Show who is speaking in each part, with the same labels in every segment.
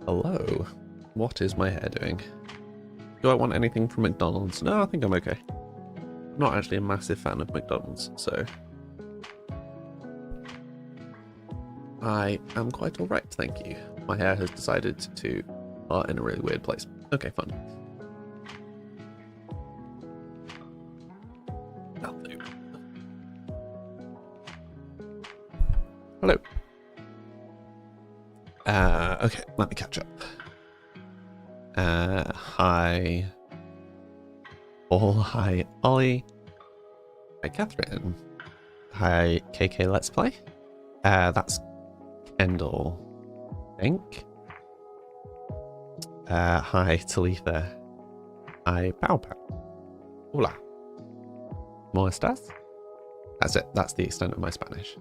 Speaker 1: Hello. What is my hair doing? Do I want anything from McDonald's? No, I think I'm okay. I'm not actually a massive fan of McDonald's, so I am quite alright, thank you. My hair has decided to start in a really weird place. Okay, fun. That'll do. Hello. Okay, let me catch up. Hi. Paul, hi Ollie. Hi Catherine. Hi KK Let's Play. That's Kendall, I think. Hi Talitha. Hi Pow Pow. Hola. ¿Cómo estás? That's it. That's the extent of my Spanish.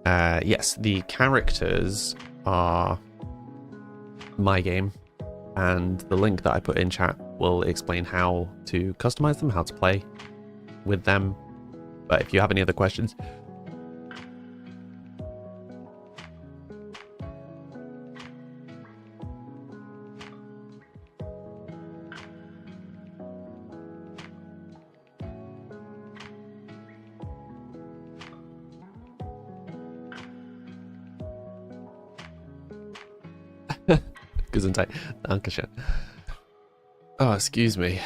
Speaker 1: Yes, the characters are my game, and the link that I put in chat will explain how to customize them, how to play with them. But if you have any other questions, Gesundheit. Dankeschön. Oh, excuse me.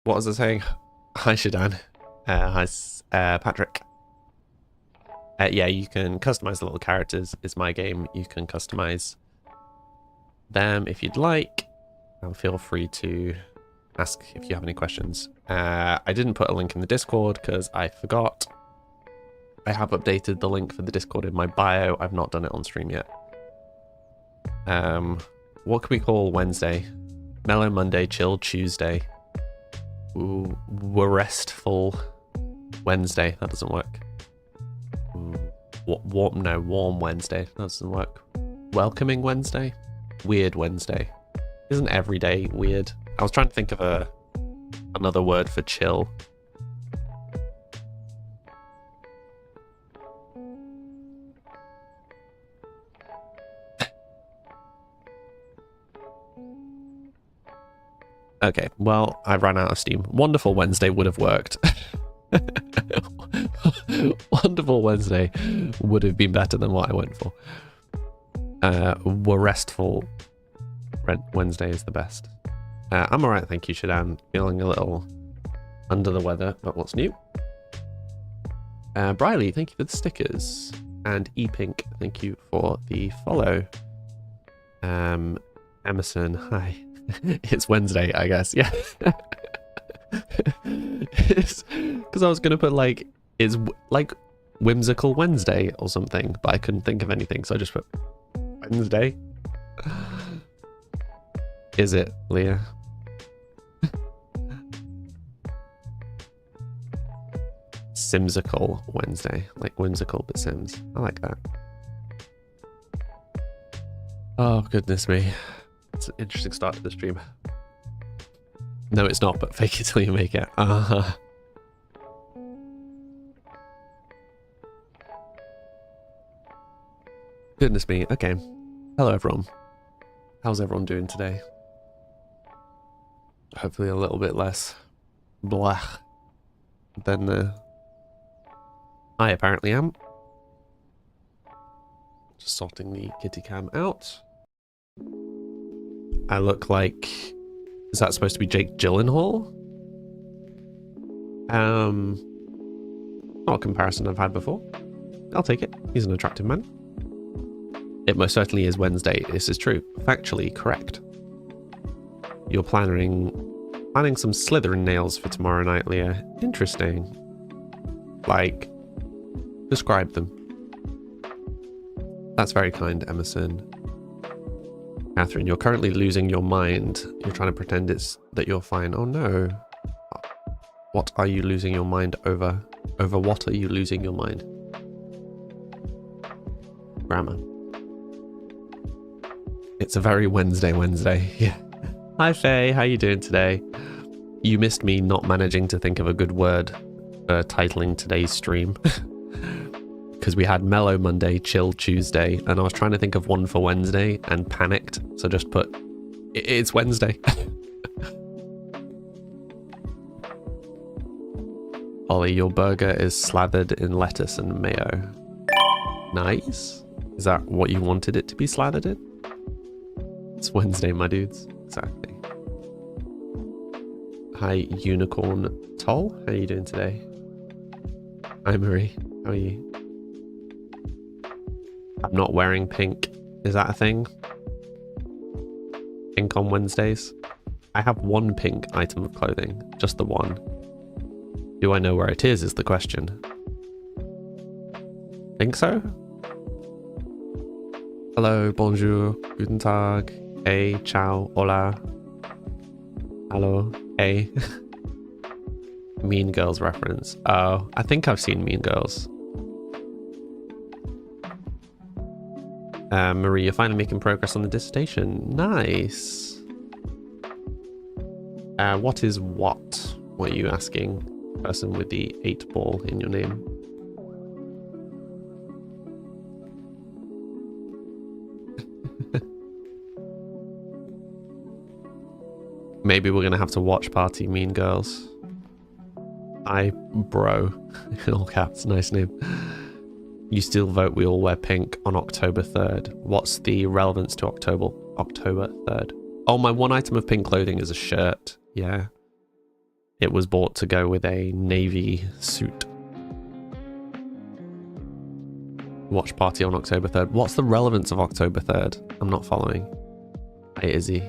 Speaker 1: What was I saying? Hi, Shadan. Hi, Patrick. Yeah, you can customize the little characters. It's my game. You can customize them if you'd like. And feel free to ask if you have any questions. I didn't put a link in the Discord because I forgot. I have updated the link for the Discord in my bio. I've not done it on stream yet. What can we call Wednesday? Mellow Monday, Chill Tuesday. Ooh, restful Wednesday. That doesn't work. Warm Wednesday. That doesn't work. Welcoming Wednesday? Weird Wednesday. Isn't every day weird? I was trying to think of another word for chill. Okay, well, I ran out of steam. Wonderful Wednesday would have worked. Wonderful Wednesday would have been better than what I went for. Restful Wednesday is the best. I'm alright, thank you, Shadan. Feeling a little under the weather, but what's new? Briley, thank you for the stickers. And E-Pink, thank you for the follow. Emerson, hi. It's Wednesday, I guess, yeah. Because I was going to put, like, it's like Whimsical Wednesday or something, but I couldn't think of anything, so I just put Wednesday. Is it, Leah? Simsical Wednesday. Like whimsical but Sims. I like that. Oh, goodness me. It's an interesting start to the stream. No, it's not, but fake it till you make it. Goodness me. Okay. Hello, everyone. How's everyone doing today? Hopefully a little bit less blah than I apparently am. Just sorting the kitty cam out. I look like... Is that supposed to be Jake Gyllenhaal? Not a comparison I've had before. I'll take it. He's an attractive man. It most certainly is Wednesday. This is true. Factually correct. You're planning some Slytherin nails for tomorrow night, Leah. Interesting. Like, describe them. That's very kind, Emerson. Catherine, you're currently losing your mind. You're trying to pretend that you're fine. Oh no. What are you losing your mind over? Over what are you losing your mind? Grammar. It's a very Wednesday. Yeah. Hi Faye, how you doing today? You missed me not managing to think of a good word for titling today's stream. Because we had Mellow Monday, Chill Tuesday, and I was trying to think of one for Wednesday and panicked, so just put, it's Wednesday. Ollie, your burger is slathered in lettuce and mayo. Nice. Is that what you wanted it to be slathered in? It's Wednesday, my dudes. Exactly. Hi, Unicorn Toll. How are you doing today? Hi, Marie. How are you? I'm not wearing pink. Is that a thing? Pink on Wednesdays? I have one pink item of clothing. Just the one. Do I know where it is the question. Think so? Hello, bonjour, guten tag, hey, ciao, hola, hello, hey. Mean Girls reference. Oh, I think I've seen Mean Girls. Marie, you're finally making progress on the dissertation. Nice. What is what? What are you asking? Person with the 8 ball in your name. Maybe we're gonna have to watch party Mean Girls. Bro. In all caps, nice name. You still vote we all wear pink on October 3rd. What's the relevance to October 3rd? Oh, my one item of pink clothing is a shirt. Yeah. It was bought to go with a navy suit. Watch party on October 3rd. What's the relevance of October 3rd? I'm not following. Hi, Izzy.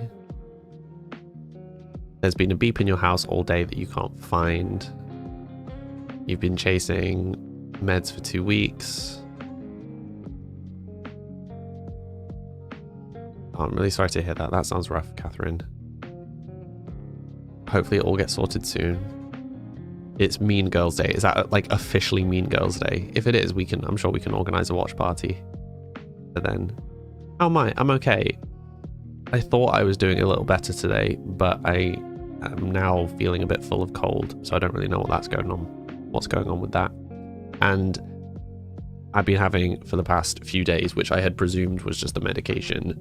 Speaker 1: There's been a beep in your house all day that you can't find. You've been chasing meds for 2 weeks. Oh, I'm really sorry to hear that. That sounds rough, Catherine. Hopefully it all gets sorted soon. It's Mean Girls Day. Is that like officially Mean Girls Day? If it is, I'm sure we can organize a watch party. But then, how am I? I'm okay. I thought I was doing a little better today, but I am now feeling a bit full of cold, so I don't really know what's going on with that. And I've been having for the past few days, which I had presumed was just the medication.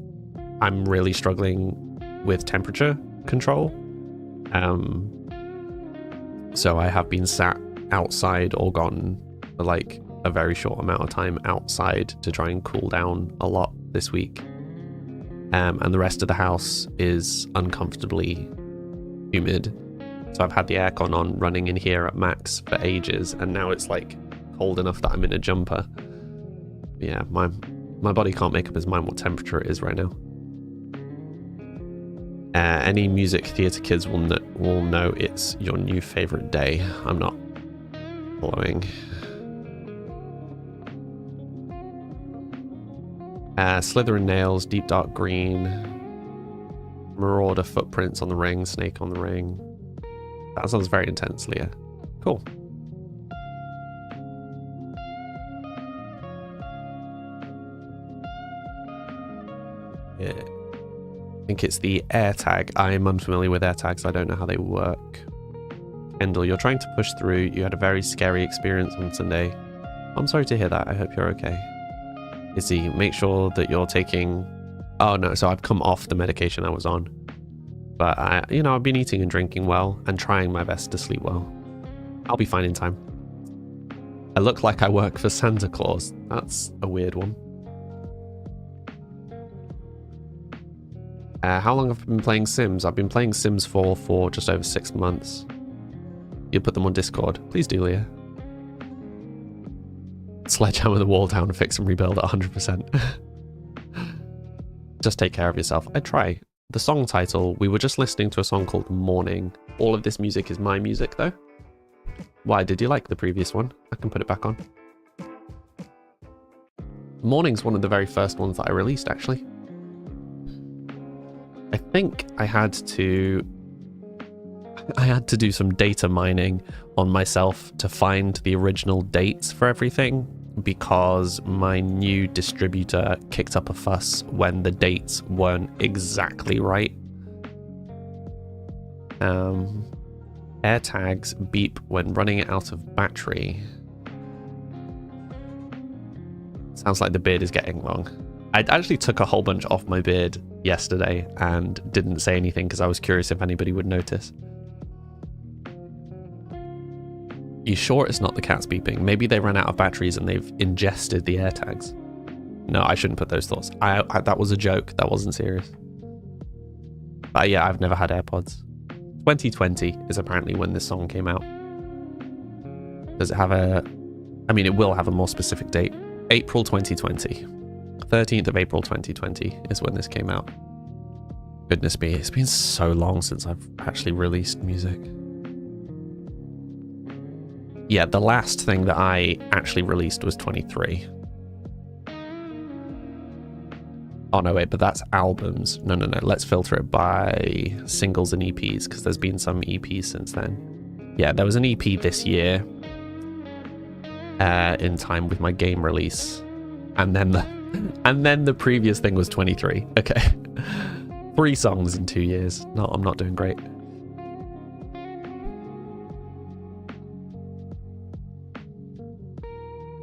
Speaker 1: I'm really struggling with temperature control. So I have been sat outside or gone for like a very short amount of time outside to try and cool down a lot this week. And the rest of the house is uncomfortably humid. So I've had the aircon on running in here at max for ages, and now it's like cold enough that I'm in a jumper. Yeah, my body can't make up its mind what temperature it is right now. Any music theatre kids will know it's your new favourite day. I'm not following. Slytherin nails, deep dark green, marauder footprints on the ring, snake on the ring. That sounds very intense, Leah. Cool. Yeah. I think it's the AirTag. I'm unfamiliar with AirTags. I don't know how they work. Kendall, you're trying to push through. You had a very scary experience on Sunday. I'm sorry to hear that. I hope you're okay. Izzy, make sure that you're taking... Oh no, so I've come off the medication I was on. But I've been eating and drinking well and trying my best to sleep well. I'll be fine in time. I look like I work for Santa Claus. That's a weird one. How long have I been playing Sims? I've been playing Sims 4 for just over 6 months. You'll put them on Discord. Please do, Leah. Sledgehammer the wall down and fix and rebuild at 100%. Just take care of yourself. I try. The song title, we were just listening to a song called Morning. All of this music is my music, though. Why, did you like the previous one? I can put it back on. Morning's one of the very first ones that I released, actually. I think I had to do some data mining on myself to find the original dates for everything, because my new distributor kicked up a fuss when the dates weren't exactly right. AirTags beep when running out of battery. Sounds like the beard is getting long. I actually took a whole bunch off my beard yesterday and didn't say anything because I was curious if anybody would notice. You sure it's not the cats beeping? Maybe they ran out of batteries and they've ingested the AirTags. No, I shouldn't put those thoughts. That was a joke. That wasn't serious. But yeah, I've never had AirPods. 2020 is apparently when this song came out. Does it have a... I mean, it will have a more specific date. April 2020. 13th of April 2020 is when this came out. Goodness me, it's been so long since I've actually released music. Yeah, the last thing that I actually released was 23. Oh no, wait, but that's albums. No, let's filter it by singles and EPs, because there's been some EPs since then. Yeah, there was an EP this year in time with my game release. And then the previous thing was 23. Okay. 3 songs in 2 years. No, I'm not doing great.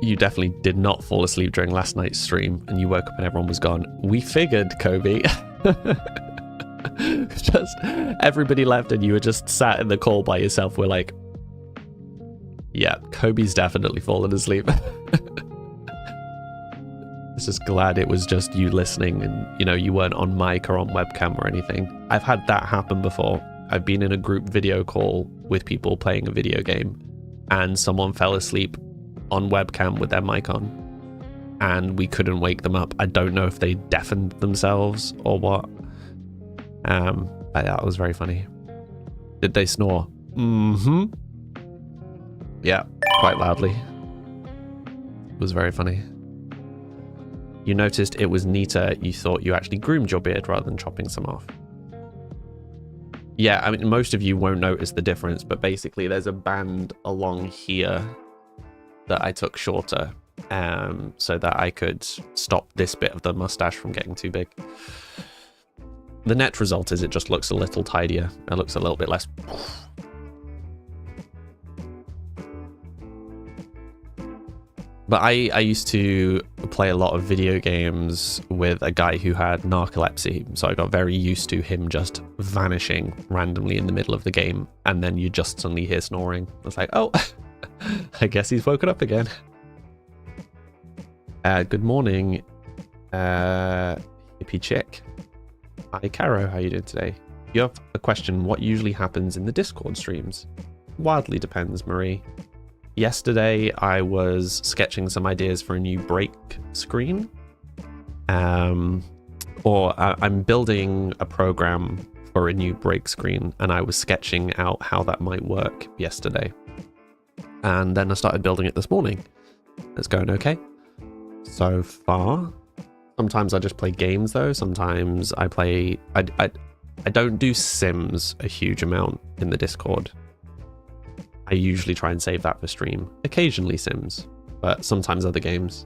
Speaker 1: You definitely did not fall asleep during last night's stream and you woke up and everyone was gone. We figured, Kobe. Just everybody left and you were just sat in the call by yourself. We're like, yeah, Kobe's definitely fallen asleep. I was just glad it was just you listening and, you know, you weren't on mic or on webcam or anything. I've had that happen before. I've been in a group video call with people playing a video game and someone fell asleep on webcam with their mic on and we couldn't wake them up. I don't know if they deafened themselves or what. But yeah, it was very funny. Did they snore? Mm-hmm. Yeah, quite loudly. It was very funny. You noticed it was neater. You thought you actually groomed your beard rather than chopping some off. Yeah, I mean, most of you won't notice the difference, but basically there's a band along here that I took shorter so that I could stop this bit of the mustache from getting too big. The net result is it just looks a little tidier. It looks a little bit less... But I used to play a lot of video games with a guy who had narcolepsy, so I got very used to him just vanishing randomly in the middle of the game, and then you just suddenly hear snoring. I was like, oh... I guess he's woken up again. Good morning, hippie chick. Hi, Caro. How you doing today? You have a question. What usually happens in the Discord streams? Wildly depends, Marie. Yesterday, I was sketching some ideas for a new break screen. I'm building a program for a new break screen, and I was sketching out how that might work yesterday. And then I started building it this morning. It's going okay so far. Sometimes I just play games though. Sometimes I play... I don't do Sims a huge amount in the Discord. I usually try and save that for stream. Occasionally Sims, but sometimes other games.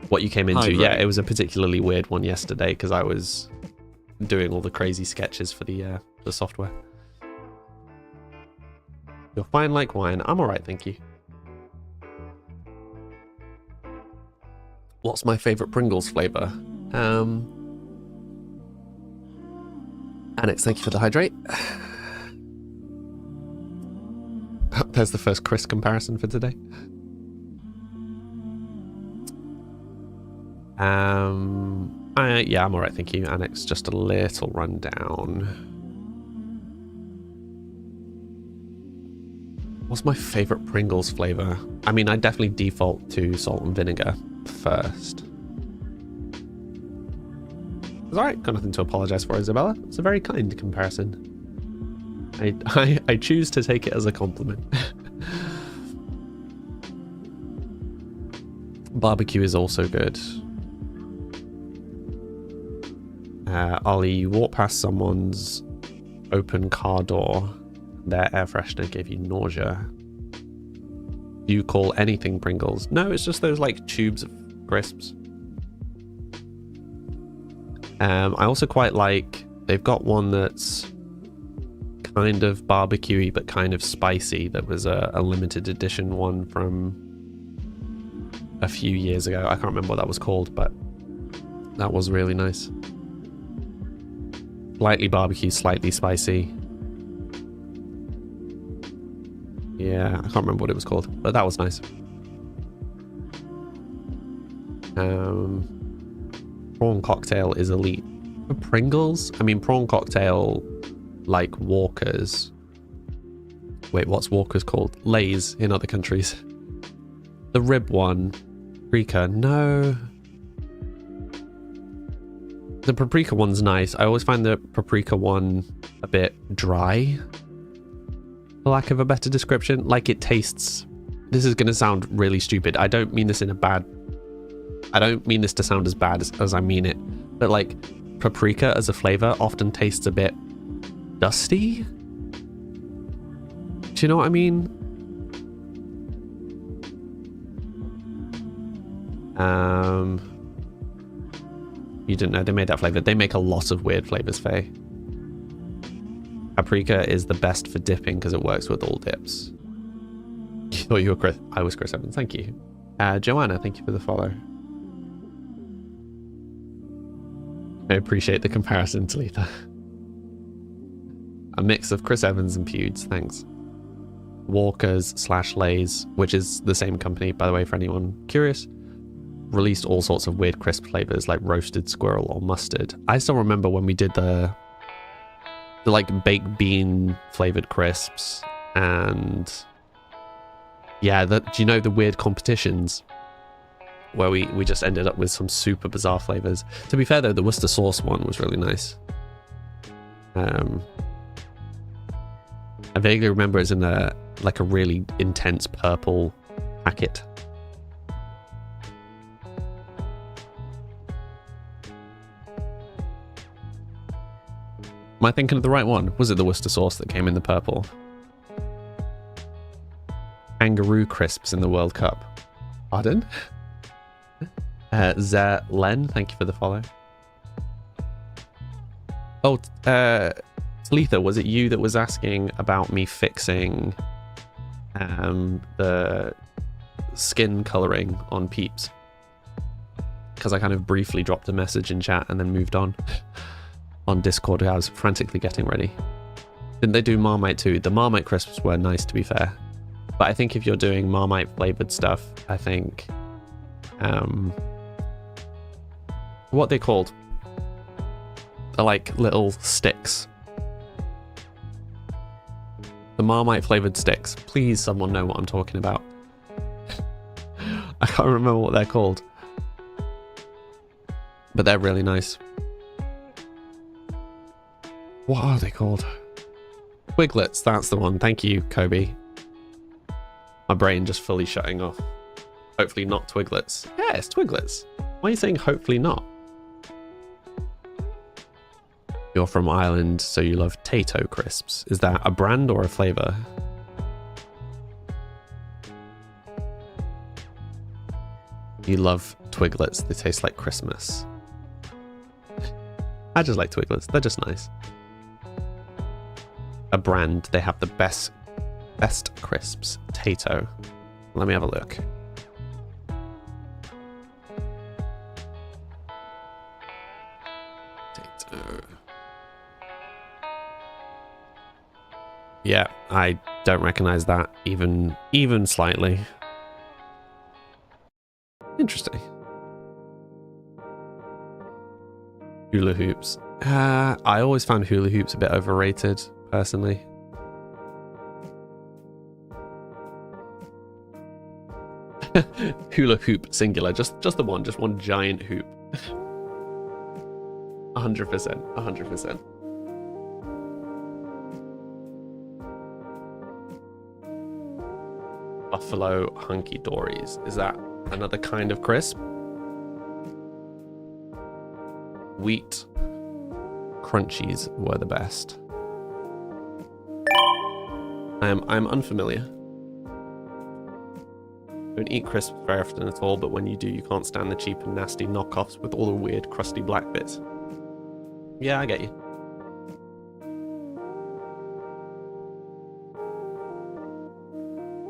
Speaker 1: What you came into, yeah, it was a particularly weird one yesterday because I was doing all the crazy sketches for the software. You're fine like wine. I'm alright, thank you. What's my favourite Pringles flavour? Annex, thank you for the hydrate. There's the first Chris comparison for today. Yeah, I'm alright, thank you. Annex, just a little rundown. What's my favorite Pringles flavor? I mean, I definitely default to salt and vinegar first. It's alright, got nothing to apologize for, Isabella. It's a very kind comparison. I choose to take it as a compliment. Barbecue is also good. Ollie, you walk past someone's open car door. Their air freshener gave you nausea. Do you call anything Pringles? No, it's just those like tubes of crisps. I also quite like, they've got one that's kind of barbecuey but kind of spicy. That was a limited edition one from a few years ago. I can't remember what that was called, but that was really nice. Slightly barbecue, slightly spicy. Yeah, I can't remember what it was called, but that was nice. Prawn cocktail is elite. For Pringles? I mean, prawn cocktail, like Walker's. Wait, what's Walker's called? Lay's in other countries. The rib one. Paprika. No. The paprika one's nice. I always find the paprika one a bit dry, for lack of a better description. Like, it tastes... This is going to sound really stupid. I don't mean this in a bad... I don't mean this to sound as bad as I mean it. But, like, paprika as a flavor often tastes a bit dusty. Do you know what I mean? You didn't know they made that flavor. They make a lot of weird flavors, Faye. Paprika is the best for dipping because it works with all dips. You thought you were Chris. I was Chris Evans. Thank you. Joanna, thank you for the follow. I appreciate the comparison, Talitha. A mix of Chris Evans and Pewds, thanks. Walker's / Lay's, which is the same company, by the way, for anyone curious, released all sorts of weird crisp flavors like roasted squirrel or mustard. I still remember when we did the like baked bean flavored crisps, and yeah, do you know the weird competitions where we just ended up with some super bizarre flavors? To be fair though, the Worcester sauce one was really nice. I vaguely remember it's in a really intense purple packet. Am I thinking of the right one? Was it the Worcester sauce that came in the purple? Kangaroo crisps in the World Cup. Pardon? Len, thank you for the follow. Oh, Talitha, was it you that was asking about me fixing the skin coloring on Peeps? Because I kind of briefly dropped a message in chat and then moved on. On Discord, I was frantically getting ready. Didn't they do Marmite too? The Marmite crisps were nice, to be fair. But I think if you're doing Marmite flavored stuff, I think... what are they called? They're like little sticks. The Marmite flavored sticks. Please, someone know what I'm talking about. I can't remember what they're called. But they're really nice. What are they called? Twiglets, that's the one. Thank you, Kobe. My brain just fully shutting off. Hopefully not Twiglets. Yeah, it's Twiglets. Why are you saying hopefully not? You're from Ireland, so you love Tayto crisps. Is that a brand or a flavor? You love Twiglets. They taste like Christmas. I just like Twiglets. They're just nice. A brand. They have the best crisps. Tayto. Let me have a look. Tayto. Yeah, I don't recognize that even slightly. Interesting. Hula hoops. I always found hula hoops a bit overrated, personally. Hula hoop singular, just the one, just one giant hoop. 100%. Buffalo hunky dories. Is that another kind of crisp? Wheat crunchies were the best. I'm unfamiliar. Don't eat crisps very often at all, but when you do, you can't stand the cheap and nasty knockoffs with all the weird crusty black bits. Yeah, I get you.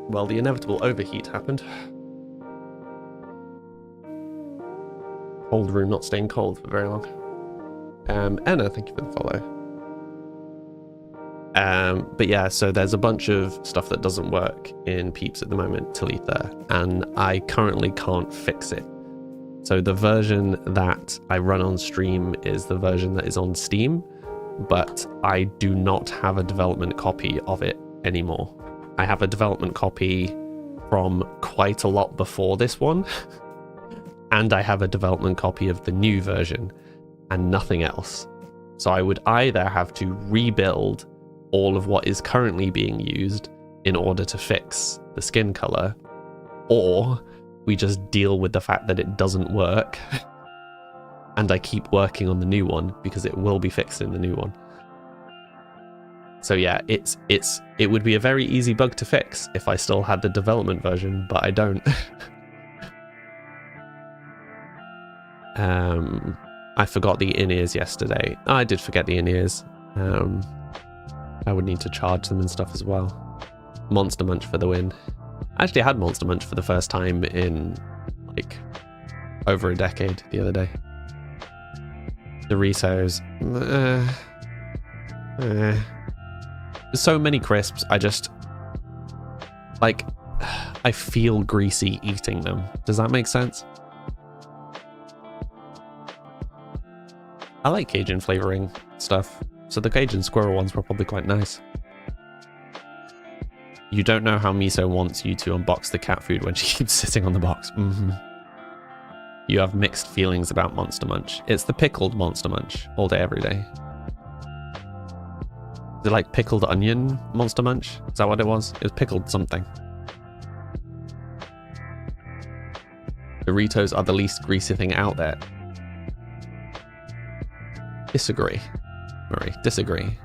Speaker 1: Well, the inevitable overheat happened. Cold room not staying cold for very long. Anna, thank you for the follow. But yeah, so there's a bunch of stuff that doesn't work in Peeps at the moment, Talitha, and I currently can't fix it. So the version that I run on stream is the version that is on Steam, but I do not have a development copy of it anymore. I have a development copy from quite a lot before this one, and I have a development copy of the new version and nothing else. So I would either have to rebuild all of what is currently being used in order to fix the skin color, or we just deal with the fact that it doesn't work and I keep working on the new one because it will be fixed in the new one. So yeah, it would be a very easy bug to fix if I still had the development version, but I don't. I forgot the in-ears yesterday. I did forget the in-ears. I would need to charge them and stuff as well. Monster Munch for the win. I actually had Monster Munch for the first time in like over a decade the other day. Doritos. So many crisps, I just like I feel greasy eating them. Does that make sense? I like Cajun flavoring stuff, so the Cajun squirrel ones were probably quite nice. You don't know how Miso wants you to unbox the cat food when she keeps sitting on the box. You have mixed feelings about Monster Munch. It's the pickled Monster Munch, all day, every day. Is it like pickled onion Monster Munch? Is that what it was? It was pickled something. Doritos are the least greasy thing out there. Disagree. Murray, disagree.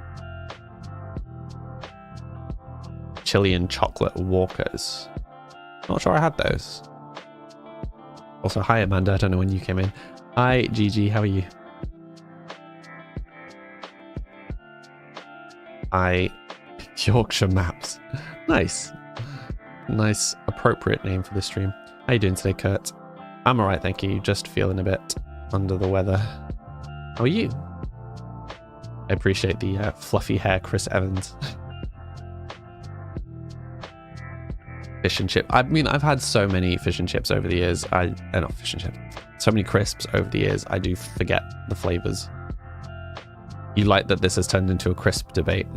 Speaker 1: Chili and chocolate Walkers. Not sure I had those. Also, hi Amanda, I don't know when you came in. Hi Gigi, how are you? Yorkshire Maps. Nice. Nice, appropriate name for this stream. How you doing today, Kurt? I'm alright, thank you. Just feeling a bit under the weather. How are you? I appreciate the fluffy hair, Chris Evans. Fish and chip. I mean, I've had so many fish and chips over the years. Not fish and chips. So many crisps over the years. I do forget the flavors. You like that this has turned into a crisp debate.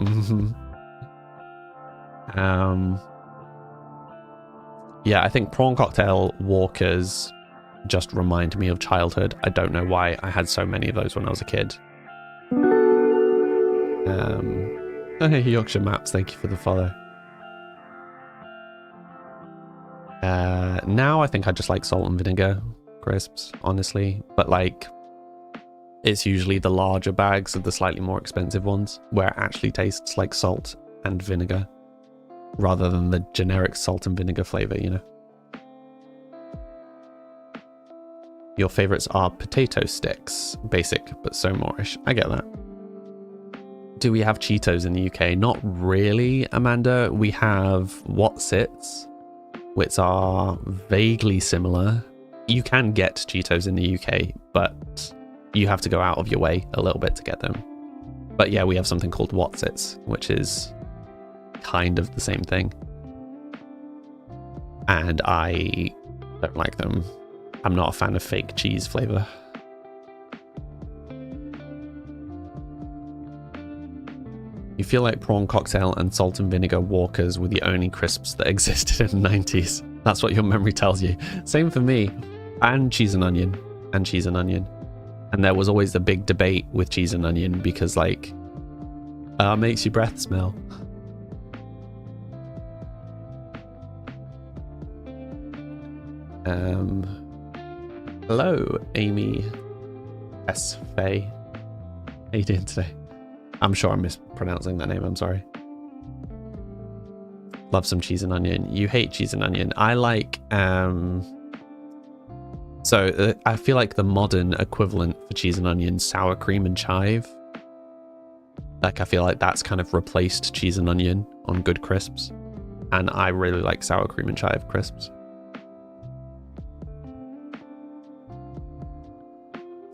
Speaker 1: Yeah, I think prawn cocktail Walkers just remind me of childhood. I don't know why. I had so many of those when I was a kid. Okay, Yorkshire Maps, thank you for the follow. Now I think I just like salt and vinegar crisps, honestly. But like, it's usually the larger bags of the slightly more expensive ones where it actually tastes like salt and vinegar rather than the generic salt and vinegar flavor, you know. Your favorites are potato sticks. Basic, but so Moorish. I get that. Do we have Cheetos in the UK? Not really, Amanda. We have Wotsits, which are vaguely similar. You can get Cheetos in the UK, but you have to go out of your way a little bit to get them. But yeah, we have something called Wotsits, which is kind of the same thing. And I don't like them. I'm not a fan of fake cheese flavor. You feel like prawn cocktail and salt and vinegar Walkers were the only crisps that existed in the 90s. That's what your memory tells you. Same for me. And cheese and onion. And cheese and onion. And there was always the big debate with cheese and onion because, like, makes your breath smell. Hello, Amy S. Faye. How you doing today? I'm sure I'm mispronouncing that name, I'm sorry. Love some cheese and onion. You hate cheese and onion. I like, so I feel like the modern equivalent for cheese and onion, sour cream and chive. Like, I feel like that's kind of replaced cheese and onion on good crisps. and I really like sour cream and chive crisps.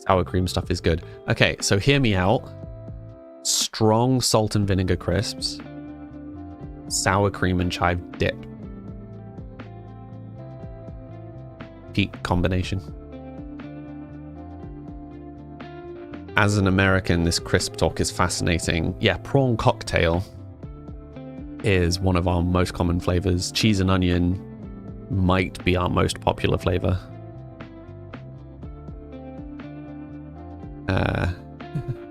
Speaker 1: Sour cream stuff is good. Okay, so hear me out. Strong salt and vinegar crisps, sour cream and chive dip. Peak combination. As an American, this crisp talk is fascinating. Yeah, prawn cocktail is one of our most common flavors. Cheese and onion might be our most popular flavor.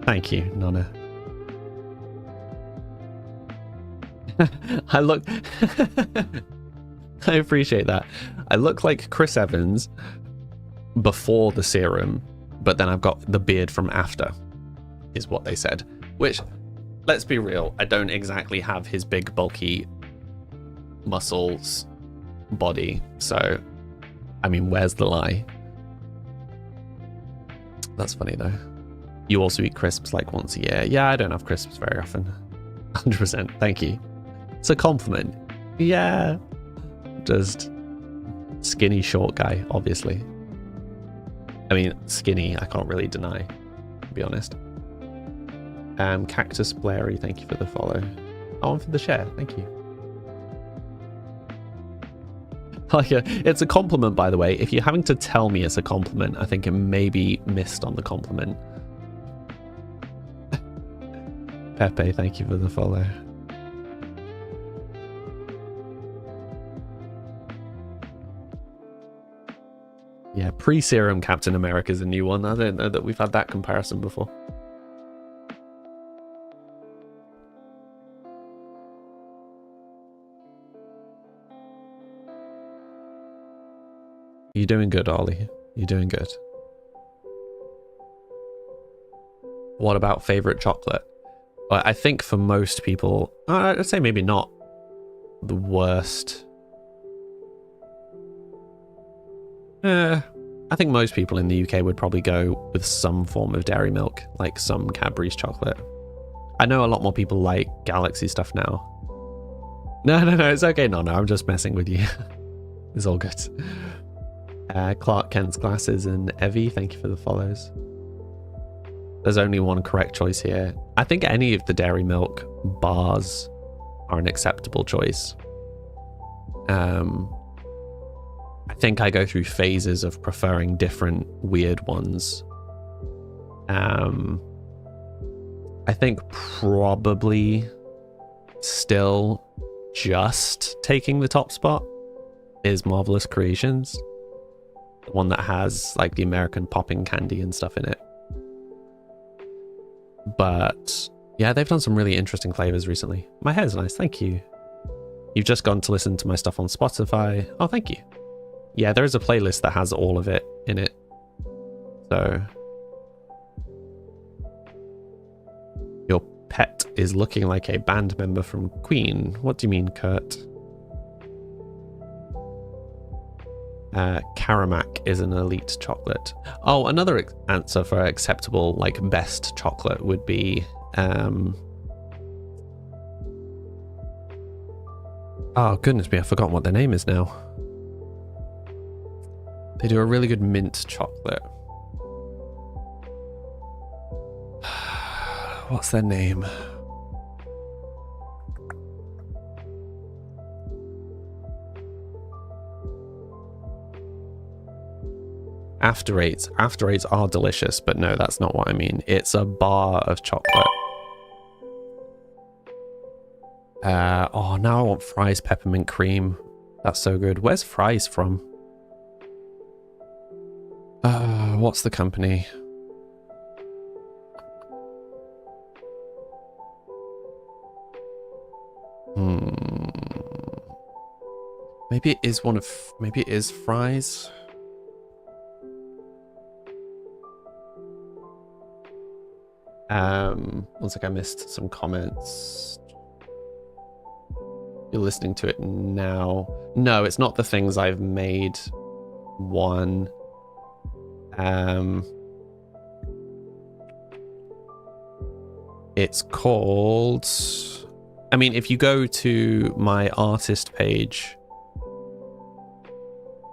Speaker 1: Thank you, Nonna. I look... I appreciate that. I look like Chris Evans before the serum, but then I've got the beard from after, is what they said. Which, let's be real, I don't exactly have his big, bulky muscles body. So, I mean, where's the lie? That's funny, though. You also eat crisps like once a year. Yeah, I don't have crisps very often. 100%. Thank you. It's a compliment. Yeah. Just skinny, short guy, obviously. I mean, skinny, I can't really deny, to be honest. Cactus Blairy, thank you for the follow. Oh, and for the share, thank you. Like, it's a compliment, by the way. If you're having to tell me it's a compliment, I think it may be missed on the compliment. Pepe, thank you for the follow. Yeah, pre-serum Captain America is a new one. I don't know that we've had that comparison before. You're doing good, Ollie. You're doing good. What about favorite chocolate? Well, I think for most people, I'd say maybe not the worst. I think most people in the UK would probably go with some form of dairy milk, like some Cadbury's chocolate. I know a lot more people like Galaxy stuff now. No, it's okay. No, I'm just messing with you. It's all good. Clark Kent's glasses and Evie, thank you for the follows. There's only one correct choice here. I think any of the dairy milk bars are an acceptable choice. I think I go through phases of preferring different weird ones. I think probably still just taking the top spot is Marvelous Creations. The one that has like the American popping candy and stuff in it. But yeah, they've done some really interesting flavors recently. My hair's nice, thank you. You've just gone to listen to my stuff on Spotify. Oh, thank you. Yeah, there is a playlist that has all of it in it. So your pet is looking like a band member from Queen. What do you mean, Kurt? Karamak is an elite chocolate. Oh, another answer for acceptable, like best chocolate would be oh goodness me, I've forgotten what their name is now. They do a really good mint chocolate. What's their name? After Eights. After Eights are delicious, but no, that's not what I mean. It's a bar of chocolate. Oh, now I want Fry's peppermint cream. That's so good. Where's Fry's from? What's the company? Maybe it is maybe it is Fry's. One sec, I missed some comments. You're listening to it now. No, it's not the things I've made. One. It's called I mean, if you go to my artist page,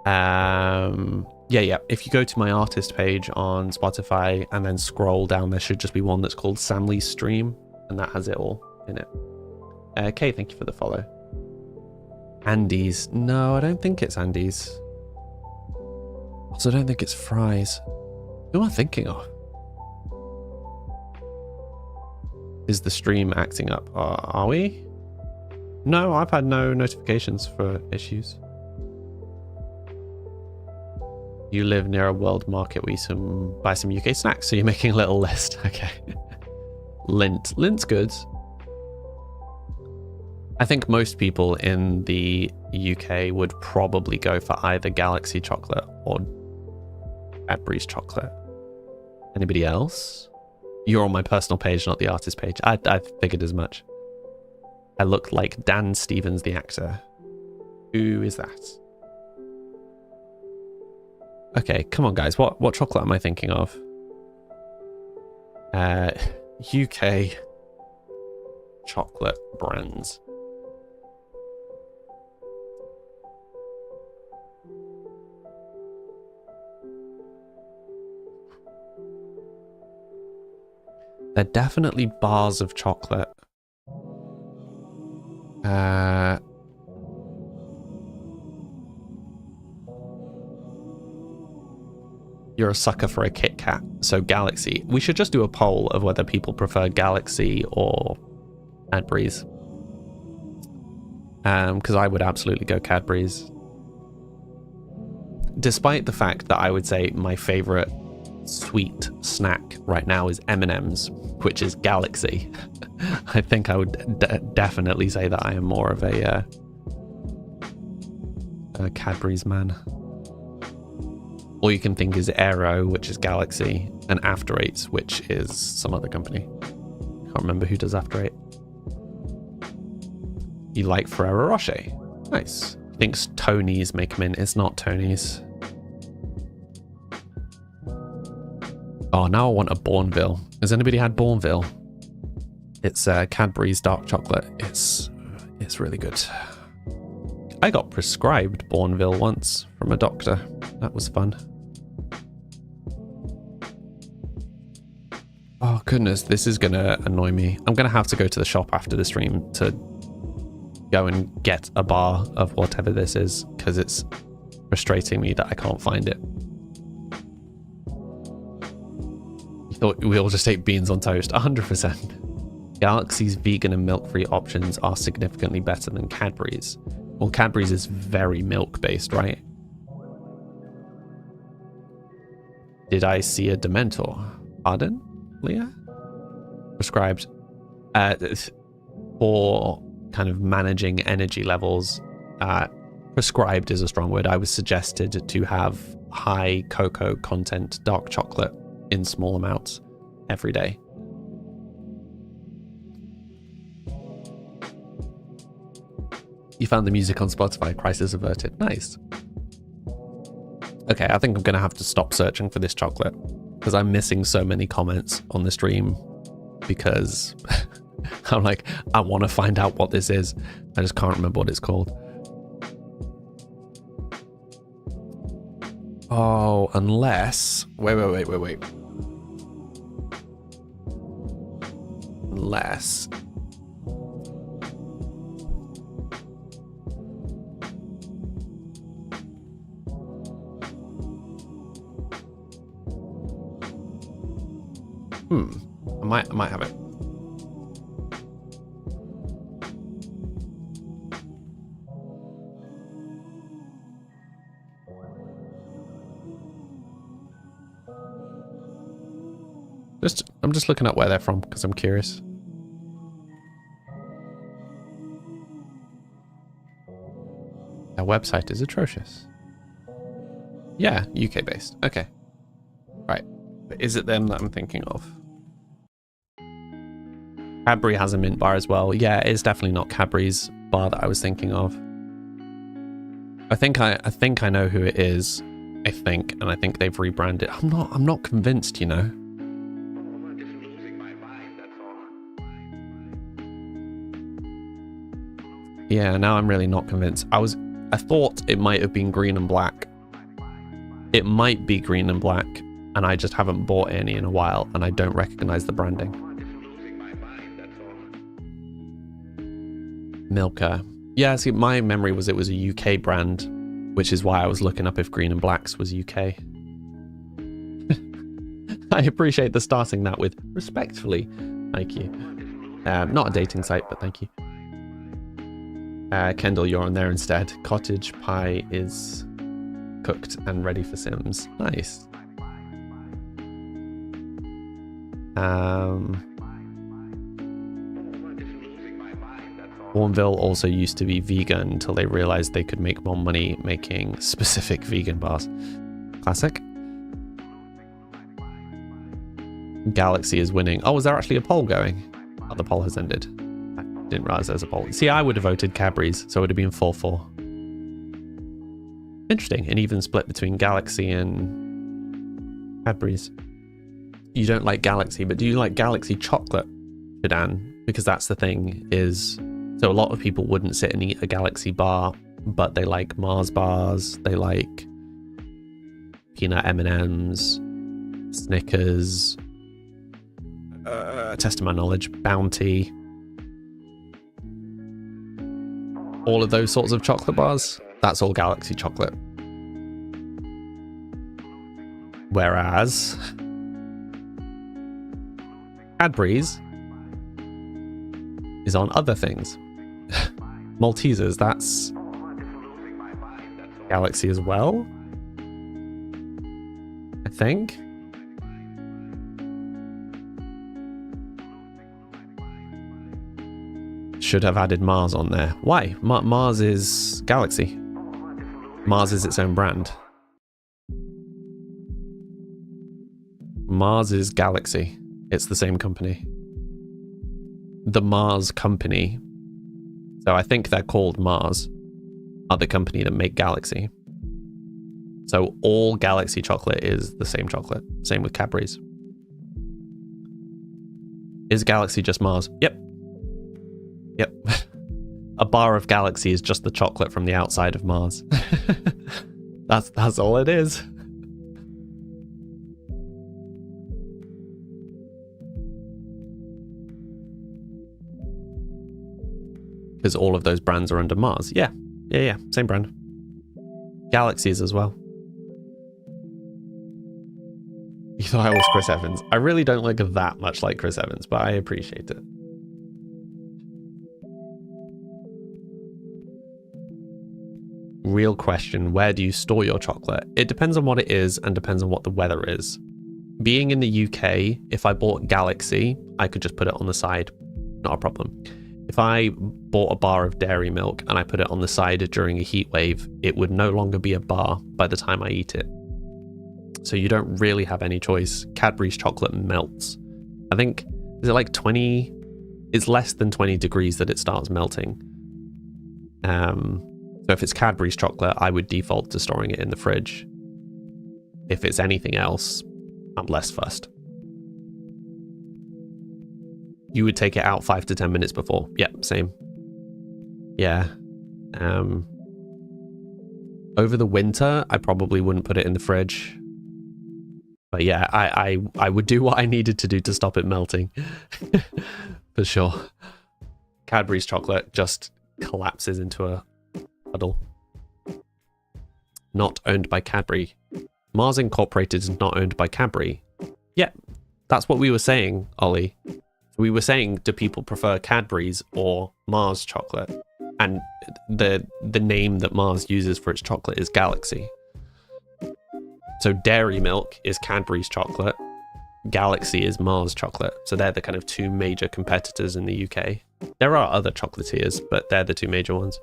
Speaker 1: if you go to my artist page on Spotify and then scroll down, there should just be one that's called Sam Lee's Stream, and that has it all in it. Kay, thank you for the follow. Andy's. No, I don't think it's Andy's. Also, I don't think it's Fry's. Who am I thinking of? Is the stream acting up? Are we? No, I've had no notifications for issues. You live near a world market where you buy some UK snacks, so you're making a little list. Okay. Lindt. Lindt's good. I think most people in the UK would probably go for either Galaxy chocolate or Cadbury's chocolate. Anybody else? You're on my personal page, not the artist page. I figured as much. I look like Dan Stevens, the actor. Who is that? Okay, come on, guys. What chocolate am I thinking of? UK chocolate brands. They're definitely bars of chocolate. You're a sucker for a Kit Kat, so Galaxy. We should just do a poll of whether people prefer Galaxy or Cadbury's. Because I would absolutely go Cadbury's. Despite the fact that I would say my favorite sweet snack right now is M&M's, which is Galaxy. I think I would definitely say that I am more of a Cadbury's man. All you can think is Aero, which is Galaxy, and After Eight, which is some other company. Can't remember who does After Eight. You like Ferrero Rocher? Nice. Thinks Tony's make them in. It's not Tony's. Oh, now I want a Bourneville. Has anybody had Bourneville? It's Cadbury's dark chocolate. It's really good. I got prescribed Bourneville once from a doctor. That was fun. Oh goodness, this is gonna annoy me. I'm gonna have to go to the shop after the stream to go and get a bar of whatever this is, because it's frustrating me that I can't find it. You thought we all just ate beans on toast? 100%. Galaxy's vegan and milk-free options are significantly better than Cadbury's. Well, Cadbury's is very milk-based, right? Did I see a Dementor? Pardon, Leah? Prescribed for kind of managing energy levels. Prescribed is a strong word. I was suggested to have high cocoa content dark chocolate in small amounts every day. You found the music on Spotify. Crisis averted. Nice. Okay, I think I'm going to have to stop searching for this chocolate because I'm missing so many comments on the stream because I'm like, I want to find out what this is. I just can't remember what it's called. Oh, unless... Wait. Unless... I might have it. I'm just looking up where they're from because I'm curious. Their website is atrocious. Yeah, UK based. Okay. Right. But is it them that I'm thinking of? Cadbury has a mint bar as well. Yeah, it's definitely not Cadbury's bar that I was thinking of. I think I know who it is. I think they've rebranded. I'm not convinced, you know. Yeah, now I'm really not convinced. I thought it might have been green and black. It might be green and black, and I just haven't bought any in a while, and I don't recognize the branding. Milka. Yeah, see, my memory was it was a UK brand, which is why I was looking up if Green and Blacks was UK. I appreciate the starting that with respectfully. Thank you. Not a dating site, but thank you. Kendall, you're on there instead. Cottage pie is cooked and ready for Sims. Nice. Warmville also used to be vegan until they realized they could make more money making specific vegan bars. Classic. Galaxy is winning. Oh, was there actually a poll going? Oh, the poll has ended. I didn't realize there was a poll. See, I would have voted Cadbury's, so it would have been 4-4. Interesting. An even split between Galaxy and Cadbury's. You don't like Galaxy, but do you like Galaxy chocolate, Shadan? Because that's the thing, is... So a lot of people wouldn't sit and eat a Galaxy bar, but they like Mars bars, they like peanut M&Ms, Snickers, test of my knowledge, Bounty. All of those sorts of chocolate bars, that's all Galaxy chocolate. Whereas Cadbury's is on other things. Maltesers, that's Galaxy as well, I think. Should have added Mars on there. Why? Mars is Galaxy. Mars is its own brand. Mars is Galaxy. It's the same company. The Mars company. So I think they're called Mars, are the company that make Galaxy. So all Galaxy chocolate is the same chocolate. Same with Cadbury's. Is Galaxy just Mars? Yep. Yep. A bar of Galaxy is just the chocolate from the outside of Mars. That's all it is. Because all of those brands are under Mars. Yeah, same brand. Galaxies as well. You thought I was Chris Evans. I really don't look that much like Chris Evans, but I appreciate it. Real question, where do you store your chocolate? It depends on what it is and depends on what the weather is. Being in the UK, if I bought Galaxy, I could just put it on the side. Not a problem. If I bought a bar of dairy milk and I put it on the side during a heat wave, it would no longer be a bar by the time I eat it. So you don't really have any choice. Cadbury's chocolate melts. I think, is it like 20? It's less than 20 degrees that it starts melting. So if it's Cadbury's chocolate, I would default to storing it in the fridge. If it's anything else, I'm less fussed. You would take it out 5 to 10 minutes before. Yep, same. Yeah. Over the winter, I probably wouldn't put it in the fridge. But yeah, I would do what I needed to do to stop it melting. For sure. Cadbury's chocolate just collapses into a puddle. Not owned by Cadbury. Mars Incorporated is not owned by Cadbury. Yeah, that's what we were saying, Ollie. We were saying, do people prefer Cadbury's or Mars chocolate? And the name that Mars uses for its chocolate is Galaxy. So Dairy Milk is Cadbury's chocolate. Galaxy is Mars chocolate. So they're the kind of two major competitors in the UK. There are other chocolatiers, but they're the two major ones.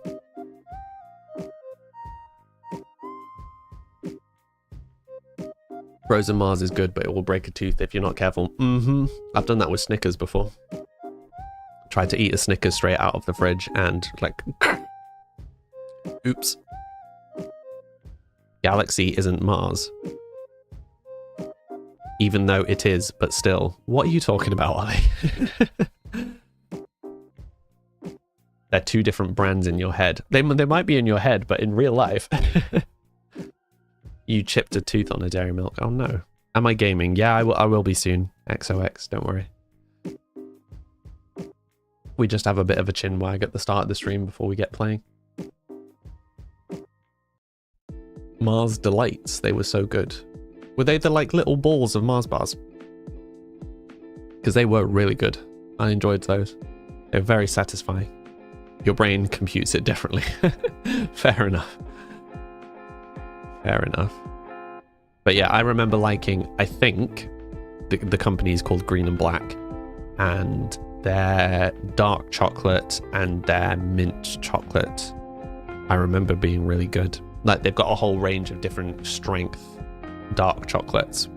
Speaker 1: Frozen Mars is good, but it will break a tooth if you're not careful. I've done that with Snickers before. Tried to eat a Snickers straight out of the fridge and like... Oops. Galaxy isn't Mars. Even though it is, but still. What are you talking about, Ollie? they're two different brands in your head. They might be in your head, but in real life, you chipped a tooth on a dairy milk. Oh no. Am I gaming? Yeah, I will be soon. XOX, don't worry. We just have a bit of a chin wag at the start of the stream before we get playing. Mars Delights, they were so good. Were they the like little balls of Mars bars? Because they were really good. I enjoyed those. They're very satisfying. Your brain computes it differently. Fair enough. Fair enough. But yeah, I remember liking, I think, the company is called Green and Black, and their dark chocolate and their mint chocolate, I remember being really good. Like, they've got a whole range of different strength dark chocolates.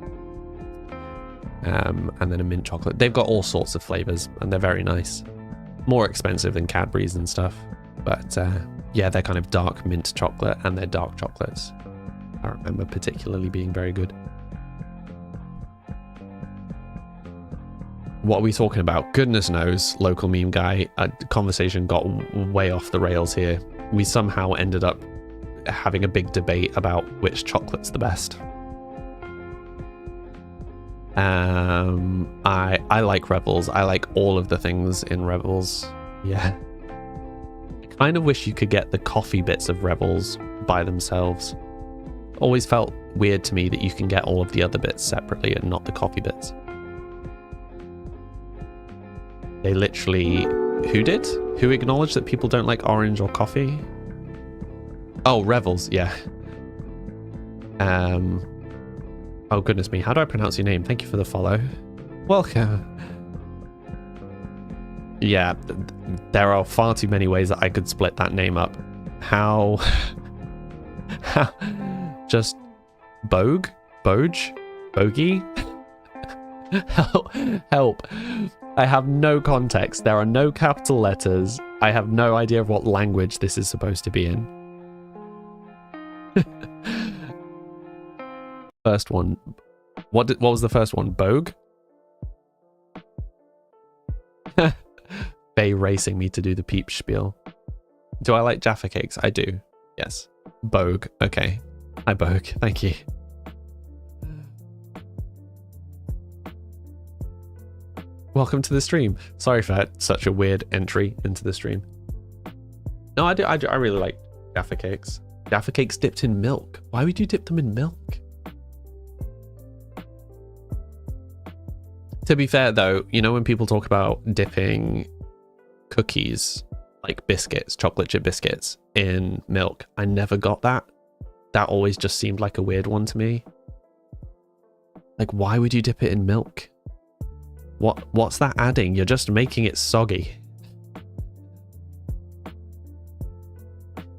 Speaker 1: And then a mint chocolate. They've got all sorts of flavors, and they're very nice. More expensive than Cadbury's and stuff. But yeah, they're kind of dark mint chocolate, and they're dark chocolates. I remember particularly being very good. What are we talking about? Goodness knows, local meme guy. Conversation got way off the rails here. We somehow ended up having a big debate about which chocolate's the best. I like Rebels. I like all of the things in Rebels. Yeah. I kind of wish you could get the coffee bits of Rebels by themselves. Always felt weird to me that you can get all of the other bits separately and not the coffee bits. They literally... Who did? Who acknowledged that people don't like orange or coffee? Oh, Revels, yeah. Oh, goodness me. How do I pronounce your name? Thank you for the follow. Welcome. Yeah, there are far too many ways that I could split that name up. How... Just... Bogue? Boge? Bogey? Help. I have no context. There are no capital letters. I have no idea of what language this is supposed to be in. First one. What was the first one? Bogue? Faye racing me to do the peep spiel. Do I like Jaffa cakes? I do. Yes. Bogue. Okay. Hi, Bogue. Thank you. Welcome to the stream. Sorry for such a weird entry into the stream. No, I really like Jaffa cakes. Jaffa cakes dipped in milk. Why would you dip them in milk? To be fair, though, you know when people talk about dipping cookies, like biscuits, chocolate chip biscuits, in milk, I never got that. That always just seemed like a weird one to me. Like, why would you dip it in milk? What's that adding? You're just making it soggy.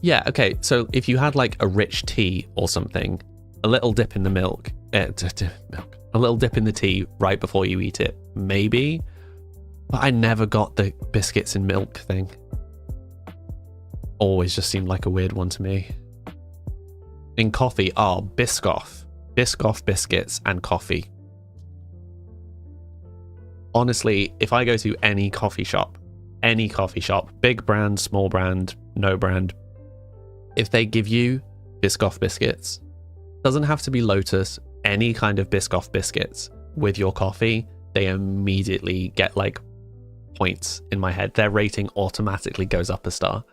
Speaker 1: Yeah, okay, so if you had like a rich tea or something, a little dip in the milk, a little dip in the tea right before you eat it, maybe. But I never got the biscuits in milk thing. Always just seemed like a weird one to me. In coffee, Biscoff. Biscoff biscuits and coffee. Honestly, if I go to any coffee shop, big brand, small brand, no brand, if they give you Biscoff biscuits, doesn't have to be Lotus, any kind of Biscoff biscuits with your coffee, they immediately get like points in my head. Their rating automatically goes up a star.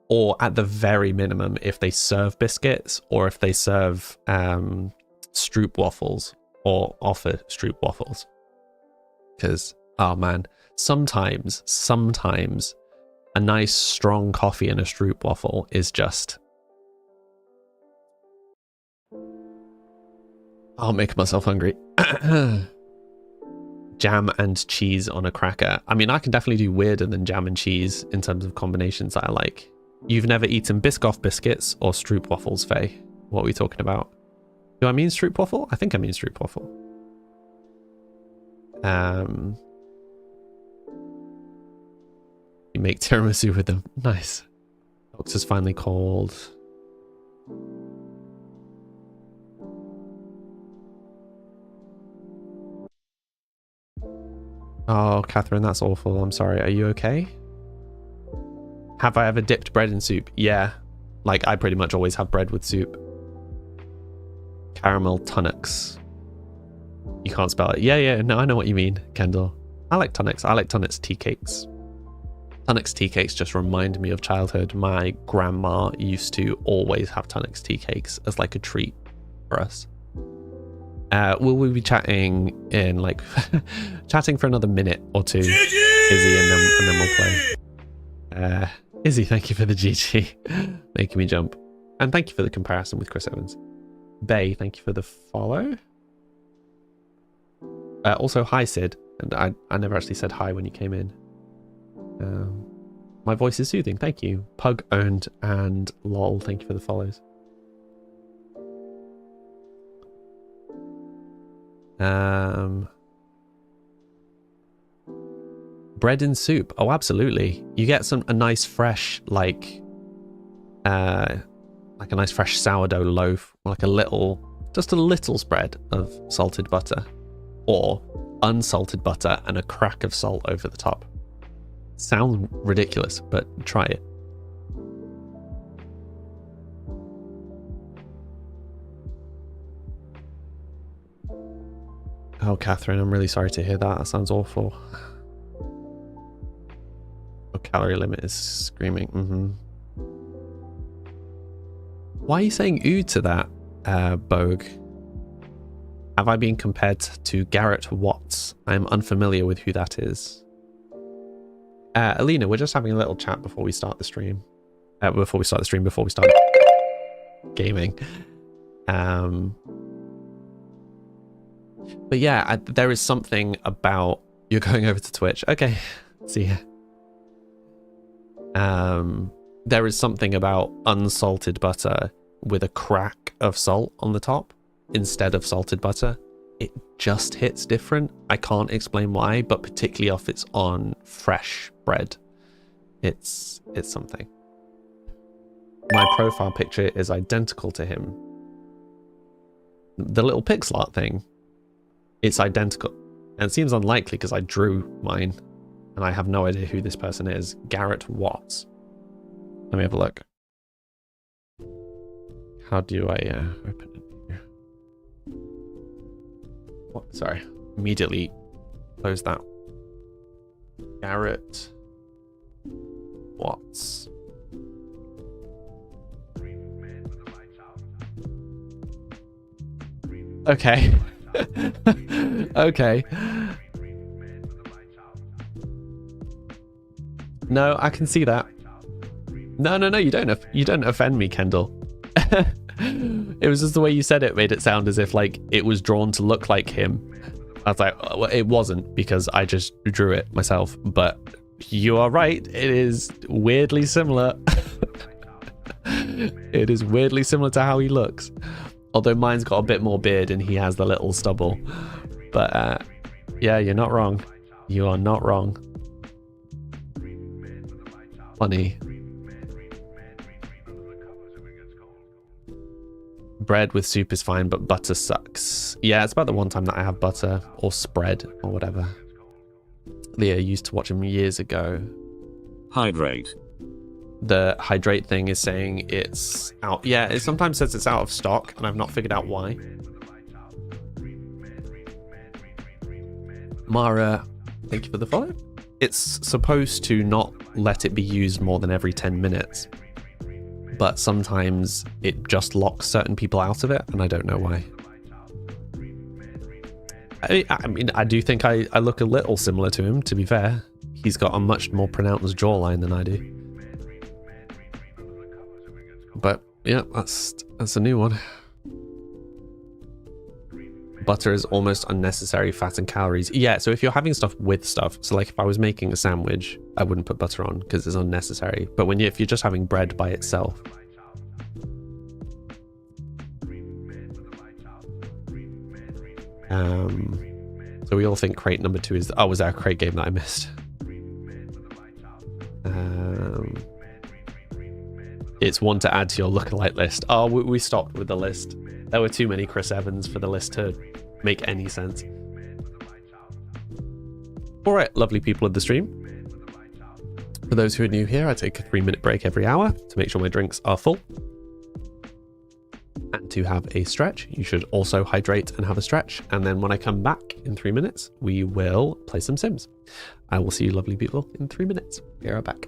Speaker 1: Or at the very minimum, if they serve biscuits or if they serve Stroop waffles or offer Stroop waffles. Because, oh man, sometimes a nice strong coffee and a Stroop waffle is just... I'll make myself hungry. Jam and cheese on a cracker. I mean, I can definitely do weirder than jam and cheese in terms of combinations that I like. You've never eaten Biscoff biscuits or Stroop waffles, Faye? What are we talking about? Do I mean Stroop waffle? I think I mean Stroop waffle. You make tiramisu with them. Nice. Doctor's finally called. Oh, Catherine, that's awful. I'm sorry. Are you okay? Have I ever dipped bread in soup? Yeah. Like, I pretty much always have bread with soup. Caramel tunnocks. You can't spell it. Yeah, no, I know what you mean, Kendall. I like tunnocks. I like tunnocks tea cakes. Tunnocks tea cakes just remind me of childhood. My grandma used to always have tunnocks tea cakes as like a treat for us. Will we be chatting in like chatting for another minute or two, Izzy, and then we'll play. Izzy, thank you for the GG, making me jump, and thank you for the comparison with Chris Evans. Bay, thank you for the follow. Also, hi Sid, and I never actually said hi when you came in. My voice is soothing, thank you. Pug owned and lol, thank you for the follows. Bread and soup. Oh, absolutely. You get a nice fresh, like a nice fresh sourdough loaf, like just a little spread of salted butter, or unsalted butter and a crack of salt over the top. Sounds ridiculous, but try it. Oh, Catherine, I'm really sorry to hear that. That sounds awful. Oh, calorie limit is screaming. Why are you saying ooh to that, Bogue? Have I been compared to Garrett Watts? I'm unfamiliar with who that is. Alina, we're just having a little chat before we start the stream. Before we start gaming. But yeah, there is something about... You're going over to Twitch. Okay, see ya. There is something about unsalted butter with a crack of salt on the top instead of salted butter. It just hits different. I can't explain why, but particularly if it's on fresh bread, it's something. My profile picture is identical to him. The little pixel art thing, it's identical. And it seems unlikely because I drew mine and I have no idea who this person is. Garrett Watts. Let me have a look. How do I open it here? What? Sorry. Immediately close that. Garrett Watts. Okay. Okay. No, I can see that. No, you don't offend me, Kendall. It was just the way you said it made it sound as if like it was drawn to look like him. I was like, well, it wasn't because I just drew it myself, but you are right. It is weirdly similar. It is weirdly similar to how he looks. Although mine's got a bit more beard and he has the little stubble. But yeah, you're not wrong. You are not wrong. Funny. Bread with soup is fine, but butter sucks. Yeah, it's about the one time that I have butter or spread or whatever. Leah used to watch him years ago.
Speaker 2: Hydrate.
Speaker 1: The hydrate thing is saying it's out. Yeah, it sometimes says it's out of stock, and I've not figured out why. Mara, thank you for the follow. It's supposed to not let it be used more than every 10 minutes. But sometimes it just locks certain people out of it, and I don't know why. I mean, I do think I look a little similar to him, to be fair. He's got a much more pronounced jawline than I do. But yeah, that's a new one. Butter is almost unnecessary fat and calories. Yeah, so if you're having stuff with stuff, so like if I was making a sandwich, I wouldn't put butter on because it's unnecessary. But if you're just having bread by itself. So we all think crate number 2 is... Oh, was that a crate game that I missed? It's one to add to your lookalike list. Oh, we stopped with the list. There were too many Chris Evans for the list to make any sense. All right, lovely people of the stream. For those who are new here, I take a 3-minute break every hour to make sure my drinks are full. And to have a stretch, you should also hydrate and have a stretch. And then when I come back in 3 minutes, we will play some Sims. I will see you lovely people in 3 minutes. Be right back.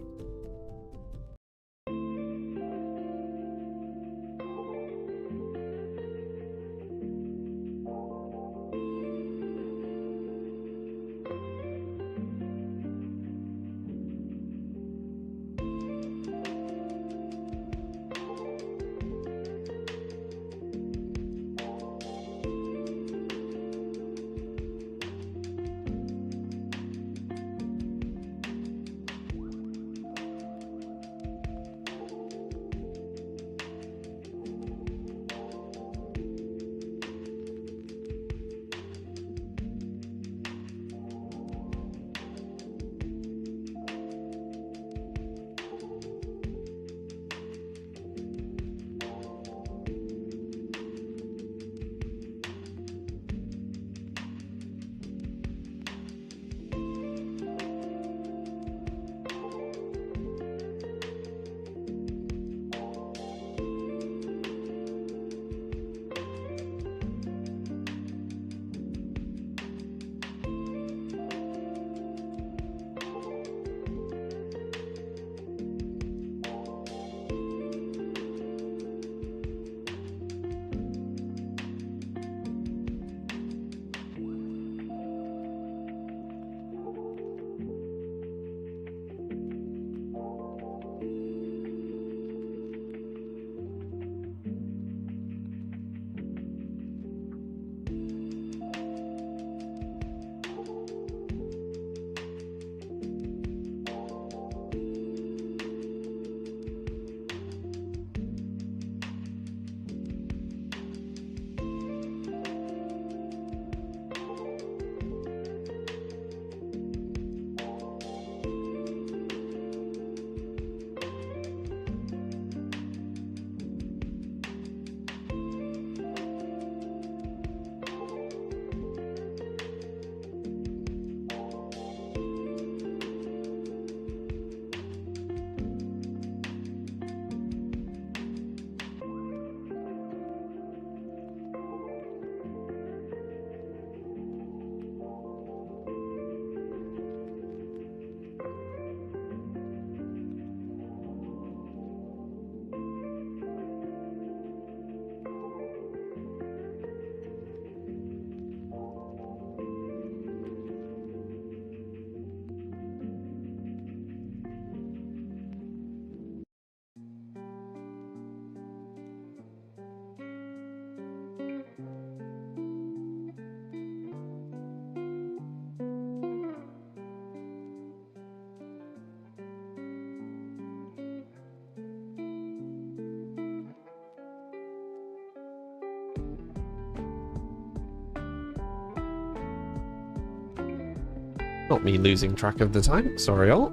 Speaker 1: Not me losing track of the time, sorry all.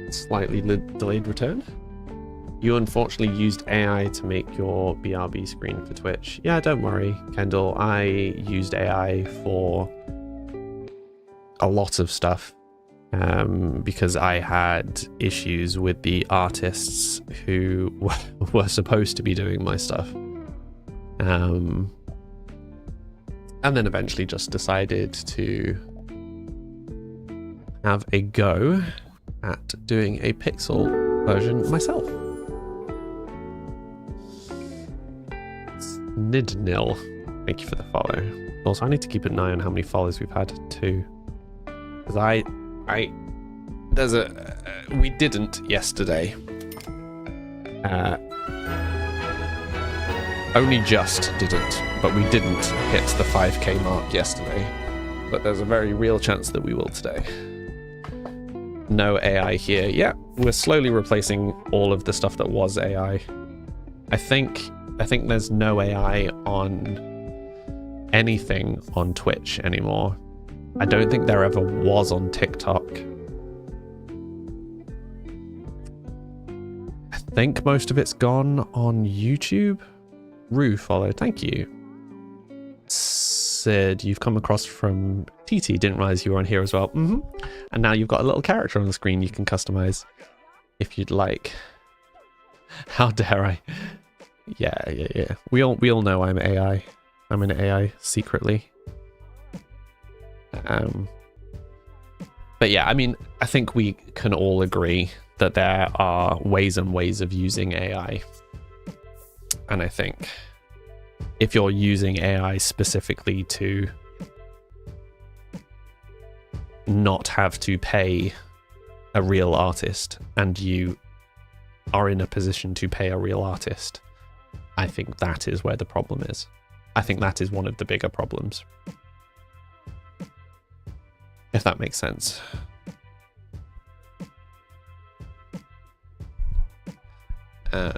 Speaker 1: Slightly delayed return. You unfortunately used AI to make your BRB screen for Twitch. Yeah, don't worry, Kendall. I used AI for a lot of stuff because I had issues with the artists who were supposed to be doing my stuff. And then eventually just decided to have a go at doing a pixel version myself. Snidnil, thank you for the follow. Also, I need to keep an eye on how many follows we've had too, because we didn't yesterday. Only just didn't, but we didn't hit the 5k mark yesterday. But there's a very real chance that we will today. No AI here. Yeah, we're slowly replacing all of the stuff that was AI. I think there's no AI on anything on Twitch anymore. I don't think there ever was on TikTok. I think most of it's gone on YouTube. Rue followed, thank you. Sid, you've come across from TT, didn't realize you were on here as well. And now you've got a little character on the screen you can customize if you'd like. How dare I? Yeah. We all know I'm AI. I'm an AI secretly. But yeah, I mean, I think we can all agree that there are ways and ways of using AI. And I think if you're using AI specifically to not have to pay a real artist, and you are in a position to pay a real artist, I think that is where the problem is. I think that is one of the bigger problems. If that makes sense.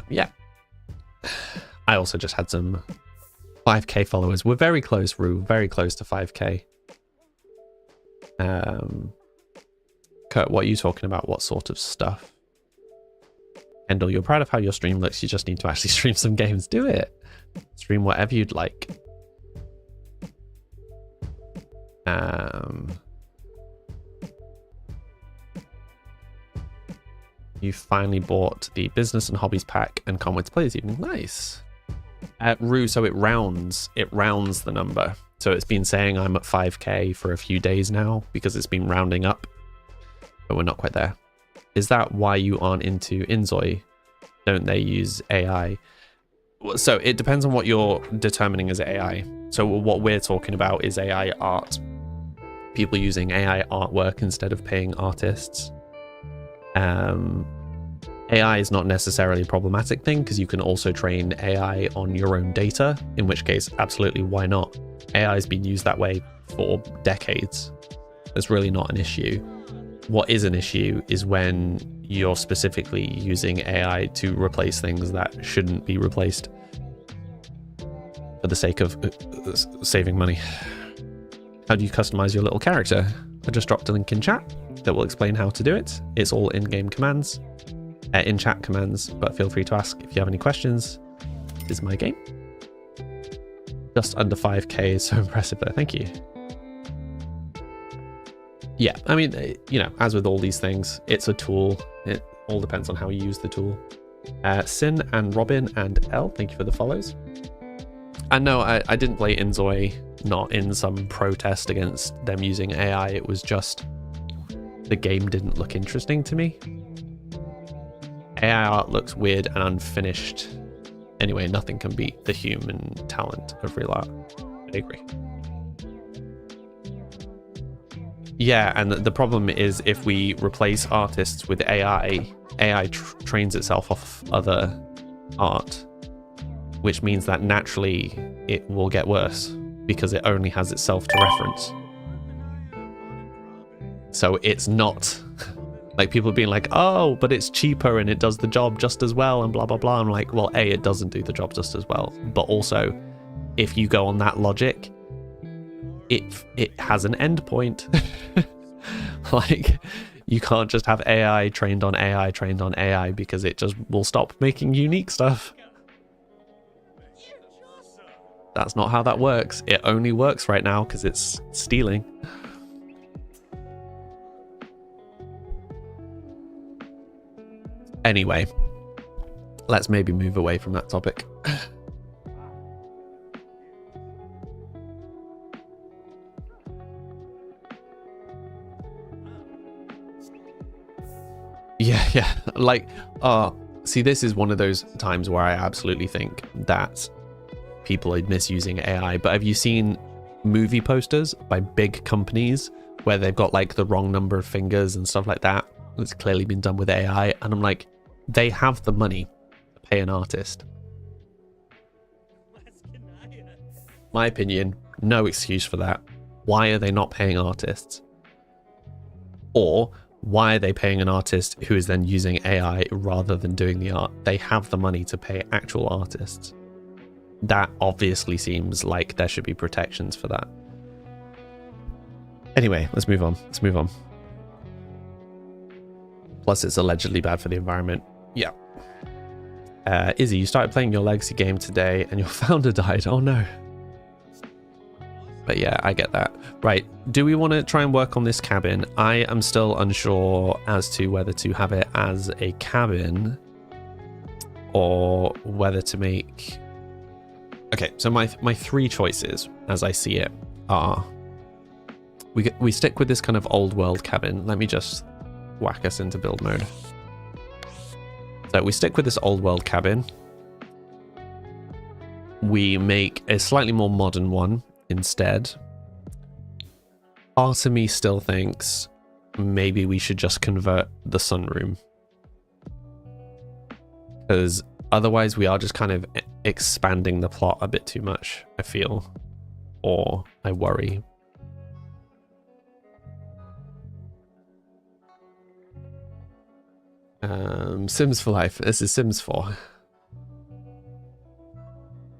Speaker 1: Yeah. I also just had some 5k followers. We're very close, Rue. Very close to 5k. Kurt, what are you talking about? What sort of stuff? Endel, you're proud of how your stream looks. You just need to actually stream some games. Do it. Stream whatever you'd like. You finally bought the business and hobbies pack and can't wait to play this evening. Nice. Rue, so it rounds the number. So it's been saying I'm at 5k for a few days now because it's been rounding up, but we're not quite there. Is that why you aren't into Inzoi? Don't they use AI? So it depends on what you're determining as AI. So what we're talking about is AI art. People using AI artwork instead of paying artists. AI is not necessarily a problematic thing because you can also train AI on your own data, in which case, absolutely, why not? AI has been used that way for decades. It's really not an issue. What is an issue is when you're specifically using AI to replace things that shouldn't be replaced for the sake of saving money. How do you customize your little character? I just dropped a link in chat that will explain how to do it. It's all in-game commands, in-chat commands, but feel free to ask if you have any questions. This is my game. Just under 5k is so impressive though, thank you. Yeah, I mean, you know, as with all these things, it's a tool. It all depends on how you use the tool. Sin and Robin and L, thank you for the follows. And no, I didn't play Inzoi, not in some protest against them using AI. It was just the game didn't look interesting to me. AI art looks weird and unfinished. Anyway, nothing can beat the human talent of real art. I agree. Yeah, and the problem is if we replace artists with AI, AI trains itself off other art, which means that naturally it will get worse because it only has itself to reference. So it's not like people being like, oh, but it's cheaper and it does the job just as well and blah, blah, blah. I'm like, well, A, it doesn't do the job just as well. But also, if you go on that logic, it has an end point. Like, you can't just have AI trained on AI trained on AI because it just will stop making unique stuff. That's not how that works. It only works right now because it's stealing. Anyway, let's maybe move away from that topic. Yeah, like, see, this is one of those times where I absolutely think that people are misusing AI. But have you seen movie posters by big companies where they've got like the wrong number of fingers and stuff like that? It's clearly been done with AI, and I'm like, they have the money to pay an artist. My opinion, no excuse for that. Why are they not paying artists? Or why are they paying an artist who is then using AI rather than doing the art? They have the money to pay actual artists. That obviously seems like there should be protections for that. Anyway, let's move on. Plus, it's allegedly bad for the environment. Yeah. Izzy, you started playing your legacy game today and your founder died. Oh no. But yeah, I get that. Right, do we want to try and work on this cabin? I am still unsure as to whether to have it as a cabin or whether to make... Okay, so my three choices, as I see it, are... We stick with this kind of old world cabin. Let me just whack us into build mode. So we stick with this old world cabin. We make a slightly more modern one instead. Part of me still thinks maybe we should just convert the sunroom, because otherwise we are just kind of expanding the plot a bit too much, I feel, or I worry. Sims for Life. This is Sims 4.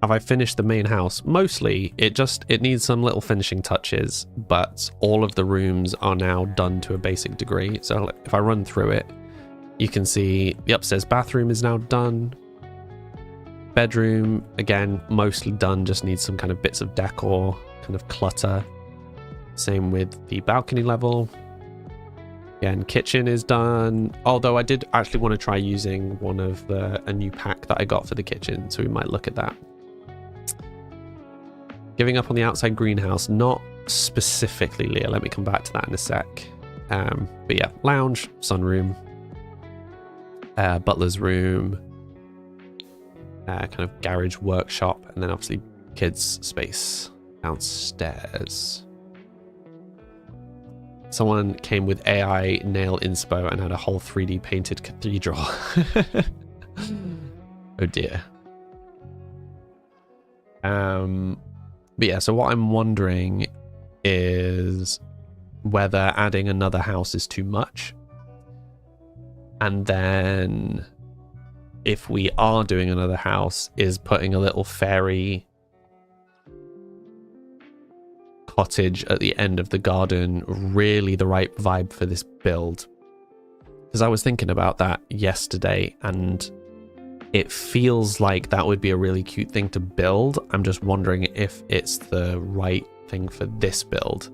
Speaker 1: Have I finished the main house? Mostly. It needs some little finishing touches, but all of the rooms are now done to a basic degree. So if I run through it, you can see the upstairs bathroom is now done. Bedroom, again, mostly done, just needs some kind of bits of decor, kind of clutter. Same with the balcony level. Again, kitchen is done. Although I did actually want to try using one of a new pack that I got for the kitchen, so we might look at that. Giving up on the outside greenhouse, not specifically, Leah. Let me come back to that in a sec. But yeah, lounge, sunroom, butler's room, kind of garage workshop, and then obviously kids' space downstairs. Someone came with AI nail inspo and had a whole 3D painted cathedral. Oh dear. But yeah, so what I'm wondering is whether adding another house is too much. And then if we are doing another house, is putting a little fairy cottage at the end of the garden really the right vibe for this build? Because I was thinking about that yesterday, and it feels like that would be a really cute thing to build. I'm just wondering if it's the right thing for this build.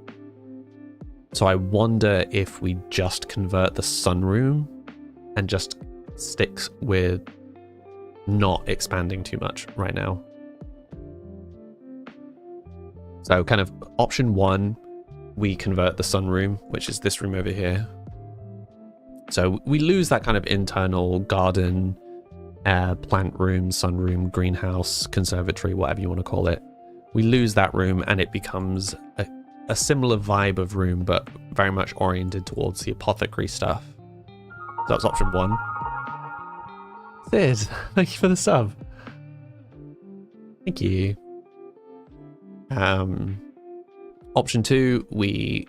Speaker 1: So I wonder if we just convert the sunroom and just sticks with not expanding too much right now. So kind of option one, we convert the sunroom, which is this room over here. So we lose that kind of internal garden, plant room, sunroom, greenhouse, conservatory, whatever you want to call it. We lose that room and it becomes a similar vibe of room, but very much oriented towards the apothecary stuff. So that's option one. Sid, thank you for the sub. Thank you. Option two, we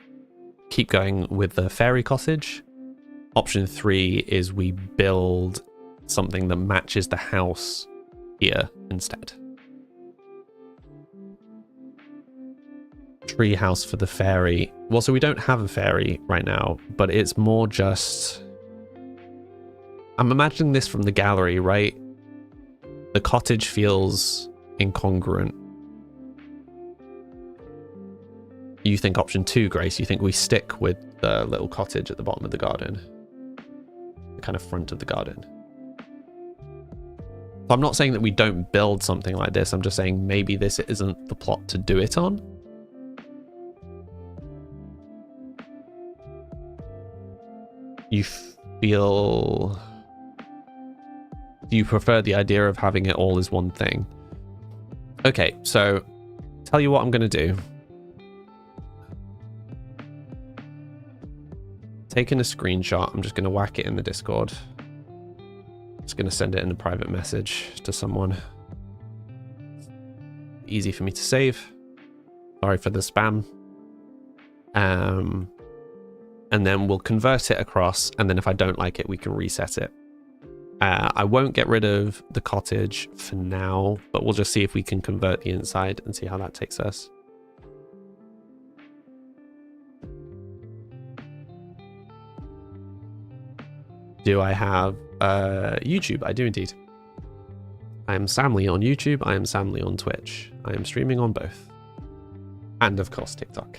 Speaker 1: keep going with the fairy cottage. Option three is we build something that matches the house here instead. Tree house for the fairy. Well, so we don't have a fairy right now, but it's more just... I'm imagining this from the gallery, right? The cottage feels incongruent. You think option two, Grace? You think we stick with the little cottage at the bottom of the garden? The kind of front of the garden. So I'm not saying that we don't build something like this. I'm just saying maybe this isn't the plot to do it on. You feel... Do you prefer the idea of having it all as one thing? Okay, so tell you what I'm going to do. Taking a screenshot, I'm just going to whack it in the Discord. Just going to send it in a private message to someone. Easy for me to save. Sorry for the spam. And then we'll convert it across, and then if I don't like it, we can reset it. I won't get rid of the cottage for now, but we'll just see if we can convert the inside and see how that takes us. Do I have YouTube? I do indeed. I am Samly on YouTube. I am Samly on Twitch. I am streaming on both. And of course, TikTok.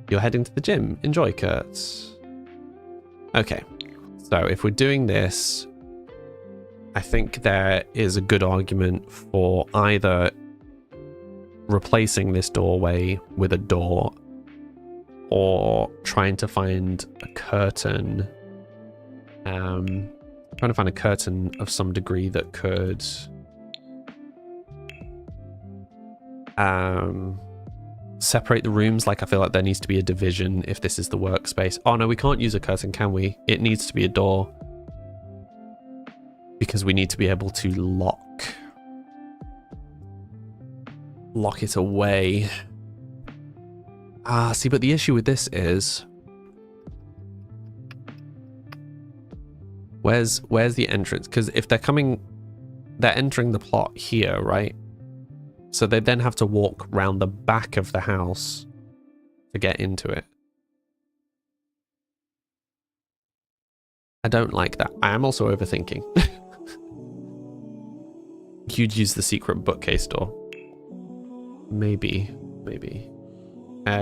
Speaker 1: You're heading to the gym. Enjoy, Kurt. Okay. So if we're doing this, I think there is a good argument for either replacing this doorway with a door or trying to find a curtain. Trying to find a curtain of some degree that could separate the rooms. Like, I feel like there needs to be a division if this is the workspace. Oh no, we can't use a curtain, can we? It needs to be a door because we need to be able to lock it away. See, but the issue with this is where's the entrance? Because if they're entering the plot here, right? So they then have to walk round the back of the house to get into it. I don't like that. I am also overthinking. You'd use the secret bookcase door. Maybe.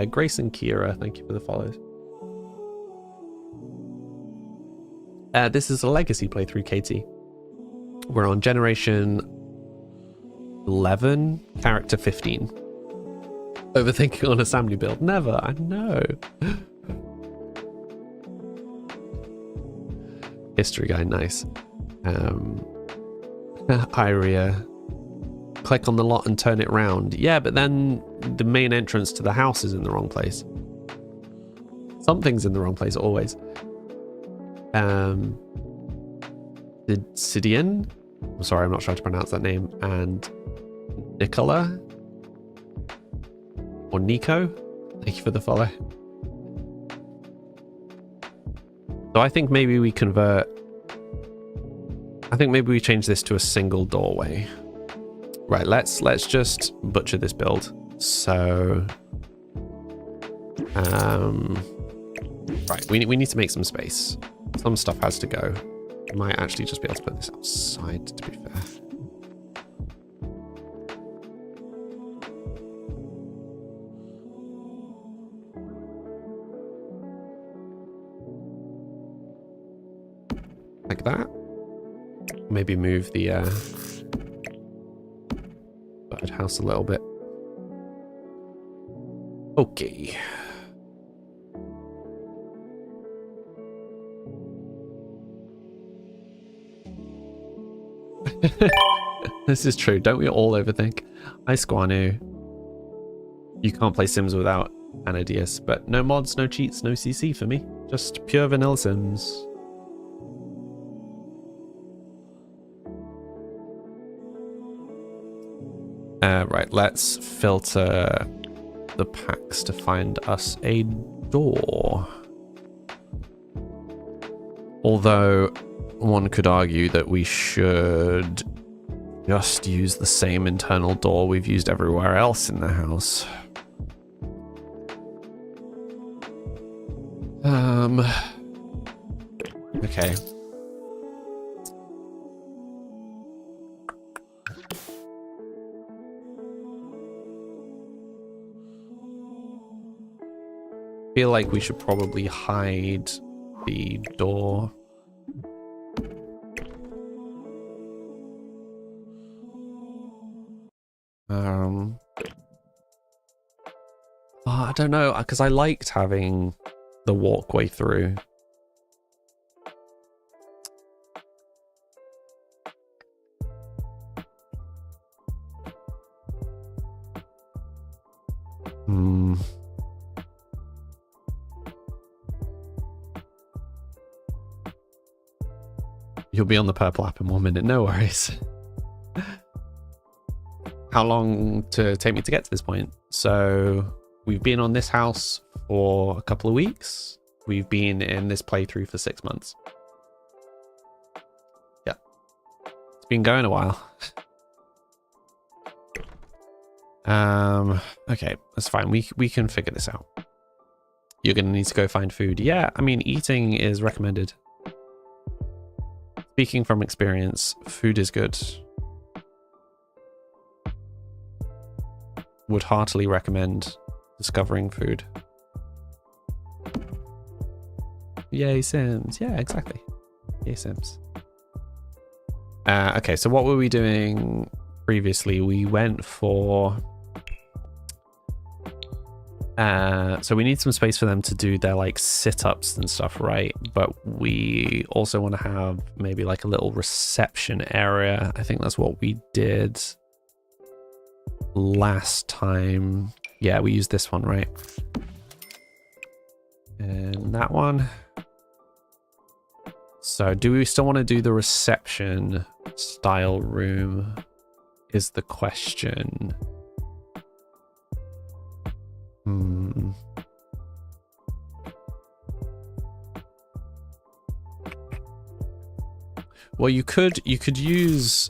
Speaker 1: Grace and Kira, thank you for the follows. This is a legacy playthrough, Katie. We're on generation 11, character 15. Overthinking on assembly build. Never, I know. History guy, nice. Iria. Click on the lot and turn it round. Yeah, but then the main entrance to the house is in the wrong place. Something's in the wrong place always. Sidian? I'm sorry, I'm not sure how to pronounce that name. And Nicola? Or Nico? Thank you for the follow. So I think maybe we convert... I think maybe we change this to a single doorway. Right, let's just butcher this build. So... right, we need to make some space. Some stuff has to go. Might actually just be able to put this outside, to be fair. Like that. Maybe move the birdhouse a little bit. Okay. This is true. Don't we all overthink? Hi, Squanu. You can't play Sims without Anadius, but no mods, no cheats, no CC for me. Just pure vanilla Sims. Right, let's filter the packs to find us a door. Although one could argue that we should just use the same internal door we've used everywhere else in the house. Okay. Feel like we should probably hide the door. I don't know, because I liked having the walkway through. You'll be on the purple app in 1 minute, no worries. How long to take me to get to this point? So we've been on this house for a couple of weeks. We've been in this playthrough for 6 months. Yeah. It's been going a while. Okay, that's fine. We can figure this out. You're gonna need to go find food. Yeah, I mean, eating is recommended. Speaking from experience, food is good. would heartily recommend discovering food. Yay, Sims. Yeah, exactly. Yay, Sims. Okay, so what were we doing previously? We went for... so we need some space for them to do their like sit-ups and stuff, right? But we also want to have maybe like a little reception area. I think that's what we did last time. Yeah, we used this one, right? And that one. So do we still want to do the reception style room is the question. Well, you could use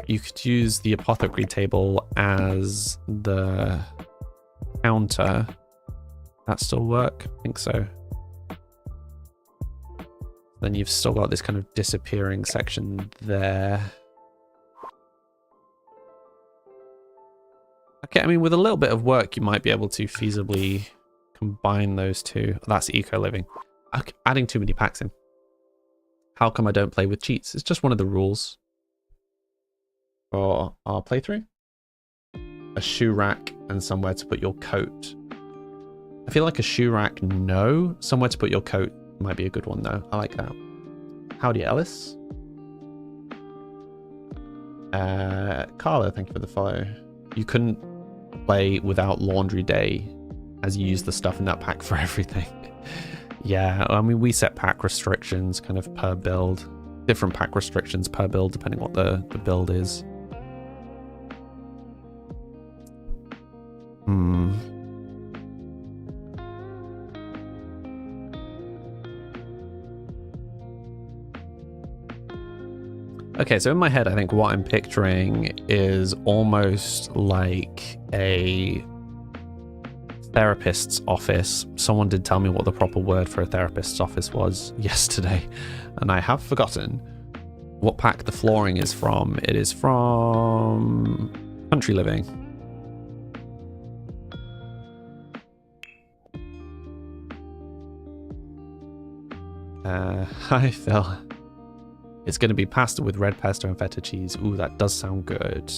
Speaker 1: the apothecary table as the counter. That still work? I think so. Then you've still got this kind of disappearing section there. Okay, I mean, with a little bit of work, you might be able to feasibly combine those two. That's eco-living. Okay, adding too many packs in. How come I don't play with cheats? It's just one of the rules for our playthrough. A shoe rack and somewhere to put your coat. I feel like a shoe rack, no. Somewhere to put your coat might be a good one, though. I like that. Howdy, Ellis. Carla, thank you for the follow. You couldn't play without laundry day as you use the stuff in that pack for everything. Yeah, I mean, we set pack restrictions kind of per build. Different pack restrictions per build, depending what the build is. Okay, so in my head, I think what I'm picturing is almost like a therapist's office. Someone did tell me what the proper word for a therapist's office was yesterday, and I have forgotten what pack the flooring is from. It is from Country Living. Hi, Phil. It's going to be pasta with red pesto and feta cheese. Ooh, that does sound good.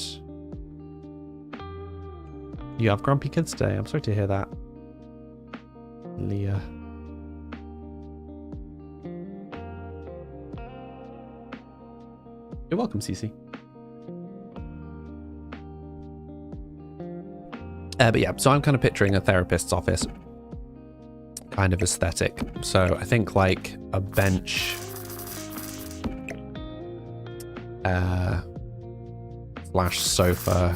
Speaker 1: You have grumpy kids today. I'm sorry to hear that, Leah. You're welcome, Cece. But yeah, so I'm kind of picturing a therapist's office kind of aesthetic. So I think like a bench, slash sofa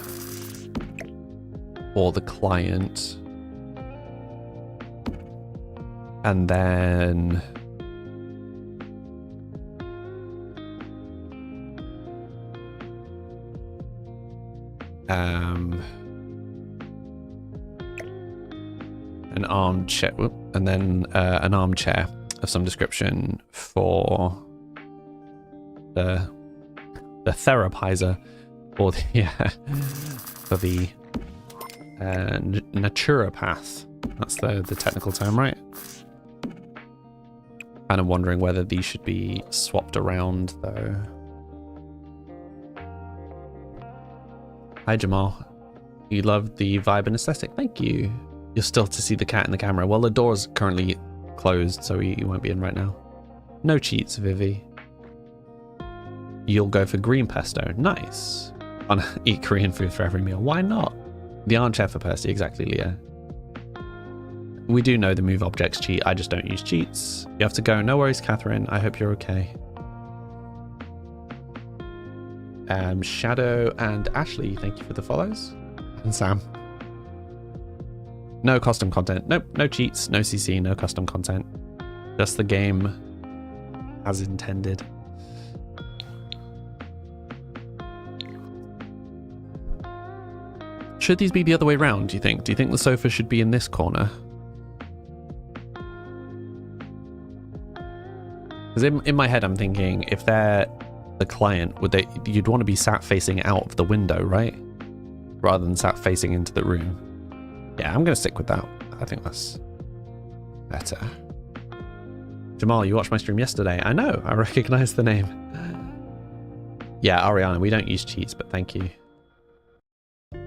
Speaker 1: for the client, and then an armchair, and then an armchair of some description for the therapizer, or the for the naturopath. That's the technical term, right? Kind of wondering whether these should be swapped around, though. Hi, Jamal. You love the vibe and aesthetic. Thank you. You're still to see the cat in the camera. Well, the door's currently closed, so he won't be in right now. No cheats, Vivi. You'll go for green pesto. Nice. Eat Korean food for every meal. Why not? The armchair for Percy. Exactly, Leah. We do know the move objects cheat. I just don't use cheats. You have to go. No worries, Catherine. I hope you're okay. Shadow and Ashley, thank you for the follows. And Sam. No custom content. Nope, no cheats, no CC, no custom content. Just the game as intended. Should these be the other way around, do you think? Do you think the sofa should be in this corner? Because in my head, I'm thinking, if they're the client, you'd want to be sat facing out of the window, right? rather than sat facing into the room. Yeah, I'm going to stick with that. I think that's better. Jamal, you watched my stream yesterday. I know, I recognize the name. Yeah, Ariana, we don't use cheats, but thank you.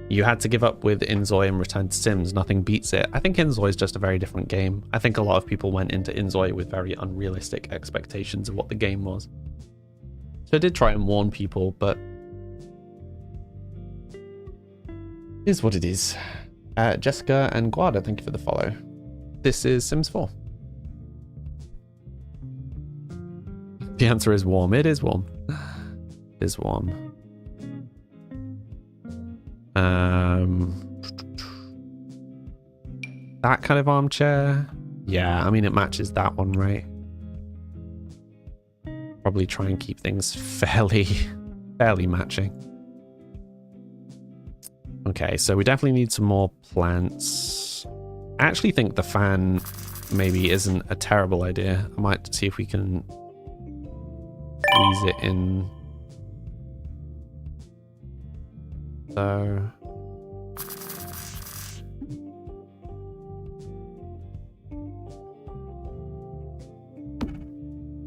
Speaker 1: You had to give up with Inzoi and return to Sims. Nothing beats it. I think Inzoi is just a very different game. I think a lot of people went into Inzoi with very unrealistic expectations of what the game was. So I did try and warn people, but it is what it is. Jessica and Guada, thank you for the follow. This is Sims 4. The answer is warm. It is warm. It is warm. That kind of armchair. Yeah, I mean, it matches that one, right? Probably try and keep things fairly matching. Okay, so we definitely need some more plants. I actually think the fan maybe isn't a terrible idea. I might see if we can squeeze it in. So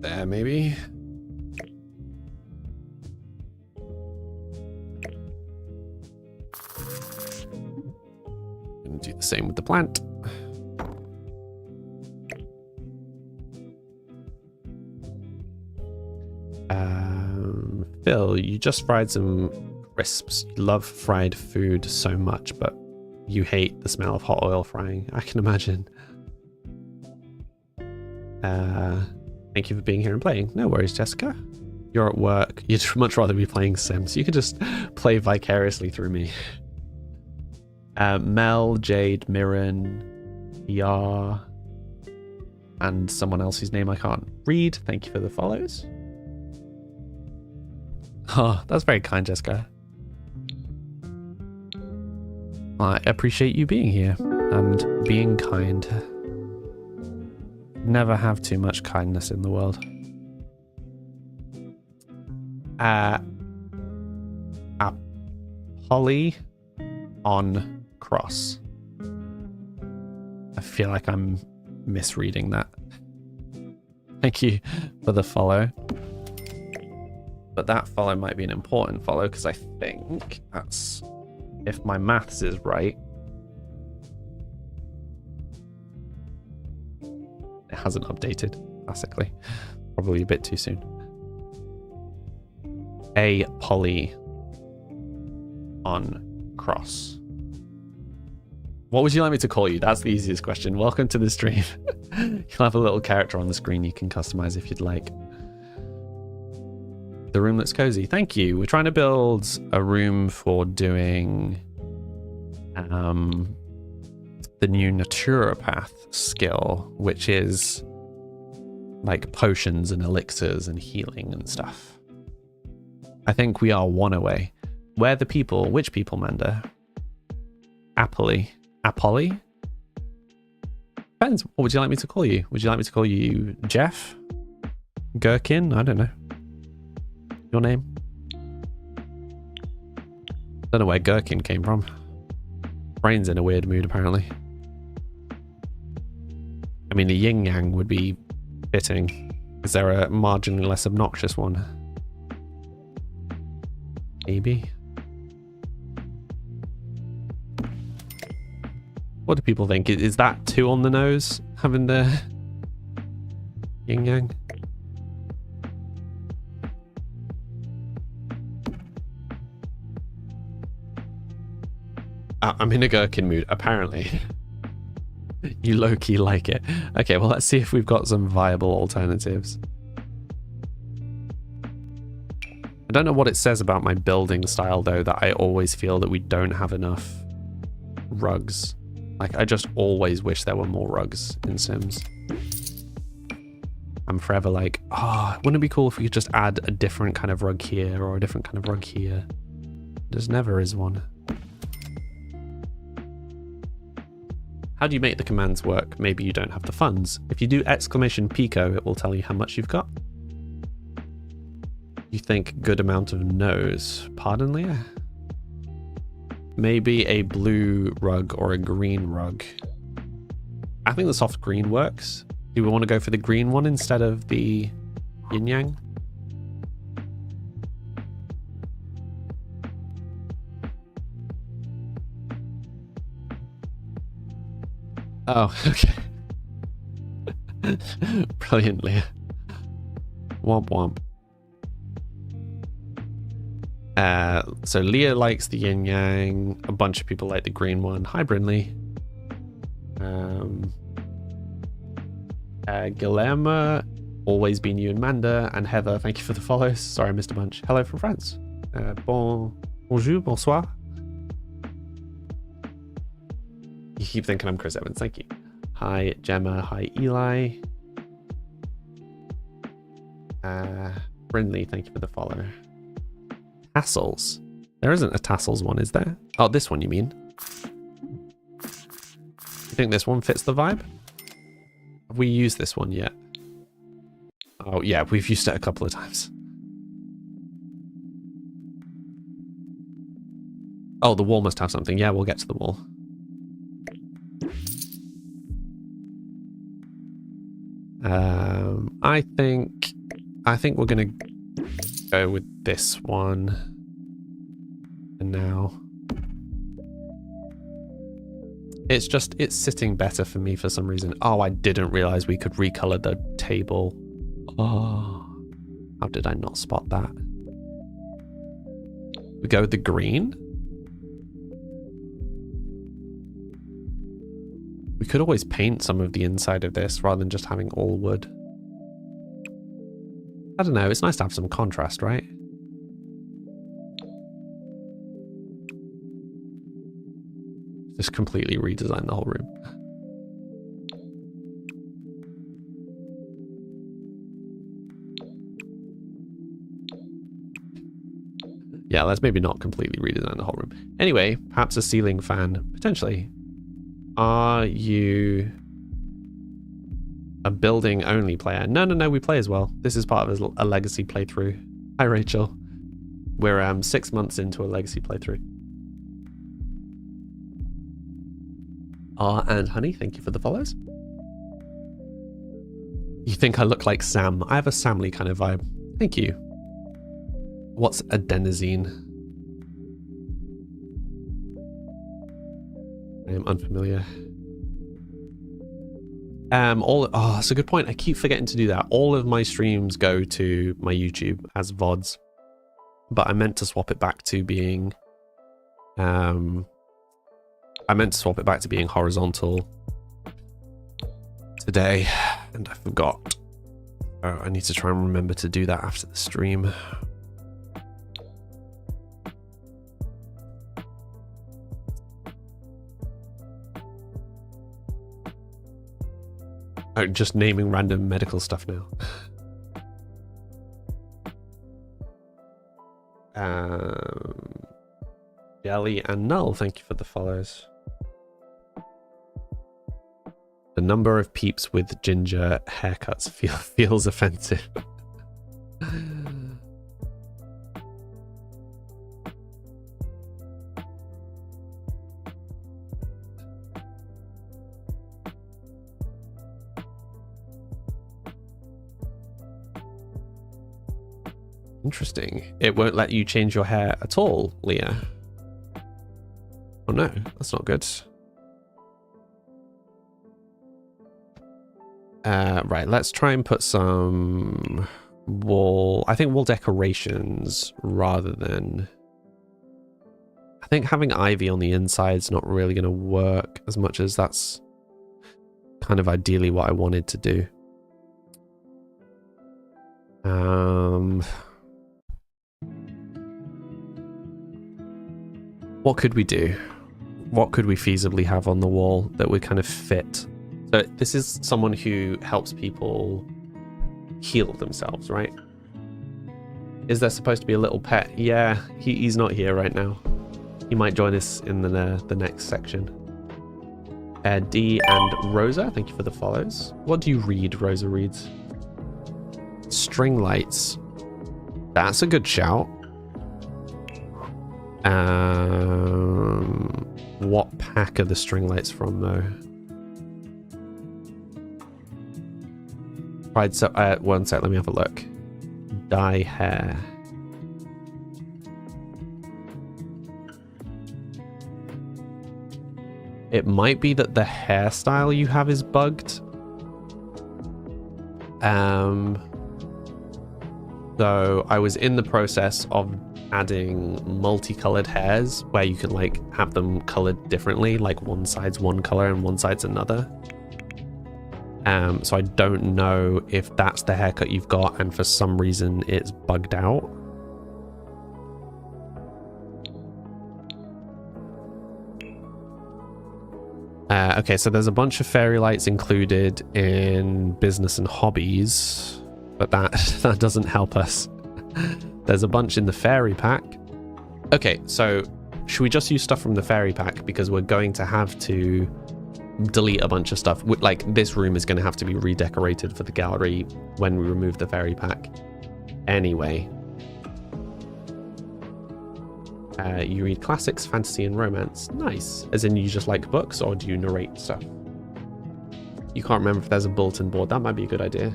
Speaker 1: there, maybe. And do the same with the plant. Phil, you just fried some crisps. You love fried food so much, but you hate the smell of hot oil frying. I can imagine. Thank you for being here and playing. No worries, Jessica. You're at work. You'd much rather be playing Sims. You could just play vicariously through me. Mel, Jade, Mirren, Yar, and someone else whose name I can't read. Thank you for the follows. Oh, that's very kind, Jessica. I appreciate you being here and being kind. Never have too much kindness in the world. Polly on cross. I feel like I'm misreading that. Thank you for the follow. But that follow might be an important follow because I think that's, if my maths is right, it hasn't updated, classically. Probably a bit too soon. A Polly on cross. What would you like me to call you? That's the easiest question. Welcome to the stream. You'll have a little character on the screen you can customize if you'd like. The room looks cozy. Thank you. We're trying to build a room for doing the new naturopath skill, which is like potions and elixirs and healing and stuff. I think we are one away. Where the people? Which people, Manda? Apolly. Depends. What would you like me to call you? Would you like me to call you Jeff? Gherkin? I don't know. Your name? Don't know where Gherkin came from. Brain's in a weird mood, apparently. I mean, a yin yang would be fitting. Is there a marginally less obnoxious one? Maybe. What do people think? Is that too on the nose? Having the yin yang? I'm in a Gherkin mood, apparently. You low-key like it. Okay, well, let's see if we've got some viable alternatives. I don't know what it says about my building style, though, that I always feel that we don't have enough rugs. Like, I just always wish there were more rugs in Sims. I'm forever like, wouldn't it be cool if we could just add a different kind of rug here or a different kind of rug here? There never is one. How do you make the commands work? Maybe you don't have the funds. If you do !Pico, it will tell you how much you've got. You think good amount of no's. Pardon, Leah? Maybe a blue rug or a green rug. I think the soft green works. Do we want to go for the green one instead of the yin yang? Oh, okay. Brilliantly. Womp womp. So Leah likes the yin yang. A bunch of people like the green one. Hi, Brinley. Guillermo, always been you and Manda, and Heather, thank you for the follows. Sorry, I missed a bunch. Hello from France. Bonjour, bonsoir. You keep thinking I'm Chris Evans, thank you. Hi, Gemma. Hi, Eli. Brinley, thank you for the follow. Tassels. There isn't a tassels one, is there? Oh, this one you mean? You think this one fits the vibe? Have we used this one yet? Oh yeah, we've used it a couple of times. Oh, the wall must have something. Yeah, we'll get to the wall. I think we're gonna go with this one. And now it's sitting better for me for some reason. Oh, I didn't realize we could recolor the table. Oh, how did I not spot that? We go with the green. We could always paint some of the inside of this rather than just having all wood. I don't know, it's nice to have some contrast, right? Just completely redesign the whole room. Yeah, let's maybe not completely redesign the whole room. Anyway, perhaps a ceiling fan, potentially. Are you a building only player? No, we play as well. This is part of a legacy playthrough. Hi, Rachel. We're 6 months into a legacy playthrough. And Honey, thank you for the follows. You think I look like Sam? I have a Samly kind of vibe. Thank you. What's adenosine? I am unfamiliar. Oh, that's a good point. I keep forgetting to do that. All of my streams go to my YouTube as VODs, but I meant to swap it back to being, horizontal today, and I forgot. Oh, I need to try and remember to do that after the stream. Oh, just naming random medical stuff now. Jelly and Null, thank you for the follows. The number of peeps with ginger haircuts feels offensive. Interesting. It won't let you change your hair at all, Leah. Oh no, that's not good. Right, let's try and put some wall decorations rather than... I think having ivy on the inside is not really going to work as much as that's kind of ideally what I wanted to do. What could we do? What could we feasibly have on the wall that would kind of fit? So this is someone who helps people heal themselves, right? Is there supposed to be a little pet? Yeah, he's not here right now. He might join us in the next section. D and Rosa, thank you for the follows. What do you read, Rosa reads? String lights. That's a good shout. what pack are the string lights from, though? Right, so, one sec, let me have a look. Dye hair. It might be that the hairstyle you have is bugged. So I was in the process of adding multicolored hairs where you can like have them colored differently, like one side's one color and one side's another. So I don't know if that's the haircut you've got and for some reason it's bugged out. Okay, so there's a bunch of fairy lights included in business and hobbies, but that doesn't help us. There's a bunch in the fairy pack. Okay, so should we just use stuff from the fairy pack because we're going to have to delete a bunch of stuff. Like this room is going to have to be redecorated for the gallery when we remove the fairy pack. Anyway. You read classics, fantasy, and romance. Nice. As in you just like books, or do you narrate stuff? You can't remember if there's a bulletin board. That might be a good idea.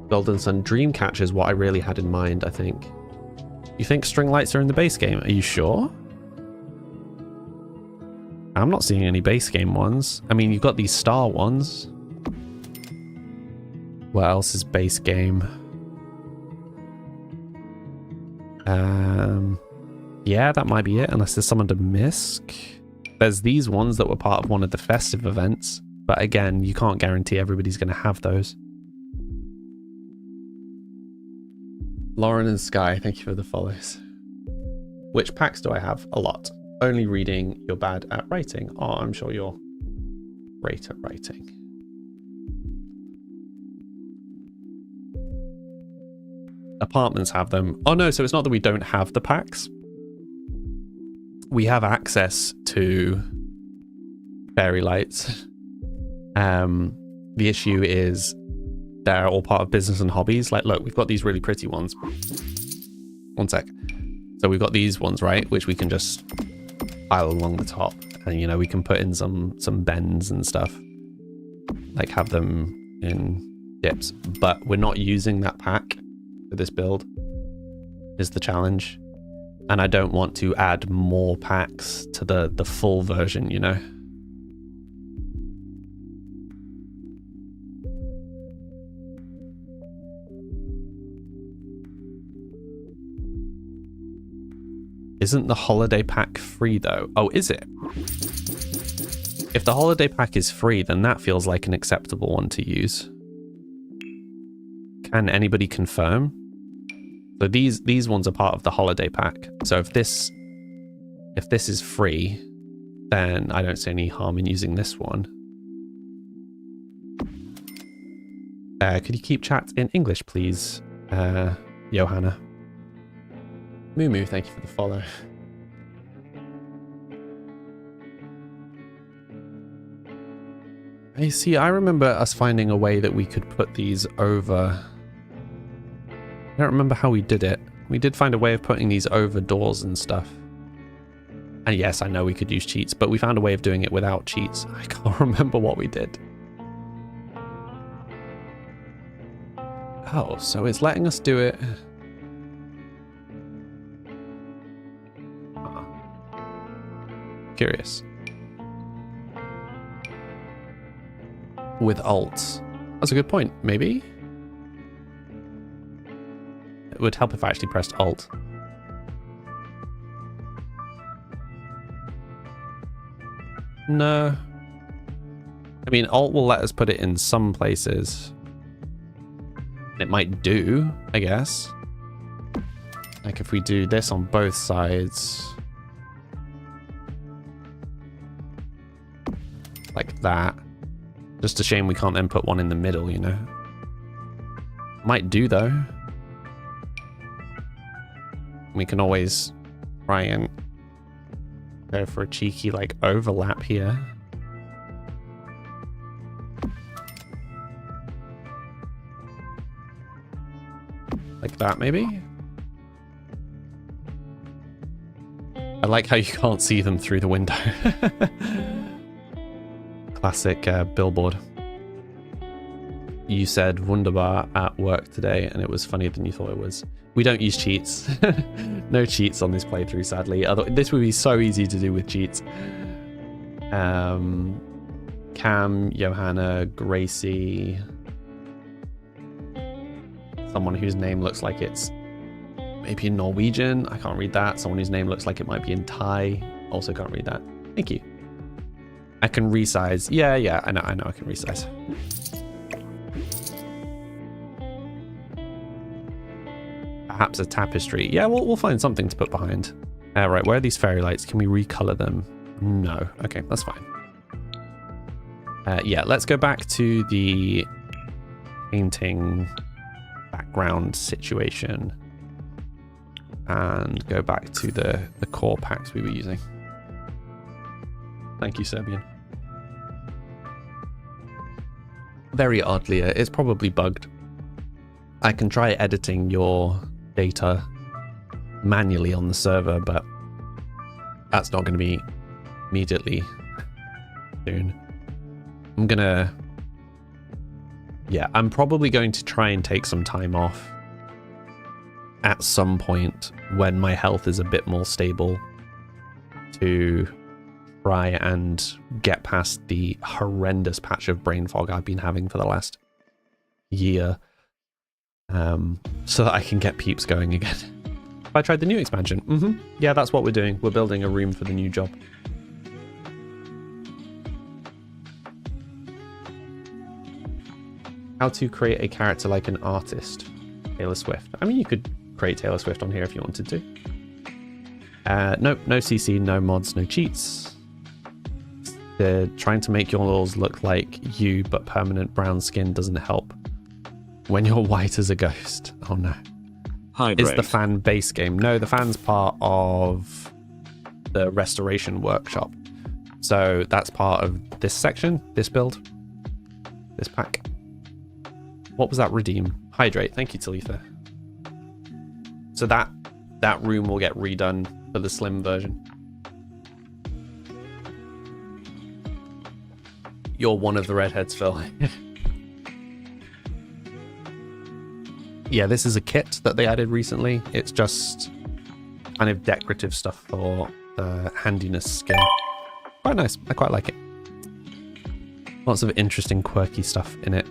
Speaker 1: Golden Sun Dreamcatcher is what I really had in mind, I think. You think string lights are in the base game? Are you sure? I'm not seeing any base game ones. I mean, you've got these star ones. What else is base game? Yeah, that might be it, unless there's some under MISC. There's these ones that were part of one of the festive events, but again, you can't guarantee everybody's going to have those. Lauren and Sky, thank you for the follows. Which packs do I have? A lot. Only reading, you're bad at writing. Oh, I'm sure you're great at writing. Apartments have them. Oh no, so it's not that we don't have the packs. We have access to fairy lights. The issue is they're all part of business and hobbies. Like, look, we've got these really pretty ones. One sec. So we've got these ones, right? Which we can just pile along the top. And, you know, we can put in some bends and stuff. Like, have them in dips. But we're not using that pack for this build, is the challenge. And I don't want to add more packs to the full version, you know? Isn't the holiday pack free though? Oh, is it? If the holiday pack is free, then that feels like an acceptable one to use. Can anybody confirm? So these ones are part of the holiday pack. So if this is free, then I don't see any harm in using this one. Could you keep chat in English, please, Johanna? Moo, thank you for the follow. Hey, see, I remember us finding a way that we could put these over. I don't remember how we did it. We did find a way of putting these over doors and stuff. And yes, I know we could use cheats, but we found a way of doing it without cheats. I can't remember what we did. Oh, so it's letting us do it. Curious. With Alt. That's a good point, maybe? It would help if I actually pressed Alt. No. I mean, Alt will let us put it in some places. It might do, I guess. Like if we do this on both sides. Like that. Just a shame we can't then put one in the middle, you know? Might do, though. We can always try and go for a cheeky, like, overlap here. Like that, maybe? I like how you can't see them through the window. Classic billboard. You said wunderbar at work today, and it was funnier than you thought it was. We don't use cheats. No cheats on this playthrough, sadly. This would be so easy to do with cheats. Cam, Johanna, Gracie. Someone whose name looks like it's maybe in Norwegian. I can't read that. Someone whose name looks like it might be in Thai. Also can't read that. Thank you. I can resize. Yeah, I know I can resize. Perhaps a tapestry. Yeah, we'll find something to put behind. Right, where are these fairy lights? Can we recolor them? No. Okay, that's fine. Yeah, let's go back to the painting background situation and go back to the core packs we were using. Thank you, Serbian. Very oddly, it's probably bugged. I can try editing your data manually on the server, but that's not going to be immediately soon. I'm probably going to try and take some time off at some point when my health is a bit more stable to try and get past the horrendous patch of brain fog I've been having for the last year, so that I can get peeps going again. Have I tried the new expansion? Yeah, that's what we're doing. We're building a room for the new job. How to create a character like an artist. Taylor Swift. I mean, you could create Taylor Swift on here if you wanted to. Nope, no CC, no mods, no cheats. They're trying to make yours look like you, but permanent brown skin doesn't help when you're white as a ghost. Oh no. Hydrate. Is the fan base game? No, the fan's part of the restoration workshop. So that's part of this section, this build, this pack. What was that? Redeem. Hydrate. Thank you, Talitha. So that room will get redone for the slim version. You're one of the redheads, Phil. Yeah, this is a kit that they added recently. It's just kind of decorative stuff for the handiness skill. Quite nice. I quite like it. Lots of interesting, quirky stuff in it.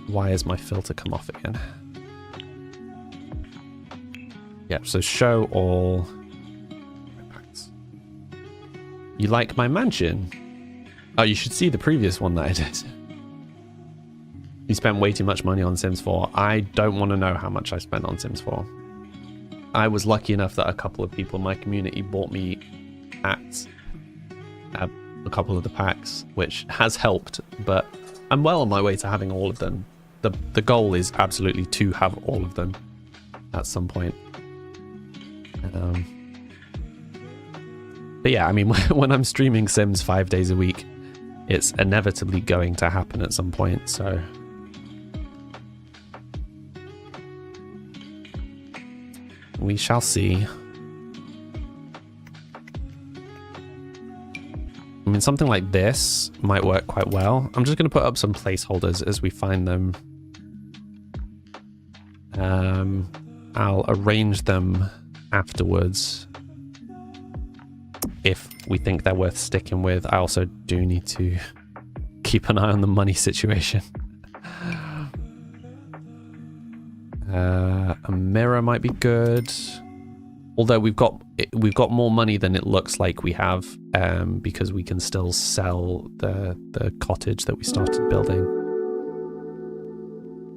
Speaker 1: Why has my filter come off again? Yeah, so show all. You like my mansion? Oh, you should see the previous one that I did. You spent way too much money on Sims 4. I don't want to know how much I spent on Sims 4. I was lucky enough that a couple of people in my community bought me packs, a couple of the packs, which has helped, but I'm well on my way to having all of them. The goal is absolutely to have all of them at some point. But yeah, I mean, when I'm streaming Sims 5 days a week, it's inevitably going to happen at some point, so... we shall see. I mean, something like this might work quite well. I'm just going to put up some placeholders as we find them. I'll arrange them afterwards if we think they're worth sticking with. I also do need to keep an eye on the money situation. A mirror might be good, although we've got more money than it looks like we have, because we can still sell the cottage that we started building.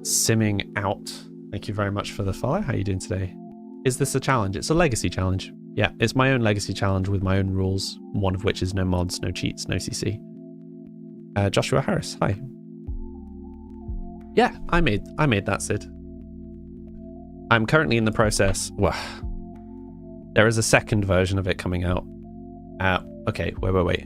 Speaker 1: Simming out. Thank you very much for the follow. How are you doing today? Is this a challenge? It's a legacy challenge. Yeah, it's my own legacy challenge with my own rules, one of which is no mods, no cheats, no CC. Joshua Harris, hi. Yeah, I made that, Sid. I'm currently in the process. Well, there is a second version of it coming out. Okay, wait.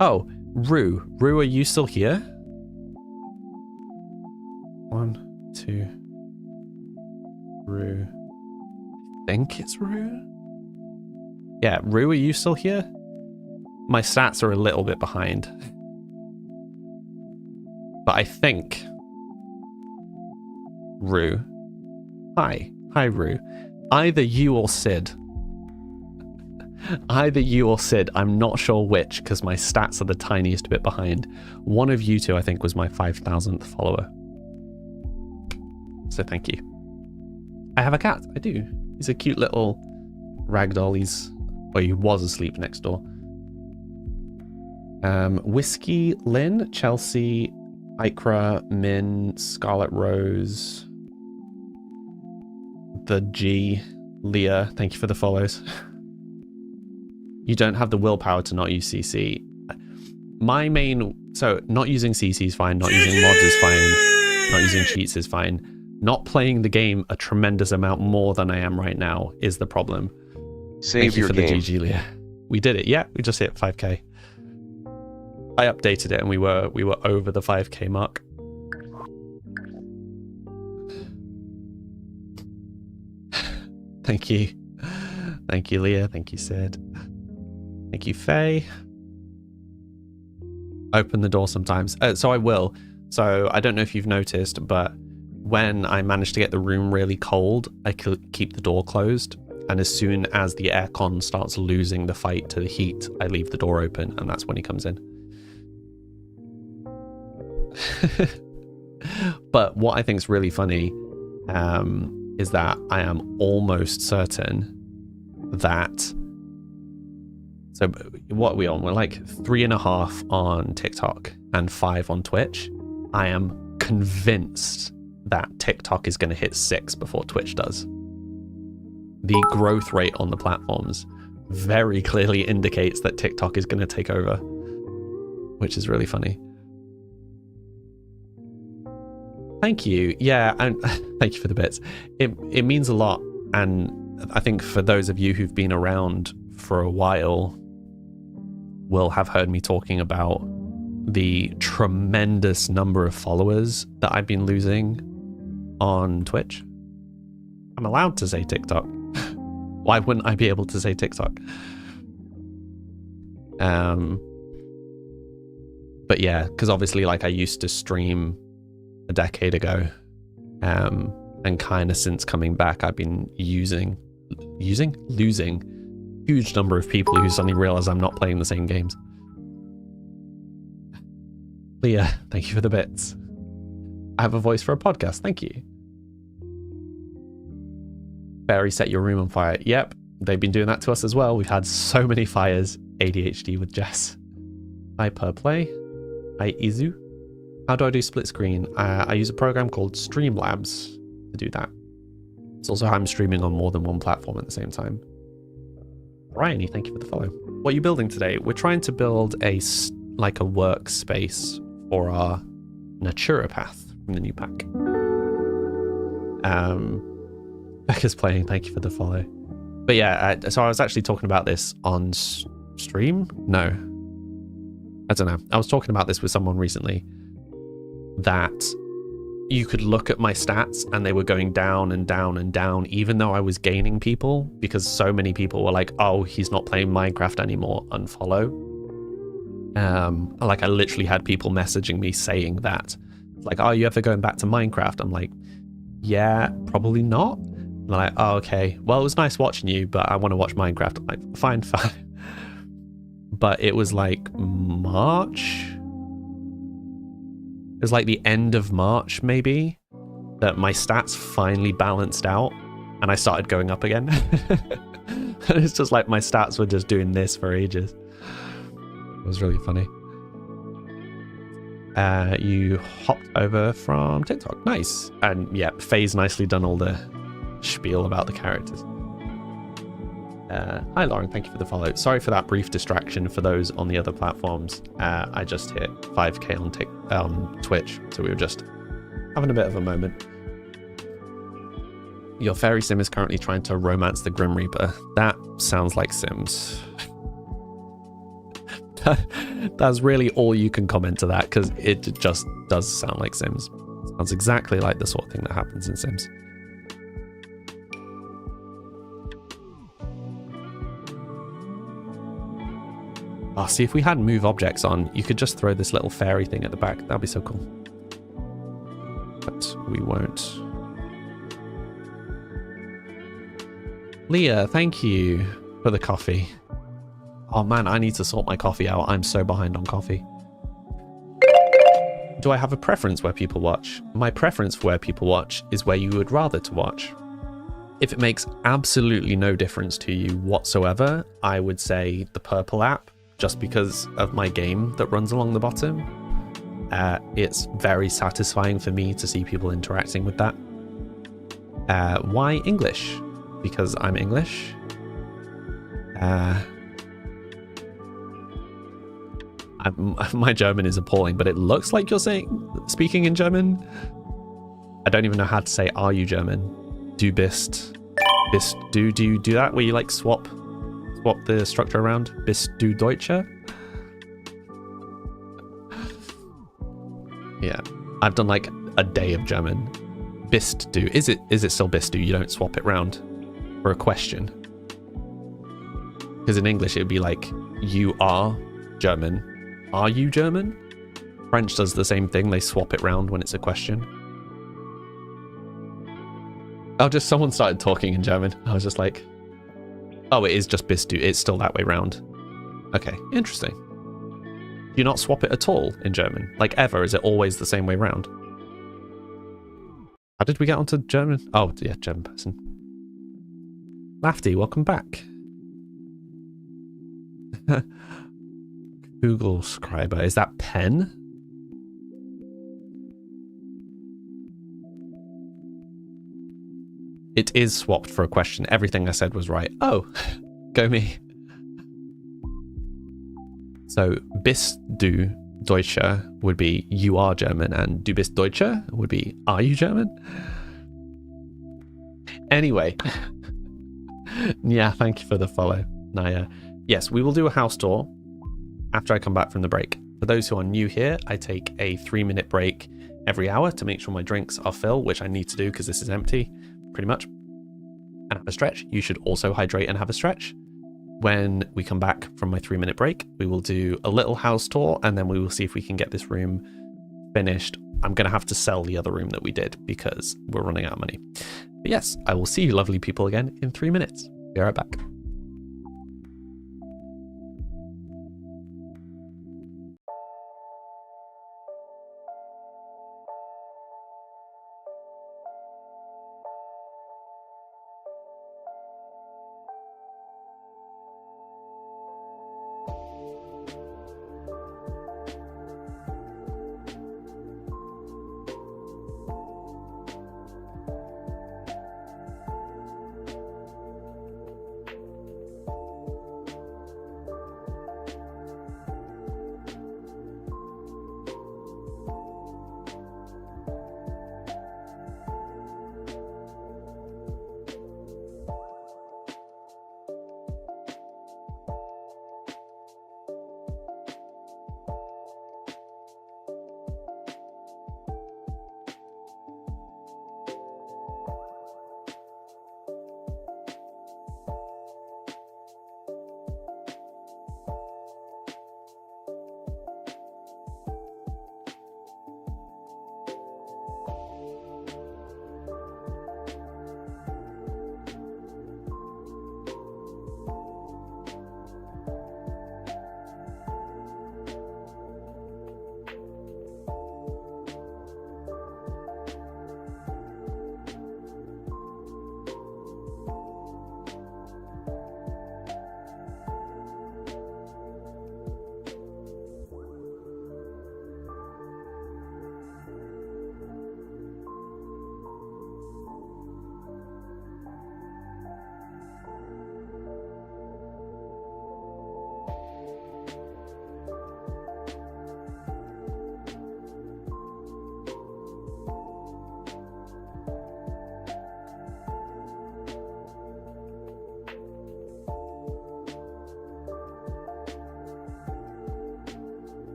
Speaker 1: Oh, Rue, are you still here? 1, 2. Rue. I think it's Rue. Yeah, Rue, are you still here? My stats are a little bit behind. But I think... Rue. Hi. Hi, Rue. Either you or Sid. Either you or Sid. I'm not sure which, because my stats are the tiniest bit behind. One of you two, I think, was my 5,000th follower. So thank you. I have a cat. I do. He's a cute little ragdoll. He was asleep next door. Whiskey, Lynn, Chelsea, Ikra, Min, Scarlet Rose, the G, Leah, thank you for the follows. You don't have the willpower to not use CC. So not using CC is fine, not using mods is fine, not using cheats is fine. Not playing the game a tremendous amount more than I am right now is the problem.
Speaker 3: Save your game.
Speaker 1: Thank you for the GG, Leah. We did it, yeah, we just hit 5k. I updated it and we were over the 5k mark. Thank you. Thank you, Leah. Thank you, Sid. Thank you, Faye. Open the door sometimes. So I will. So I don't know if you've noticed, but when I manage to get the room really cold, I keep the door closed. And as soon as the aircon starts losing the fight to the heat, I leave the door open, and that's when he comes in. But what I think is really funny is that I am almost certain that... So what are we on? We're like 3.5 on TikTok and 5 on Twitch. I am convinced that TikTok is going to hit 6 before Twitch does. The growth rate on the platforms very clearly indicates that TikTok is going to take over, which is really funny. Thank you. Yeah, and thank you for the bits. It means a lot, and I think for those of you who've been around for a while will have heard me talking about the tremendous number of followers that I've been losing on Twitch. I'm allowed to say TikTok. Why wouldn't I be able to say TikTok? But yeah, because obviously, like, I used to stream a decade ago, and kind of since coming back, I've been losing huge number of people who suddenly realize I'm not playing the same games. Leah, thank you for the bits. I have a voice for a podcast. Thank you. Barry, set your room on fire. Yep, they've been doing that to us as well. We've had so many fires. ADHD with Jess. Hi, Perplay. Hi, Izu. How do I do split screen? I use a program called Streamlabs to do that. It's also how I'm streaming on more than one platform at the same time. Bryony, thank you for the follow. What are you building today? We're trying to build a workspace for our naturopath from the new pack. Becca's playing, thank you for the follow. But yeah, so I was actually talking about this on stream? No. I don't know. I was talking about this with someone recently, that you could look at my stats and they were going down and down and down, even though I was gaining people, because so many people were like, oh, he's not playing Minecraft anymore, unfollow. Like, I literally had people messaging me saying that. Like, oh, you ever going back to Minecraft? I'm like, yeah, probably not. And they're like, oh, okay. Well, it was nice watching you, but I want to watch Minecraft. I'm like, fine. But it was like March. It was like the end of March, maybe, that my stats finally balanced out and I started going up again. And it's just like my stats were just doing this for ages. It was really funny. You hopped over from TikTok. Nice. And yeah, Faye's nicely done all the spiel about the characters. Hi, Lauren. Thank you for the follow. Sorry for that brief distraction for those on the other platforms. I just hit 5k on Twitch, so we were just having a bit of a moment. Your fairy sim is currently trying to romance the Grim Reaper. That sounds like Sims. That's really all you can comment to that, because it just does sound like Sims. Sounds exactly like the sort of thing that happens in Sims. Oh, see, if we had move objects on, you could just throw this little fairy thing at the back. That'd be so cool. But we won't. Leah, thank you for the coffee. Oh man, I need to sort my coffee out. I'm so behind on coffee. Do I have a preference where people watch? My preference for where people watch is where you would rather to watch. If it makes absolutely no difference to you whatsoever, I would say the purple app, just because of my game that runs along the bottom. It's very satisfying for me to see people interacting with that. Why English? Because I'm English. My German is appalling, but it looks like you're speaking in German. I don't even know how to say, are you German? Du bist. Do you do that where you like swap the structure around? Bist du Deutsche? Yeah, I've done like a day of German. Bist du. Is it still bist du? You don't swap it round for a question. Because in English it would be like, you are German. Are you German? French does the same thing. They swap it round when it's a question. Oh, just someone started talking in German. I was just like, oh, it is just bist du. It's still that way round. Okay, interesting. Do you not swap it at all in German? Like ever? Is it always the same way round? How did we get onto German? Oh, yeah, German person. Lafty, welcome back. Google Scriber. Is that pen? It is swapped for a question. Everything I said was right. Oh, go me. So, bist du Deutsche would be you are German, and du bist Deutsche would be are you German? Anyway. Yeah, thank you for the follow, Naya. Yes, we will do a house tour after I come back from the break. For those who are new here, I take a 3-minute break every hour to make sure my drinks are filled, which I need to do because this is empty, pretty much. And have a stretch. You should also hydrate and have a stretch. When we come back from my 3-minute break, we will do a little house tour, and then we will see if we can get this room finished. I'm going to have to sell the other room that we did because we're running out of money. But yes, I will see you lovely people again in 3 minutes. Be right back.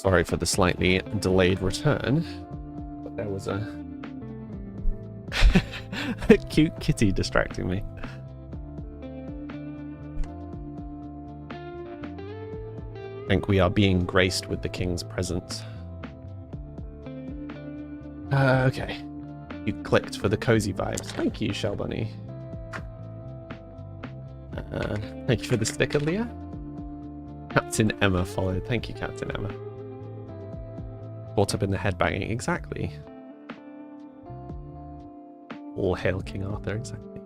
Speaker 1: Sorry for the slightly delayed return, but there was a cute kitty distracting me. I think we are being graced with the king's presence. Okay. You clicked for the cozy vibes. Thank you, Shell Bunny. Thank you for the sticker, Leah. Captain Emma followed. Thank you, Captain Emma. Caught up in the headbanging. Exactly. All hail King Arthur, exactly.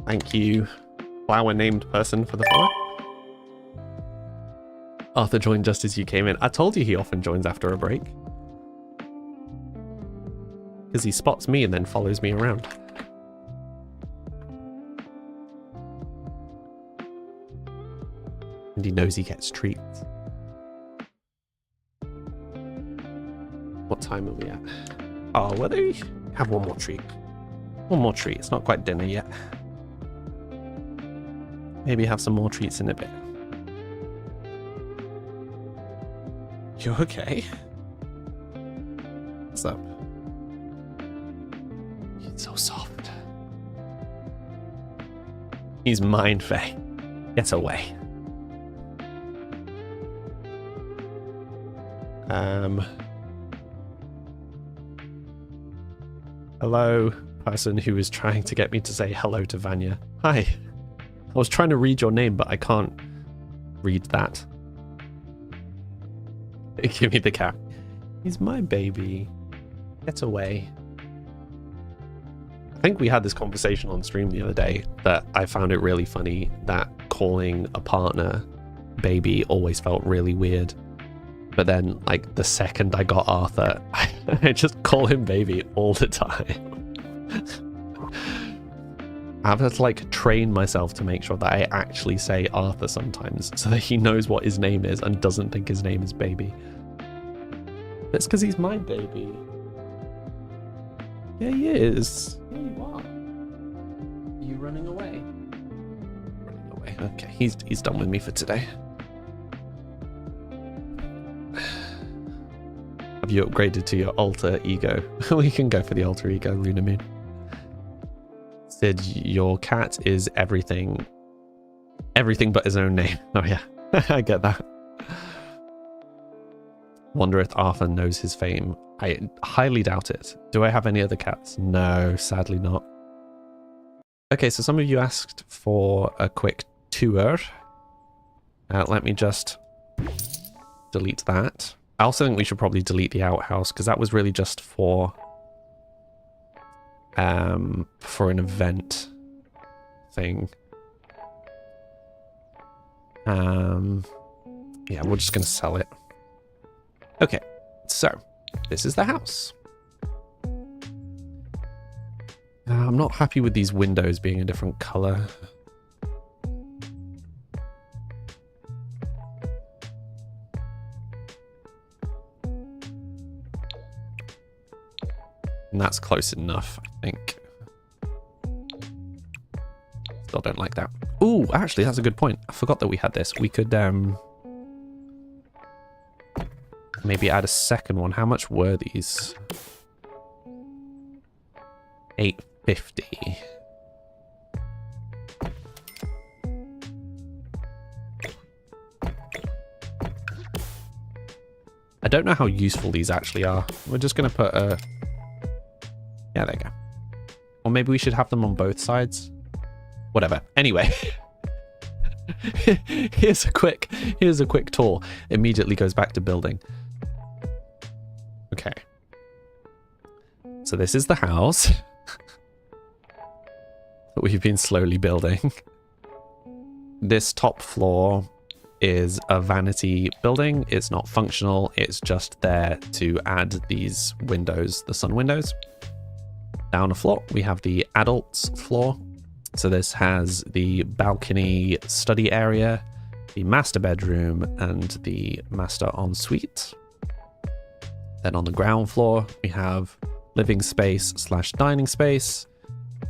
Speaker 1: Thank you, flower named person, for the follow. Arthur joined just as you came in. I told you he often joins after a break. Because he spots me and then follows me around. And he knows he gets treats. What time are we at? Oh, well, they have one more treat. One more treat. It's not quite dinner yet. Maybe have some more treats in a bit. You okay? What's up? He's so soft. He's mine, Faye. Get away. Hello, person who is trying to get me to say hello to Vanya. Hi. I was trying to read your name, but I can't read that. Give me the cat. He's my baby. Get away. I think we had this conversation on stream the other day that I found it really funny that calling a partner baby always felt really weird. But then, like, the second I got Arthur, I just call him baby all the time. I have to, like, train myself to make sure that I actually say Arthur sometimes so that he knows what his name is and doesn't think his name is baby. That's because he's my baby. Yeah, he is. Yeah, you are. Are you running away? Running away. Okay, he's done with me for today. Have you upgraded to your alter ego? We can go for the alter ego, Lunar Moon. Sid, your cat is everything but his own name. Oh yeah, I get that. Wonder if Arthur knows his fame. I highly doubt it. Do I have any other cats? No, sadly not. Okay, so some of you asked for a quick tour. Let me just delete that. I also think we should probably delete the outhouse because that was really just for an event thing. Yeah, we're just gonna sell it. Okay, so this is the house. I'm not happy with these windows being a different color. And that's close enough, I think. Still don't like that. Ooh, actually, that's a good point. I forgot that we had this. We could maybe add a second one. How much were these? $8.50. I don't know how useful these actually are. We're just going to put a... Yeah, there you go. Or maybe we should have them on both sides. Whatever. Anyway. here's a quick tour. Immediately goes back to building. Okay. So this is the house that we've been slowly building. This top floor is a vanity building. It's not functional. It's just there to add these windows, the sun windows. Down a floor, we have the adults floor. So this has the balcony study area, the master bedroom, and the master ensuite. Then on the ground floor, we have living space / dining space.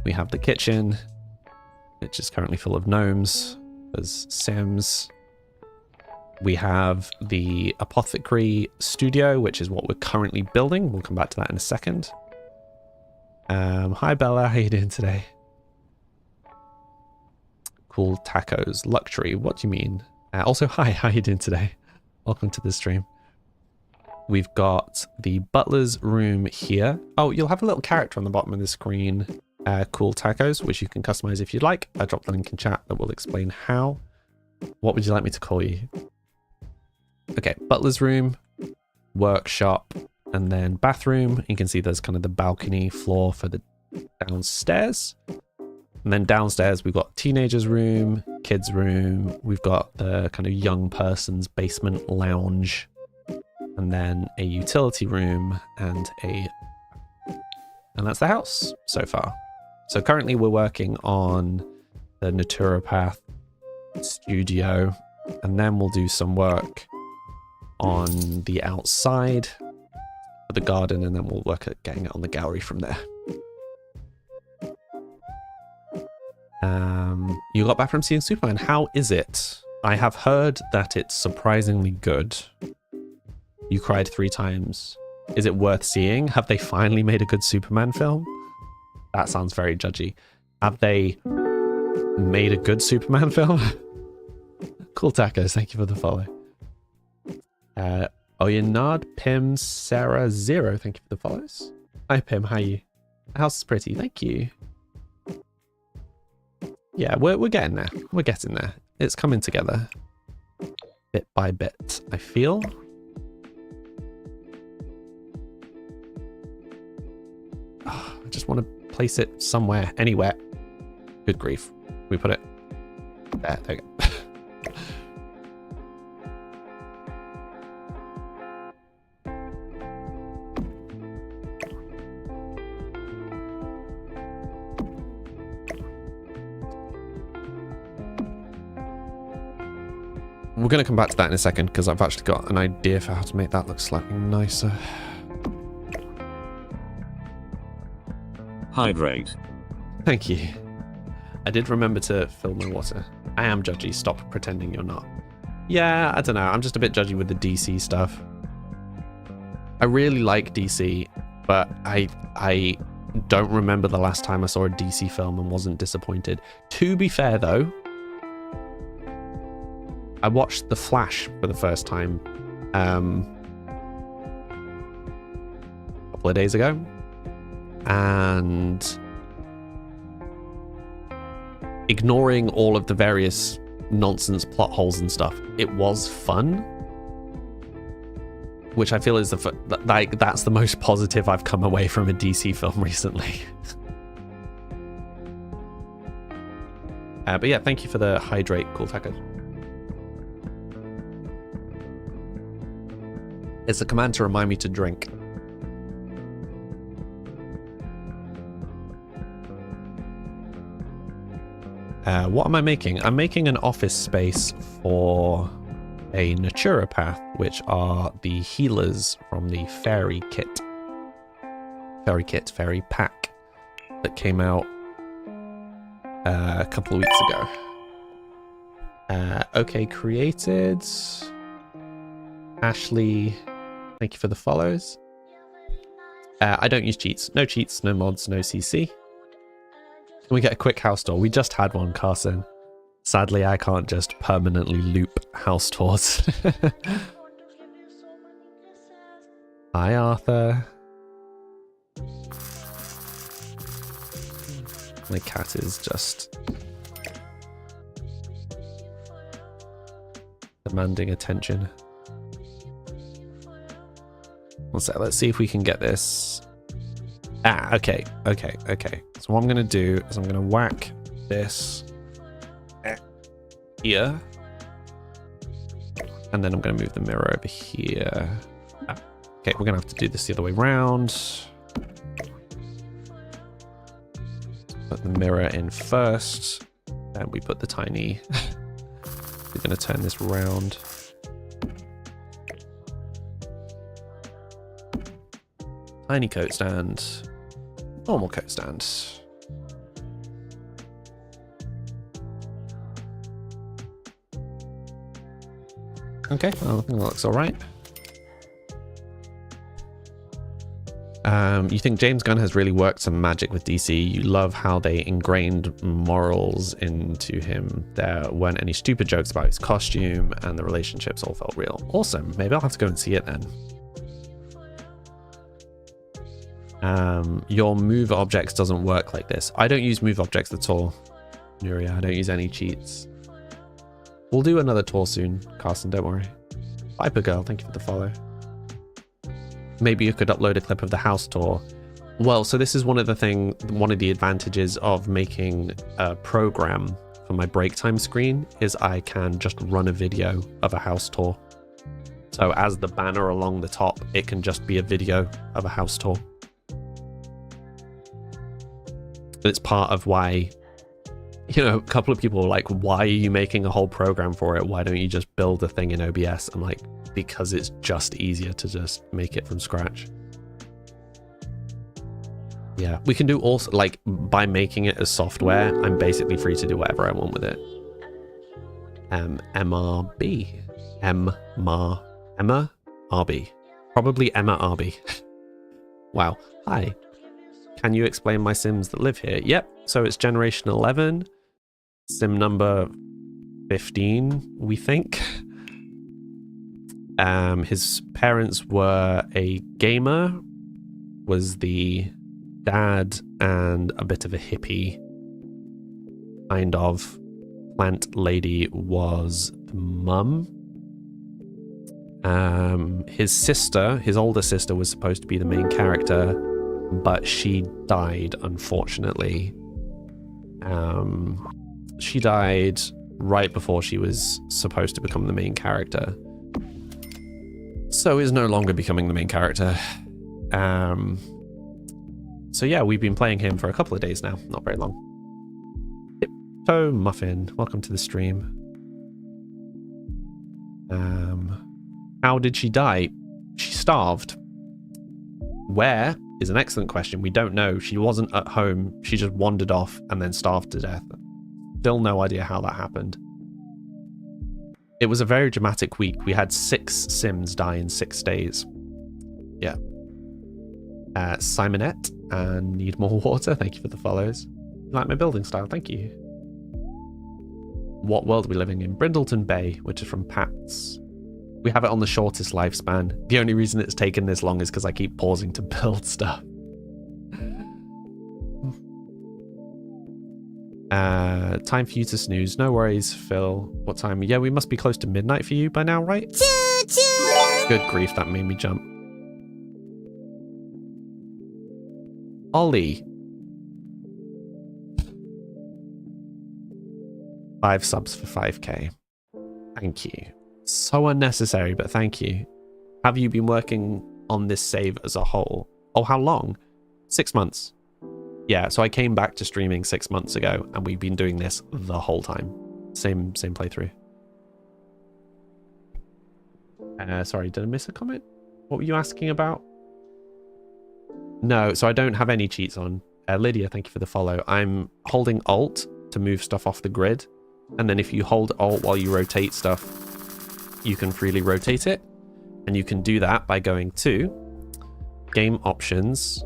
Speaker 1: We have the kitchen, which is currently full of gnomes. There's Sims. We have the apothecary studio, which is what we're currently building. We'll come back to that in a second. Hi Bella, how you doing today? Cool tacos, luxury. What do you mean? Also, hi, how you doing today? Welcome to the stream. We've got the butler's room here. Oh, you'll have a little character on the bottom of the screen. Cool tacos, which you can customize if you'd like. I dropped the link in chat that will explain how. What would you like me to call you? Okay, butler's room, workshop, and then bathroom. You can see there's kind of the balcony floor for the downstairs. And then downstairs, we've got teenager's room, kids' room. We've got the kind of young person's basement lounge. And then a utility room and that's the house so far. So currently we're working on the Naturopath studio, and then we'll do some work on the outside for the garden, and then we'll work at getting it on the gallery from there. You got back from seeing Superman. How is it? I have heard that it's surprisingly good. You cried 3 times. Is it worth seeing? Have they finally made a good Superman film? That sounds very judgy. Have they made a good Superman film? Cool tacos, thank you for the follow. Oyenard, Pim, Sarah, Zero, thank you for the follows. Hi Pim, how are you? The house is pretty, thank you. Yeah, we're getting there. We're getting there. It's coming together. Bit by bit, I feel. Oh, I just want to place it somewhere, anywhere. Good grief. We put it there. There we go. We're going to come back to that in a second because I've actually got an idea for how to make that look slightly nicer.
Speaker 2: Hydrate.
Speaker 1: Thank you. I did remember to fill my water. I am judgy. Stop pretending you're not. Yeah, I don't know. I'm just a bit judgy with the DC stuff. I really like DC, but I don't remember the last time I saw a DC film and wasn't disappointed. To be fair, though, I watched The Flash for the first time a couple of days ago, and ignoring all of the various nonsense plot holes and stuff, it was fun, which I feel is that's the most positive I've come away from a DC film recently. But yeah, thank you for the hydrate, cool tacos. It's a command to remind me to drink. What am I making? I'm making an office space for a Naturopath, which are the healers from the Fairy Pack that came out a couple of weeks ago. Okay, created. Ashley, thank you for the follows. I don't use cheats. No cheats, no mods, no CC. Can we get a quick house tour? We just had one, Carson. Sadly, I can't just permanently loop house tours. Hi, Arthur. My cat is just demanding attention. Let's see if we can get this. Okay. So what I'm going to do is I'm going to whack this here. And then I'm going to move the mirror over here. Okay, we're going to have to do this the other way around. Put the mirror in first. And we put the tiny... We're going to turn this round. Tiny coat stand, normal coat stand. Okay, well, I think that looks all right. You think James Gunn has really worked some magic with DC. You love how they ingrained morals into him. There weren't any stupid jokes about his costume, and the relationships all felt real. Awesome. Maybe I'll have to go and see it then. Your move objects doesn't work like this. I don't use move objects at all, Nuria. I don't use any cheats. We'll do another tour soon, Carson, don't worry. Viper Girl, thank you for the follow. Maybe you could upload a clip of the house tour. Well, so this is one of the advantages of making a program for my break time screen is I can just run a video of a house tour. So as the banner along the top, it can just be a video of a house tour. It's part of why, you know, a couple of people were like, why are you making a whole program for it? Why don't you just build a thing in OBS? I'm like, because it's just easier to just make it from scratch. Yeah, we can do also, like, by making it as software, I'm basically free to do whatever I want with it. MRB. Emma RB. Probably Emma RB. Wow. Hi. Can you explain my Sims that live here? Yep. So it's generation 11. Sim number 15, we think. His parents were a gamer, was the dad, and a bit of a hippie kind of. Plant lady was the mum. His sister, his older sister, was supposed to be the main character, but she died, unfortunately. She died right before she was supposed to become the main character. So is no longer becoming the main character. So yeah, we've been playing him for a couple of days now, not very long. So Muffin, welcome to the stream. How did she die? She starved. Where is an excellent question. We don't know. She wasn't at home. She just wandered off and then starved to death. Still no idea how that happened. It was a very dramatic week. We had 6 Sims die in 6 days. Yeah. Simonette and Need More Water. Thank you for the follows. You like my building style? Thank you. What world are we living in? Brindleton Bay, which is from Pat's. We have it on the shortest lifespan. The only reason it's taken this long is because I keep pausing to build stuff. Time for you to snooze. No worries, Phil. What time? Yeah, we must be close to midnight for you by now, right? Choo choo! Good grief, that made me jump. Ollie. 5 subs for 5k. Thank you. So unnecessary, but thank you. Have you been working on this save as a whole? Oh, how long? 6 months. Yeah, so I came back to streaming 6 months ago, and we've been doing this the whole time. Same playthrough. Sorry, did I miss a comment? What were you asking about? No, so I don't have any cheats on. Lydia, thank you for the follow. I'm holding Alt to move stuff off the grid, and then if you hold Alt while you rotate stuff, you can freely rotate it, and you can do that by going to Game Options,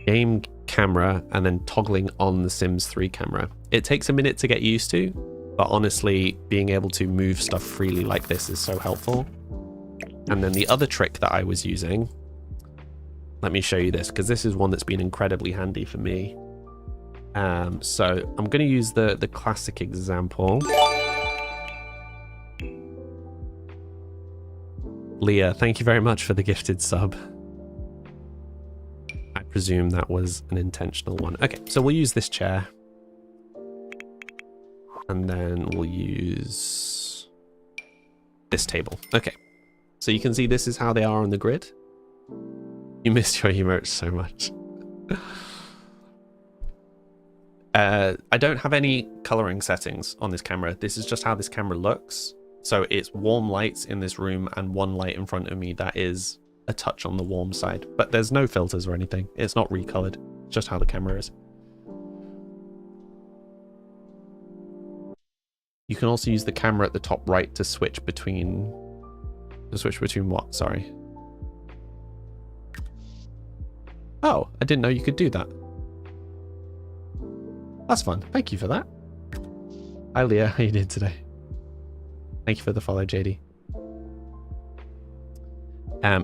Speaker 1: Game Camera, and then toggling on the Sims 3 camera. It takes a minute to get used to, but honestly, being able to move stuff freely like this is so helpful. And then the other trick that I was using, let me show you this, because this is one that's been incredibly handy for me. So I'm going to use the classic example. Leah, thank you very much for the gifted sub. I presume that was an intentional one. Okay, so we'll use this chair. And then we'll use this table. Okay, so you can see this is how they are on the grid. You missed your emotes so much. I don't have any coloring settings on this camera. This is just how this camera looks. So it's warm lights in this room and one light in front of me that is a touch on the warm side. But there's no filters or anything. It's not recolored. It's just how the camera is. You can also use the camera at the top right to switch between... what? Sorry. Oh, I didn't know you could do that. That's fun. Thank you for that. Hi, Leah. How you doing today? Thank you for the follow, JD.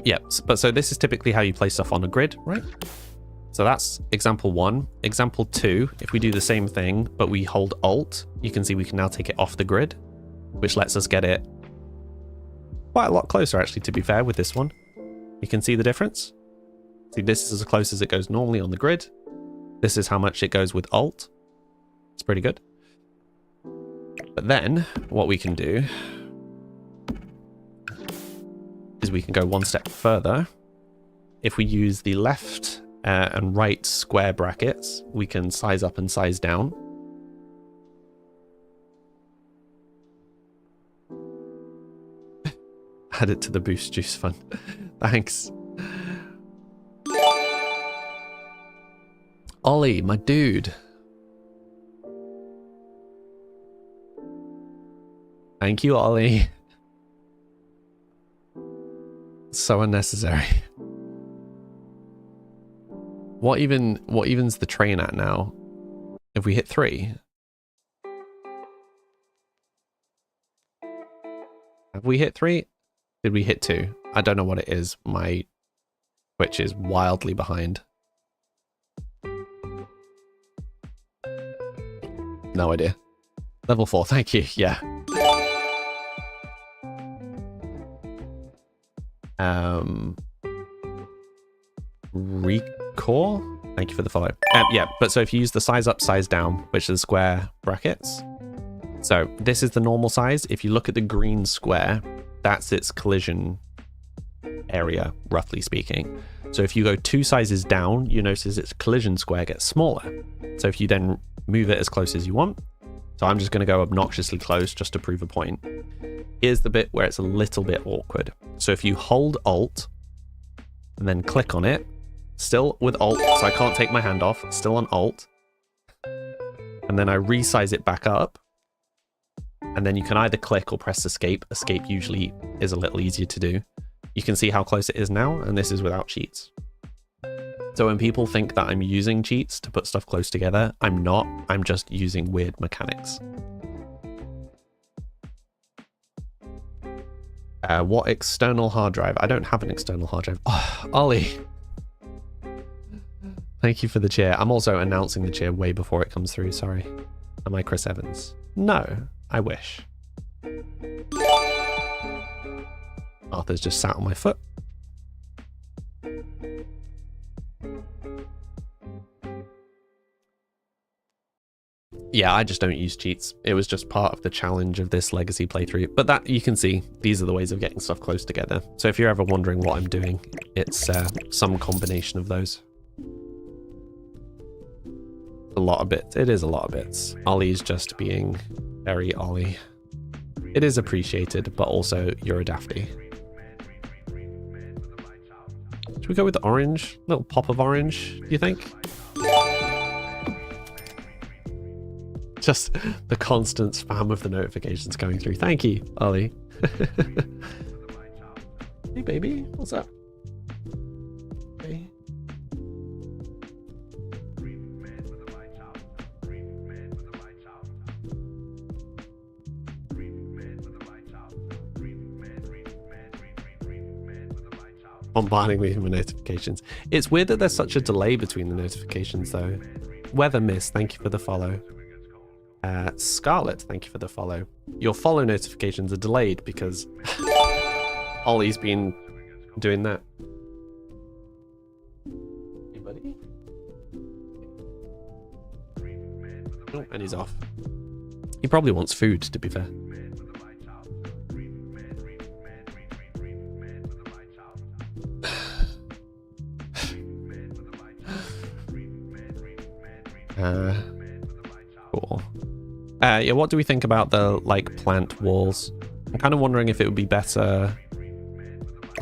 Speaker 1: Yeah, but so this is typically how you place stuff on a grid, right? So that's example 1. Example 2, if we do the same thing, but we hold Alt, you can see we can now take it off the grid, which lets us get it quite a lot closer, actually, to be fair, with this one. You can see the difference. See, this is as close as it goes normally on the grid. This is how much it goes with Alt. It's pretty good. But then, what we can do is we can go one step further. If we use the left and right square brackets, we can size up and size down. Add it to the Boost Juice Fund. Thanks. Ollie, my dude. Thank you, Ollie. So unnecessary. What even's the train at now? If we hit 3? Have we hit 3? Did we hit 2? I don't know what it is. My Twitch is wildly behind. No idea. Level 4, thank you. Yeah. Recore? Thank you for the follow. Yeah, but so if you use the size up, size down, which is square brackets. So this is the normal size. If you look at the green square, that's its collision area, roughly speaking. So if you go 2 sizes down, you notice its collision square gets smaller. So if you then move it as close as you want, so I'm just going to go obnoxiously close just to prove a point. Here's the bit where it's a little bit awkward. So if you hold Alt and then click on it, still with Alt, so I can't take my hand off, still on Alt, and then I resize it back up, and then you can either click or press Escape. Escape usually is a little easier to do. You can see how close it is now, and this is without cheats. So when people think that I'm using cheats to put stuff close together, I'm not. I'm just using weird mechanics. What external hard drive? I don't have an external hard drive. Oh, Ollie. Thank you for the cheer. I'm also announcing the cheer way before it comes through, sorry. Am I Chris Evans? No, I wish. Arthur's just sat on my foot. Yeah, I just don't use cheats. It was just part of the challenge of this legacy playthrough. But that, you can see, these are the ways of getting stuff close together. So if you're ever wondering what I'm doing, it's some combination of those. A lot of bits. It is a lot of bits. Ollie's just being very Ollie. It is appreciated, but also you're a dafty. Should we go with the orange? A little pop of orange, do you think? Just the constant spam of the notifications going through. Thank you, Ollie. Hey, baby. What's up? Hey. Bombarding me with notifications. It's weird that there's such a delay between the notifications, though. Weather Miss, thank you for the follow. Scarlet, thank you for the follow. Your follow notifications are delayed because Ollie's been doing that. Hey, buddy. Oh, and he's off. He probably wants food, to be fair. Cool. Yeah, what do we think about the, like, plant walls? I'm kind of wondering if it would be better,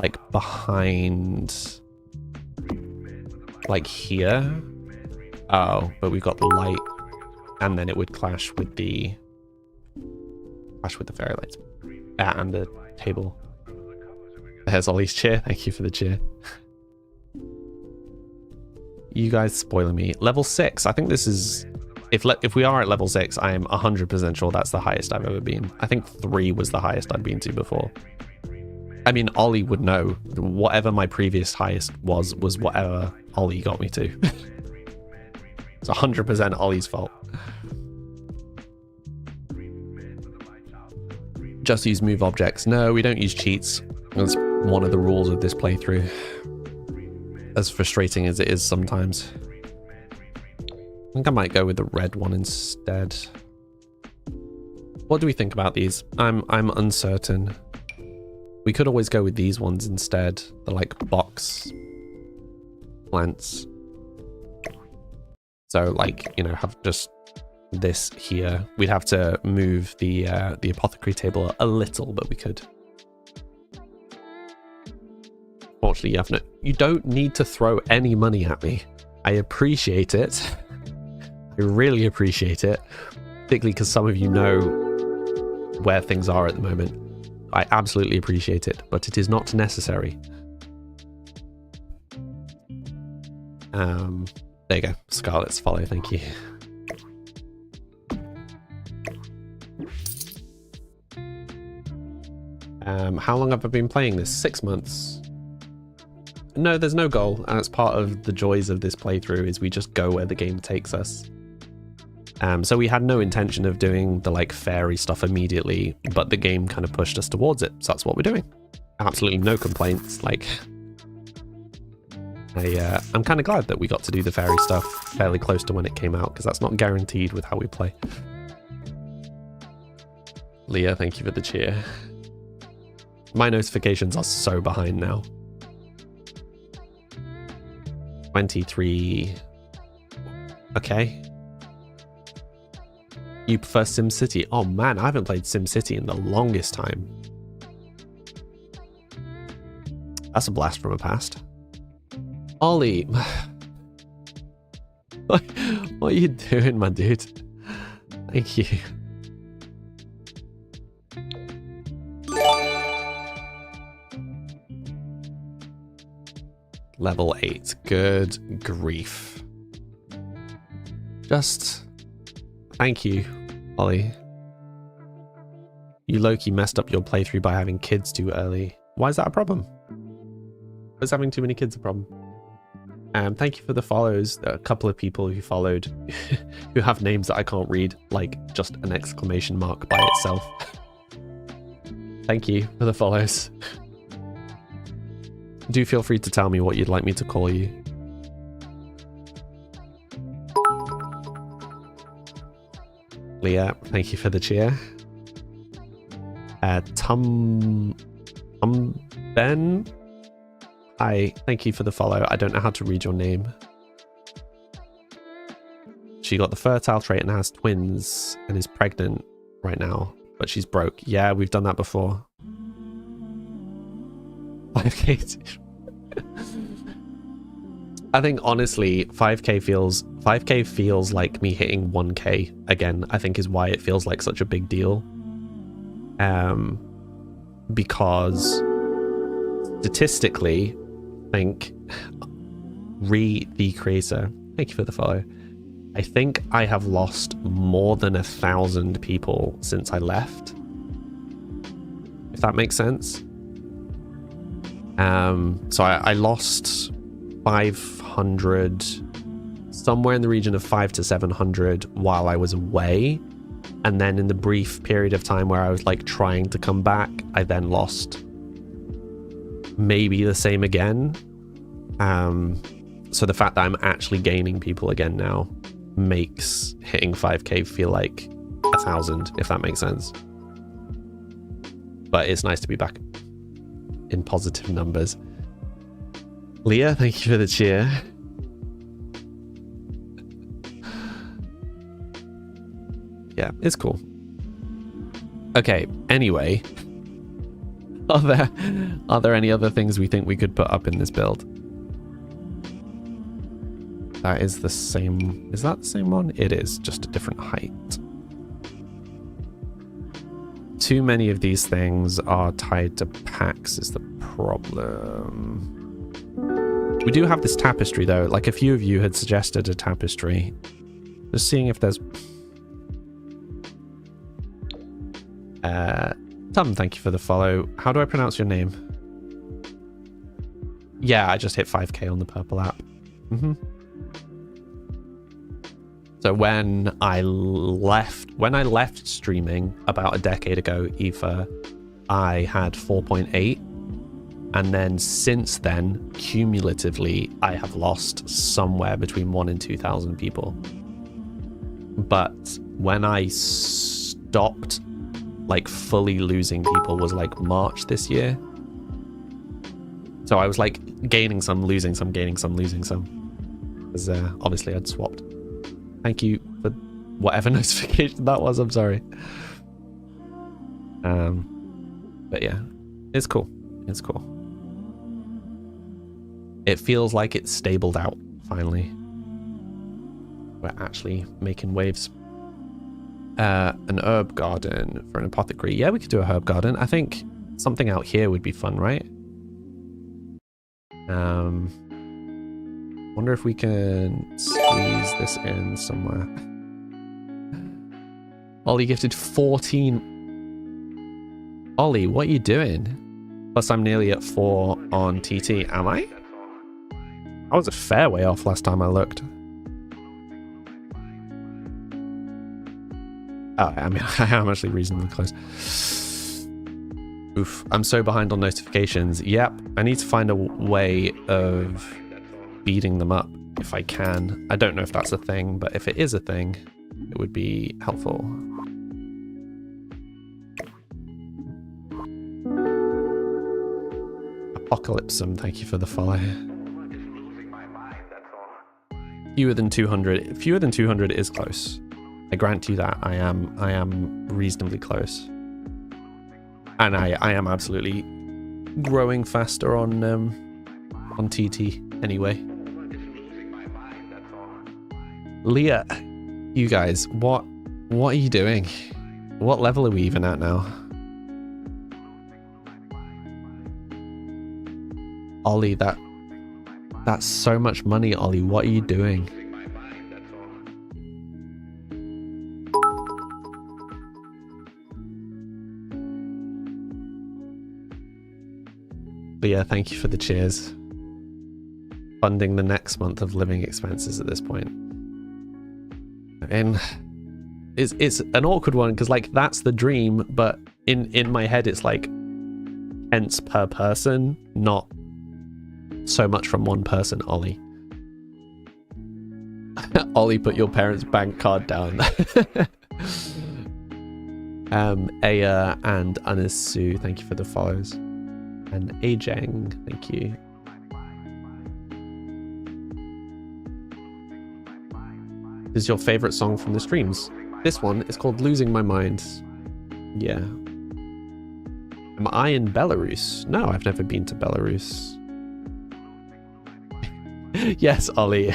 Speaker 1: like, behind, like, here. Oh, but we've got the light, and then it would clash with the Crash with the fairy lights. And the table. There's Ollie's cheer. Thank you for the cheer. You guys spoiling me. Level 6. I think this is... If we are at level 6, I am 100% sure that's the highest I've ever been. I think 3 was the highest I'd been to before. I mean, Ollie would know. Whatever my previous highest was whatever Ollie got me to. It's 100% Ollie's fault. Just use move objects. No, we don't use cheats. That's one of the rules of this playthrough. As frustrating as it is sometimes. I think I might go with the red one instead. What do we think about these? I'm uncertain. We could always go with these ones instead. The like box plants. So like, you know, have just this here. We'd have to move the apothecary table a little, but we could. Fortunately, you don't need to throw any money at me. I appreciate it. I really appreciate it, particularly because some of you know where things are at the moment. I absolutely appreciate it, but it is not necessary. There you go. Scarlet's follow, thank you. How long have I been playing this? 6 months. No, there's no goal, and it's part of the joys of this playthrough is we just go where the game takes us. So we had no intention of doing the like fairy stuff immediately, but the game kind of pushed us towards it, so that's what we're doing. Absolutely no complaints. Like, I'm kind of glad that we got to do the fairy stuff fairly close to when it came out, because that's not guaranteed with how we play. Leah, thank you for the cheer. My notifications are so behind now. 23. Okay. You prefer SimCity? Oh man, I haven't played SimCity in the longest time. That's a blast from the past. Ollie. What are you doing, my dude? Thank you. Level 8. Good grief. Just... Thank you, Ollie. You low-key messed up your playthrough by having kids too early. Why is that a problem? Was having too many kids a problem? Thank you for the follows. There are a couple of people who followed who have names that I can't read, like just an exclamation mark by itself. Thank you for the follows. Do feel free to tell me what you'd like me to call you. Leah, thank you for the cheer. Ben, hi, thank you for the follow. I don't know how to read your name. She got the fertile trait and has twins and is pregnant right now, but she's broke. Yeah, we've done that before. 5k. I think honestly 5k feels like me hitting 1k again. I think is why it feels like such a big deal, because statistically, I think the creator, thank you for the follow, I think I have lost more than 1,000 people since I left, if that makes sense. So I lost 500, somewhere in the region of 500 to 700 while I was away, and then in the brief period of time where I was like trying to come back, I then lost maybe the same again. So the fact that I'm actually gaining people again now makes hitting 5k feel like 1,000, if that makes sense. But it's nice to be back in positive numbers. Leah, thank you for the cheer. Yeah, it's cool. Okay, anyway. Are there any other things we think we could put up in this build? That is the same. Is that the same one? It is, just a different height. Too many of these things are tied to packs is the problem. We do have this tapestry though. Like a few of you had suggested a tapestry. Just seeing if there's... Tom, thank you for the follow. How do I pronounce your name? Yeah, I just hit 5k on the purple app. So when I left streaming about a decade ago, Aoife, I had 4.8. And then since then, cumulatively, I have lost somewhere between 1,000 and 2,000 people. But when I stopped like fully losing people was like March this year. So I was like gaining some, losing some, gaining some, losing some. Because obviously I'd swapped. Thank you for whatever notification that was. I'm sorry. But yeah, it's cool. It's cool. It feels like it's stabled out finally. We're actually making waves. An herb garden for an apothecary. Yeah, we could do a herb garden. I think something out here would be fun, right? Wonder if we can squeeze this in somewhere. Ollie gifted 14. Ollie, what are you doing? Plus, I'm nearly at 4 on TT. Am I? I was a fair way off last time I looked. Oh, I mean, I am actually reasonably close. Oof, I'm so behind on notifications. Yep, I need to find a way of beating them up if I can. I don't know if that's a thing, but if it is a thing, it would be helpful. Apocalypsum, thank you for the follow. Fewer than 200. Fewer than 200 is close. I grant you that. I am reasonably close. And I am absolutely growing faster on TT anyway. Leah, you guys, what are you doing? What level are we even at now? Ollie, that's so much money, Ollie. What are you doing? But yeah, thank you for the cheers. Funding the next month of living expenses at this point. And it's an awkward one because like that's the dream, but in my head it's like pence per person, not so much from one person, Ollie. Ollie, put your parents' bank card down. Aya and Anisu, thank you for the follows. And Ajang, thank you. This is your favorite song from the streams? This one is called Losing My Mind. Yeah. Am I in Belarus? No, I've never been to Belarus. Yes, Ollie,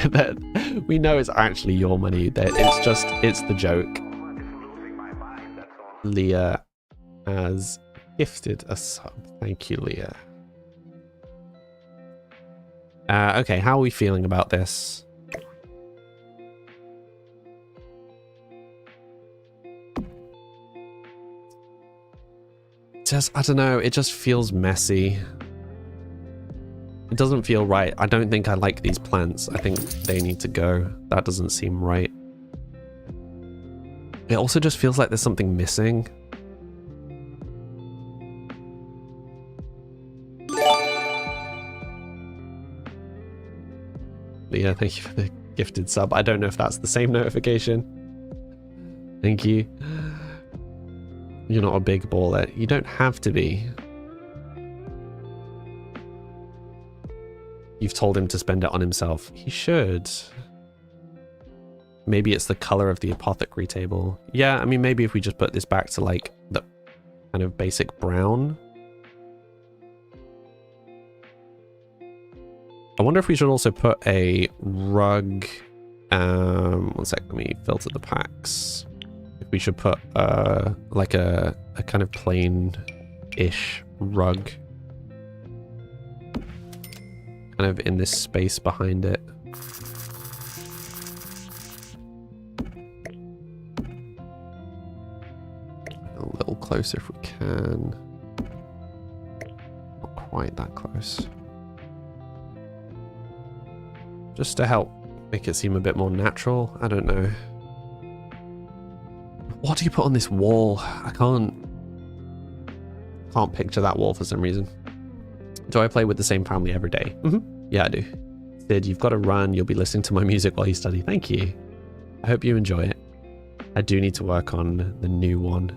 Speaker 1: we know it's actually your money. It's the joke. Leah has gifted a sub. Thank you, Leah. Okay, how are we feeling about this? I don't know, it just feels messy. It doesn't feel right. I don't think I like these plants. I think they need to go. That doesn't seem right. It also just feels like there's something missing. But yeah, thank you for the gifted sub. I don't know if that's the same notification. Thank you. You're not a big baller. You don't have to be. You've told him to spend it on himself. He should. Maybe it's the color of the apothecary table. Yeah, I mean, maybe if we just put this back to like the kind of basic brown. I wonder if we should also put a rug. One sec, let me filter the packs. If we should put like a kind of plain-ish rug kind of in this space behind it. A little closer if we can. Not quite that close. Just to help make it seem a bit more natural. I don't know. What do you put on this wall? I can't picture that wall for some reason. Do I play with the same family every day? Yeah, I do. Sid, you've got to run. You'll be listening to my music while you study. Thank you. I hope you enjoy it. I do need to work on the new one.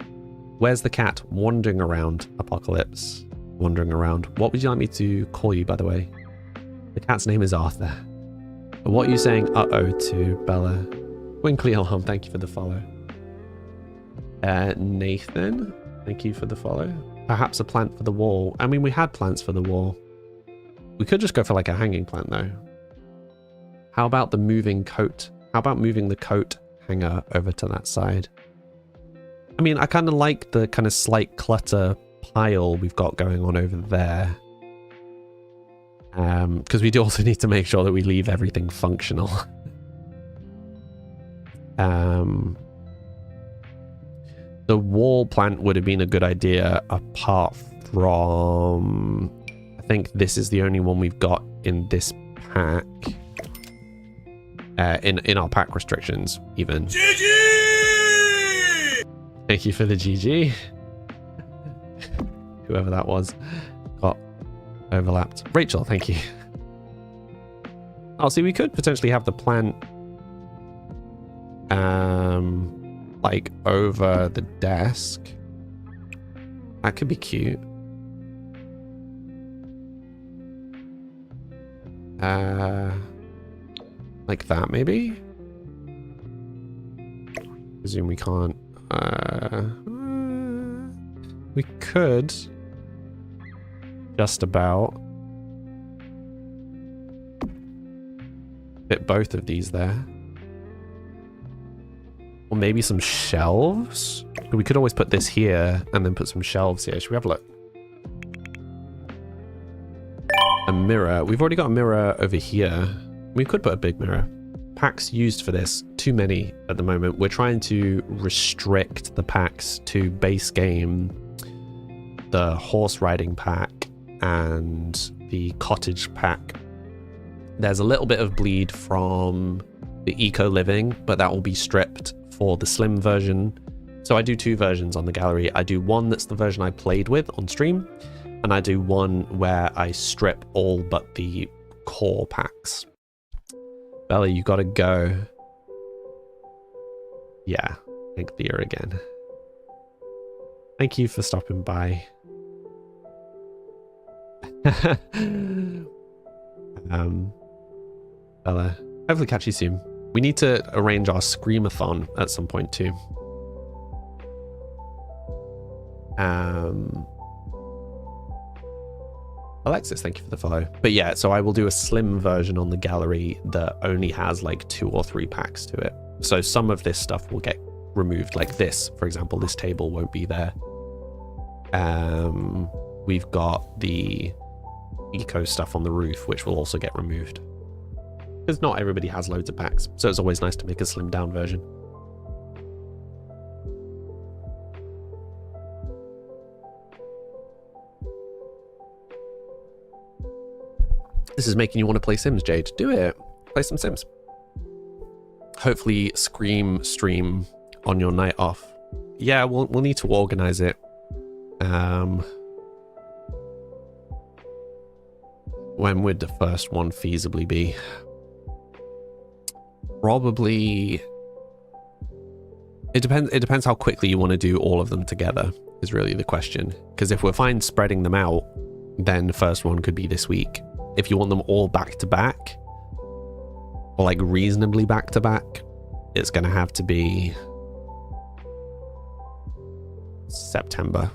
Speaker 1: Where's the cat? Wandering around, Apocalypse. Wandering around. What would you like me to call you, by the way? The cat's name is Arthur. What are you saying uh-oh to, Bella? Twinkly Alarm, thank you for the follow. Nathan, thank you for the follow. Perhaps a plant for the wall. I mean, we had plants for the wall. We could just go for like a hanging plant though. How about the moving coat? How about moving the coat hanger over to that side? I mean, I kind of like the kind of slight clutter pile we've got going on over there. Because we do also need to make sure that we leave everything functional. The wall plant would have been a good idea apart from... I think this is the only one we've got in this pack. In our pack restrictions, even. GG! Thank you for the GG. Whoever that was got overlapped. Rachel, thank you. Oh, see, we could potentially have the plant like over the desk. That could be cute. Like that, maybe? Presume we can't. We could just about fit both of these there. Or maybe some shelves? We could always put this here and then put some shelves here. Should we have a look? A mirror. We've already got a mirror over here. We could put a big mirror. Packs used for this. Too many at the moment. We're trying to restrict the packs to base game, the horse riding pack, and the cottage pack. There's a little bit of bleed from the eco living, but that will be stripped for the slim version. So I do two versions on the gallery. I do one that's the version I played with on stream, and I do one where I strip all but the core packs. Bella, you gotta go. Yeah, thank Thea again. Thank you for stopping by. Bella, hopefully catch you soon. We need to arrange our Screamathon at some point too. Alexis, thank you for the follow. But yeah, so I will do a slim version on the gallery that only has like 2 or 3 packs to it. So some of this stuff will get removed, like this, for example. This table won't be there. We've got the eco stuff on the roof, which will also get removed. Because not everybody has loads of packs, so it's always nice to make a slimmed down version. This is making you want to play Sims, Jade. Do it. Play some Sims. Hopefully Scream stream on your night off. Yeah, we'll need to organize it. When would the first one feasibly be? Probably... It depends how quickly you want to do all of them together, is really the question. Because if we're fine spreading them out, then the first one could be this week. If you want them all back to back, or like reasonably back to back, it's going to have to be September,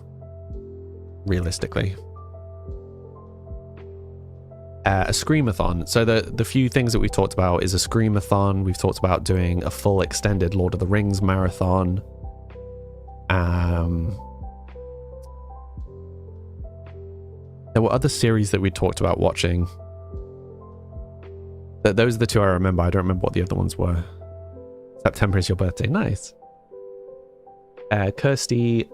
Speaker 1: realistically. A Screamathon. So the few things that we've talked about is a Screamathon. We've talked about doing a full extended Lord of the Rings marathon. There were other series that we talked about watching. Those are the two I remember. I don't remember what the other ones were. September is your birthday. Nice. Kirsty,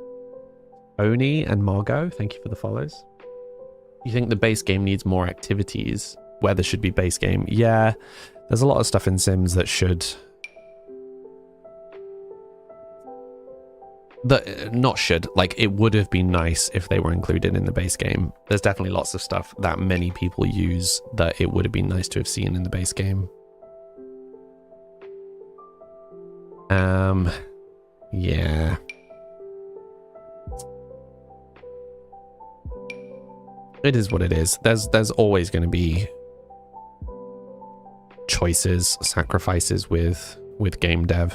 Speaker 1: Oni, and Margot, thank you for the follows. You think the base game needs more activities? Where there should be base game? Yeah, there's a lot of stuff in Sims that should... Like, it would have been nice if they were included in the base game. There's definitely lots of stuff that many people use that it would have been nice to have seen in the base game. Yeah. It is what it is. There's always going to be choices, sacrifices with game dev.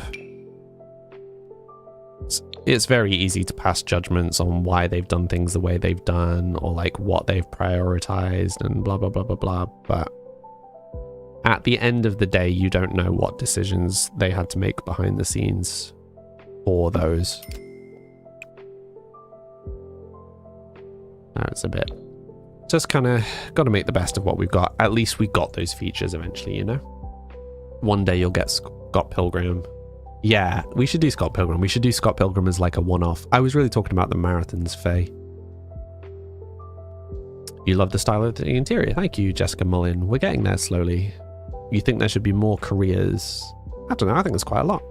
Speaker 1: It's very easy to pass judgments on why they've done things the way they've done, or like what they've prioritized and blah blah blah blah blah, but at the end of the day you don't know what decisions they had to make behind the scenes for those. No, it's a bit just kind of got to make the best of what we've got. At least we got those features eventually, you know. One day you'll get Scott Pilgrim. Yeah, we should do Scott Pilgrim. We should do Scott Pilgrim as like a one-off. I was really talking about the marathons, Faye. You love the style of the interior. Thank you, Jessica Mullin. We're getting there slowly. You think there should be more careers? I don't know. I think there's quite a lot.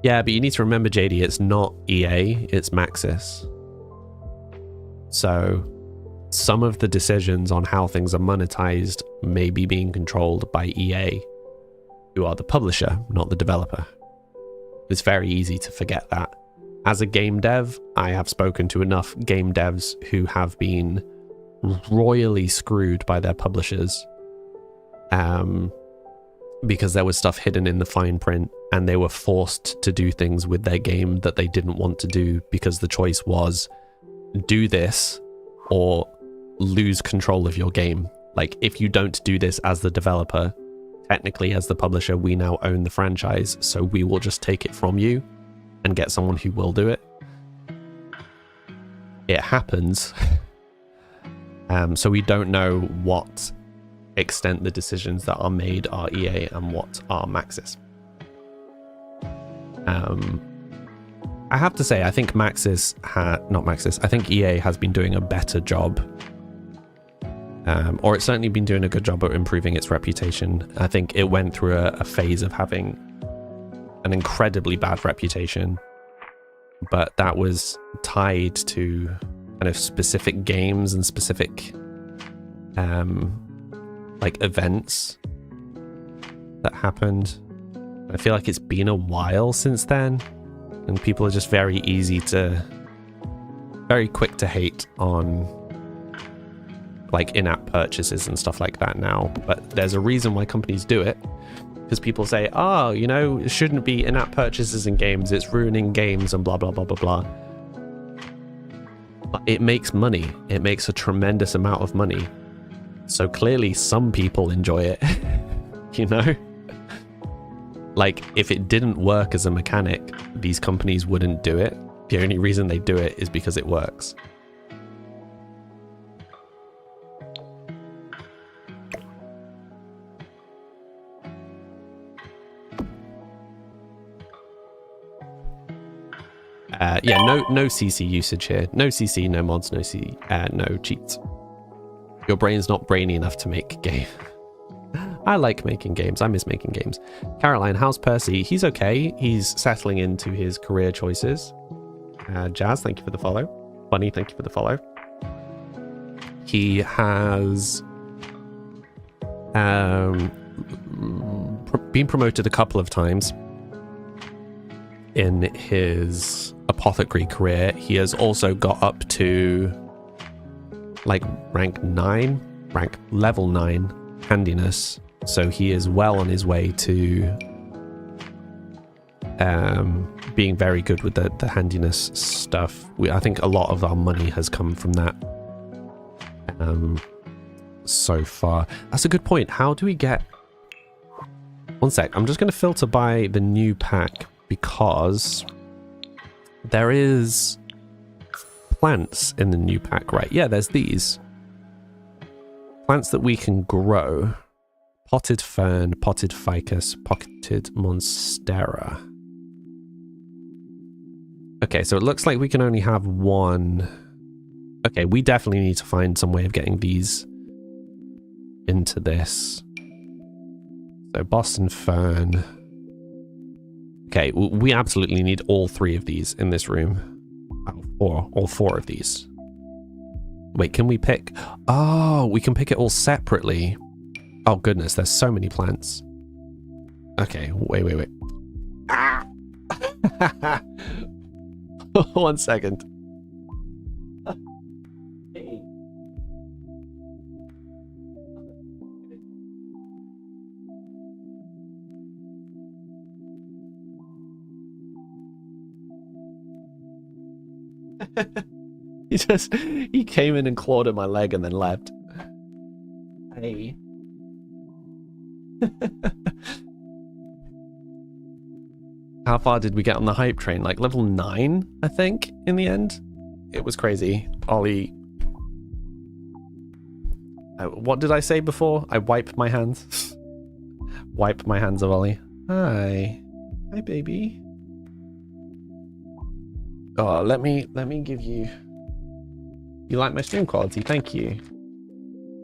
Speaker 1: Yeah, but you need to remember, JD, it's not EA, it's Maxis. So some of the decisions on how things are monetized may be being controlled by EA, who are the publisher, not the developer. It's very easy to forget that. As a game dev, I have spoken to enough game devs who have been royally screwed by their publishers because there was stuff hidden in the fine print and they were forced to do things with their game that they didn't want to do because the choice was do this or lose control of your game. Like, if you don't do this as the developer, technically as the publisher, we now own the franchise, so we will just take it from you and get someone who will do it. It happens. So we don't know what extent the decisions that are made are EA and what are Maxis. I have to say, I think I think EA has been doing a better job, or it's certainly been doing a good job at improving its reputation. I think it went through a phase of having an incredibly bad reputation, but that was tied to kind of specific games and specific like events that happened. I feel like it's been a while since then, and people are just very quick to hate on like in-app purchases and stuff like that now. But there's a reason why companies do it, because people say, oh, you know, it shouldn't be in-app purchases in games, it's ruining games and blah blah blah blah blah. But it makes money. It makes a tremendous amount of money. So clearly some people enjoy it. You know? Like, if it didn't work as a mechanic, these companies wouldn't do it. The only reason they do it is because it works. Yeah, no CC usage here. No CC, no mods, no cheats. Your brain's not brainy enough to make game. I like making games. I miss making games. Caroline, how's Percy? He's okay. He's settling into his career choices. Jazz, thank you for the follow. Bunny, thank you for the follow. He has been promoted a couple of times in his apothecary career. He has also got up to like level 9 handiness, so he is well on his way to being very good with the handiness stuff. I think a lot of our money has come from that so far. That's a good point. How do we get One sec. I'm just going to filter by the new pack because there is plants in the new pack, right? Yeah, there's these. Plants that we can grow. Potted fern, potted ficus, potted monstera. Okay, so it looks like we can only have one. Okay, we definitely need to find some way of getting these into this. So Boston fern. Okay, we absolutely need all 3 of these in this room. Or all 4 of these. Wait, can we pick? Oh, we can pick it all separately. Oh goodness, there's so many plants. Okay, wait. Ah! 1 second. He came in and clawed at my leg and then left. Hey. How far did we get on the hype train? Like level 9, I think, in the end. It was crazy. Ollie. What did I say before? I wipe my hands. Wipe my hands of Ollie. Hi. Hi, baby. Oh, let me give you... You like my stream quality? Thank you.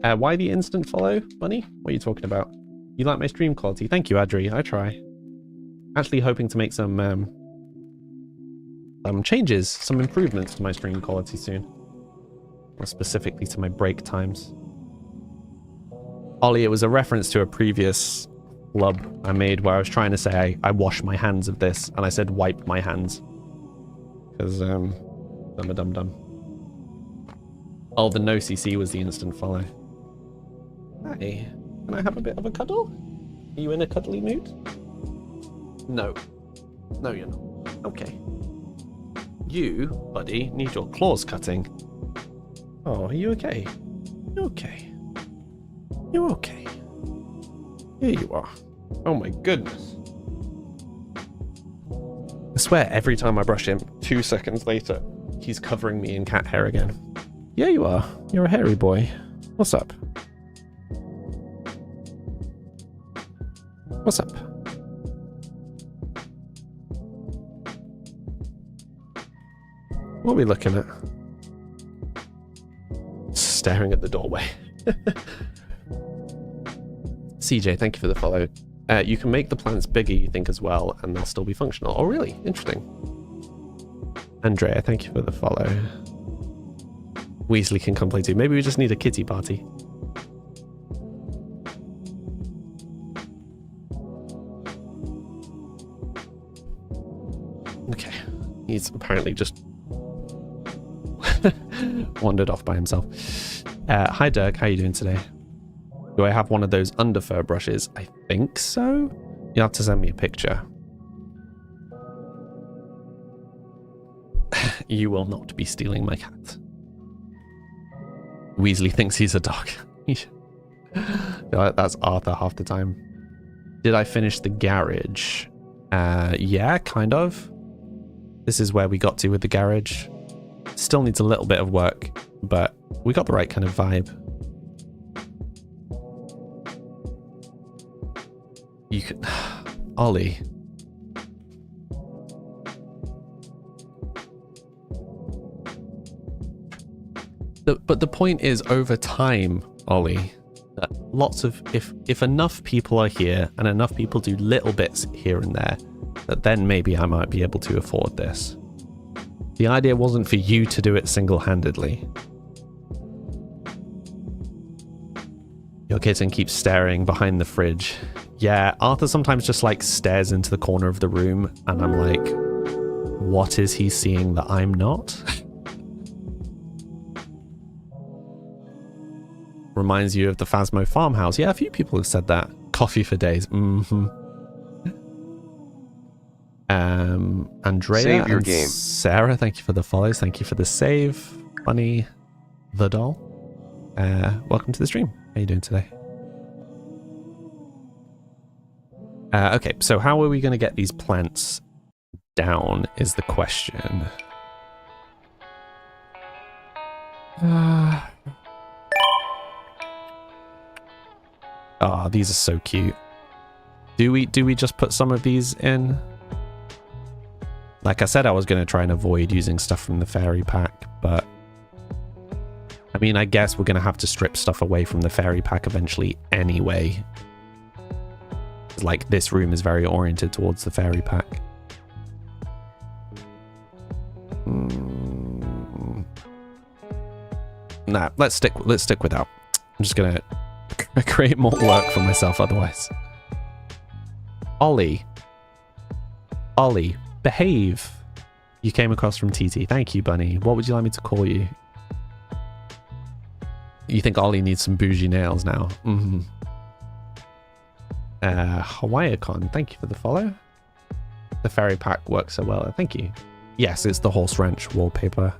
Speaker 1: Why the instant follow, Bunny? What are you talking about? You like my stream quality? Thank you, Adri. I try. Actually hoping to make some changes, some improvements to my stream quality soon. More specifically to my break times. Ollie, it was a reference to a previous flub I made where I was trying to say I wash my hands of this, and I said wipe my hands. Because, dum. Oh, the no CC was the instant follow. Hi. Can I have a bit of a cuddle? Are you in a cuddly mood? No. No, you're not. Okay. You, buddy, need your claws cutting. Oh, are you okay? You okay? You okay? Here you are. Oh my goodness. I swear every time I brush him, 2 seconds later, he's covering me in cat hair again. Yeah, you are. You're a hairy boy. What's up? What's up? What are we looking at? Staring at the doorway. CJ, thank you for the follow. You can make the plants bigger, you think, as well, and they'll still be functional. Oh, really? Interesting. Andrea, thank you for the follow. Weasley can come play too. Maybe we just need a kitty party. Okay. He's apparently just wandered off by himself. Hi, Dirk. How are you doing today? Do I have one of those under fur brushes? I think so. You'll have to send me a picture. You will not be stealing my cat. Weasley thinks he's a dog. That's Arthur half the time. Did I finish the garage? Yeah, kind of. This is where we got to with the garage. Still needs a little bit of work, but we got the right kind of vibe. You can... Ollie. But the point is, over time, Ollie, that lots of... If enough people are here, and enough people do little bits here and there, that then maybe I might be able to afford this. The idea wasn't for you to do it single-handedly. Your kitten keeps staring behind the fridge. Yeah, Arthur sometimes just like stares into the corner of the room, and I'm like, what is he seeing that I'm not? Reminds you of the Phasmo farmhouse. Yeah, a few people have said that. Coffee for days. Mm-hmm. Andrea
Speaker 3: Save your
Speaker 1: and
Speaker 3: game.
Speaker 1: Sarah, thank you for the follows. Thank you for the save. Bunny the doll. Welcome to the stream. How are you doing today? Okay, so how are we going to get these plants down is the question. Oh, these are so cute. Do we just put some of these in? Like I said, I was going to try and avoid using stuff from the fairy pack, but I mean, I guess we're going to have to strip stuff away from the fairy pack eventually anyway. Like, this room is very oriented towards the fairy pack. Nah, let's stick without. I'm just gonna create more work for myself otherwise. Ollie, behave. You came across from TT. Thank you, Bunny. What would you like me to call you? You think Ollie needs some bougie nails now? Mm-hmm. HawaiiCon, thank you for the follow. The fairy pack works so well. Thank you. Yes, it's the horse ranch wallpaper.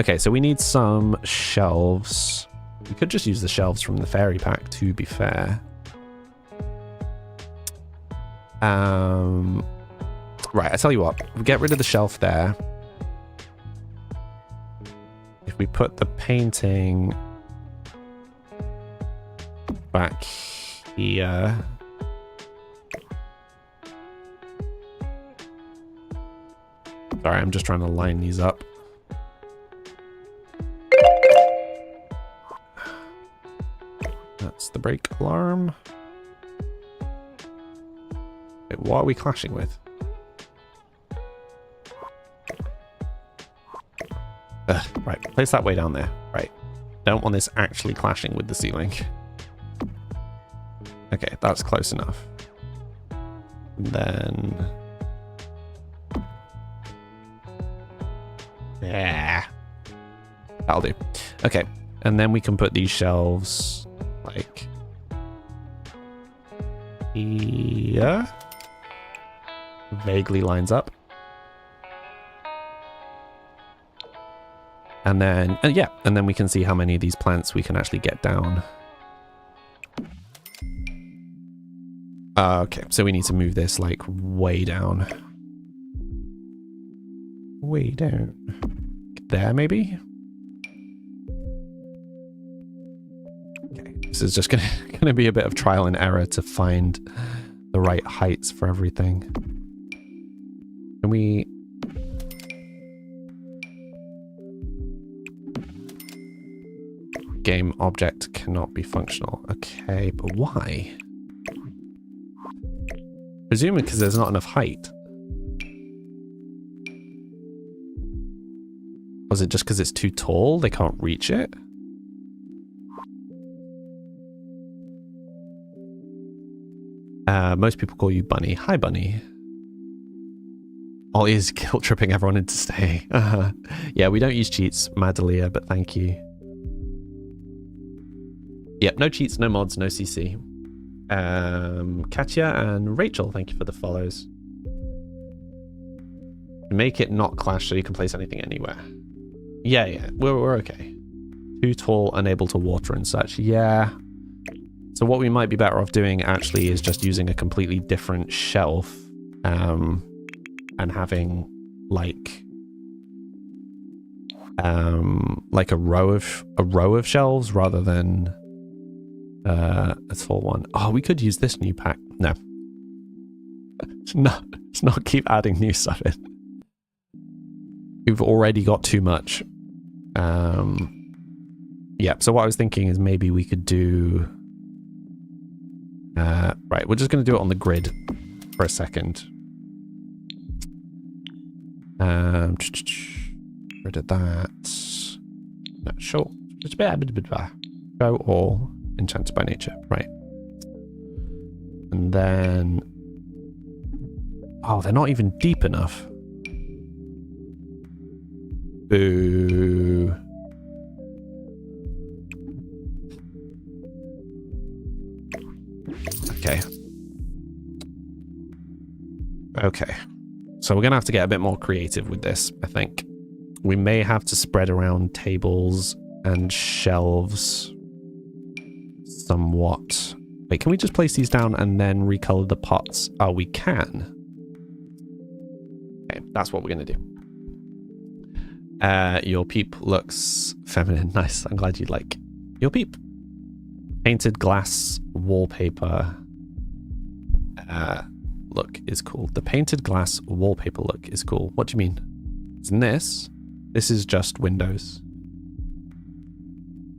Speaker 1: Okay, so we need some shelves. We could just use the shelves from the fairy pack, to be fair. Right, I tell you what, we get rid of the shelf there. If we put the painting back here. Sorry, I'm just trying to line these up. That's the brake alarm. Wait, what are we clashing with? Right, place that way down there. Right. Don't want this actually clashing with the ceiling. Okay, that's close enough. And then... yeah. That'll do. Okay, and then we can put these shelves, like... here. Vaguely lines up. And then, yeah, and then we can see how many of these plants we can actually get down. Okay, so we need to move this, like, way down. Way down. There, maybe? Okay, this is just gonna be a bit of trial and error to find the right heights for everything. Can we... game object cannot be functional. Okay, but why? Presumably because there's not enough height. Was it just because it's too tall? They can't reach it? Most people call you Bunny. Hi, Bunny. Ollie is guilt tripping everyone into staying. Yeah, we don't use cheats, Madalia, but thank you. Yep, no cheats, no mods, no CC. Katya and Rachel, thank you for the follows. Make it not clash so you can place anything anywhere. Yeah, we're okay. Too tall, unable to water and such. Yeah. So what we might be better off doing actually is just using a completely different shelf, and having like a row of shelves rather than a tall one. Oh, we could use this new pack. No. Let's not keep adding new stuff in. We've already got too much. Yeah, so what I was thinking is maybe we could do... right, we're just going to do it on the grid for a second. Rid of that. No, sure. Show all enchanted by nature. Right. And then... oh, they're not even deep enough. Boo. Okay. Okay. So we're going to have to get a bit more creative with this, I think. We may have to spread around tables and shelves somewhat. Wait, can we just place these down and then recolor the pots? Oh, we can. Okay, that's what we're going to do. Your peep looks feminine. Nice. I'm glad you like your peep. Painted glass wallpaper look is cool. The painted glass wallpaper look is cool. What do you mean? Isn't this? This is just Windows.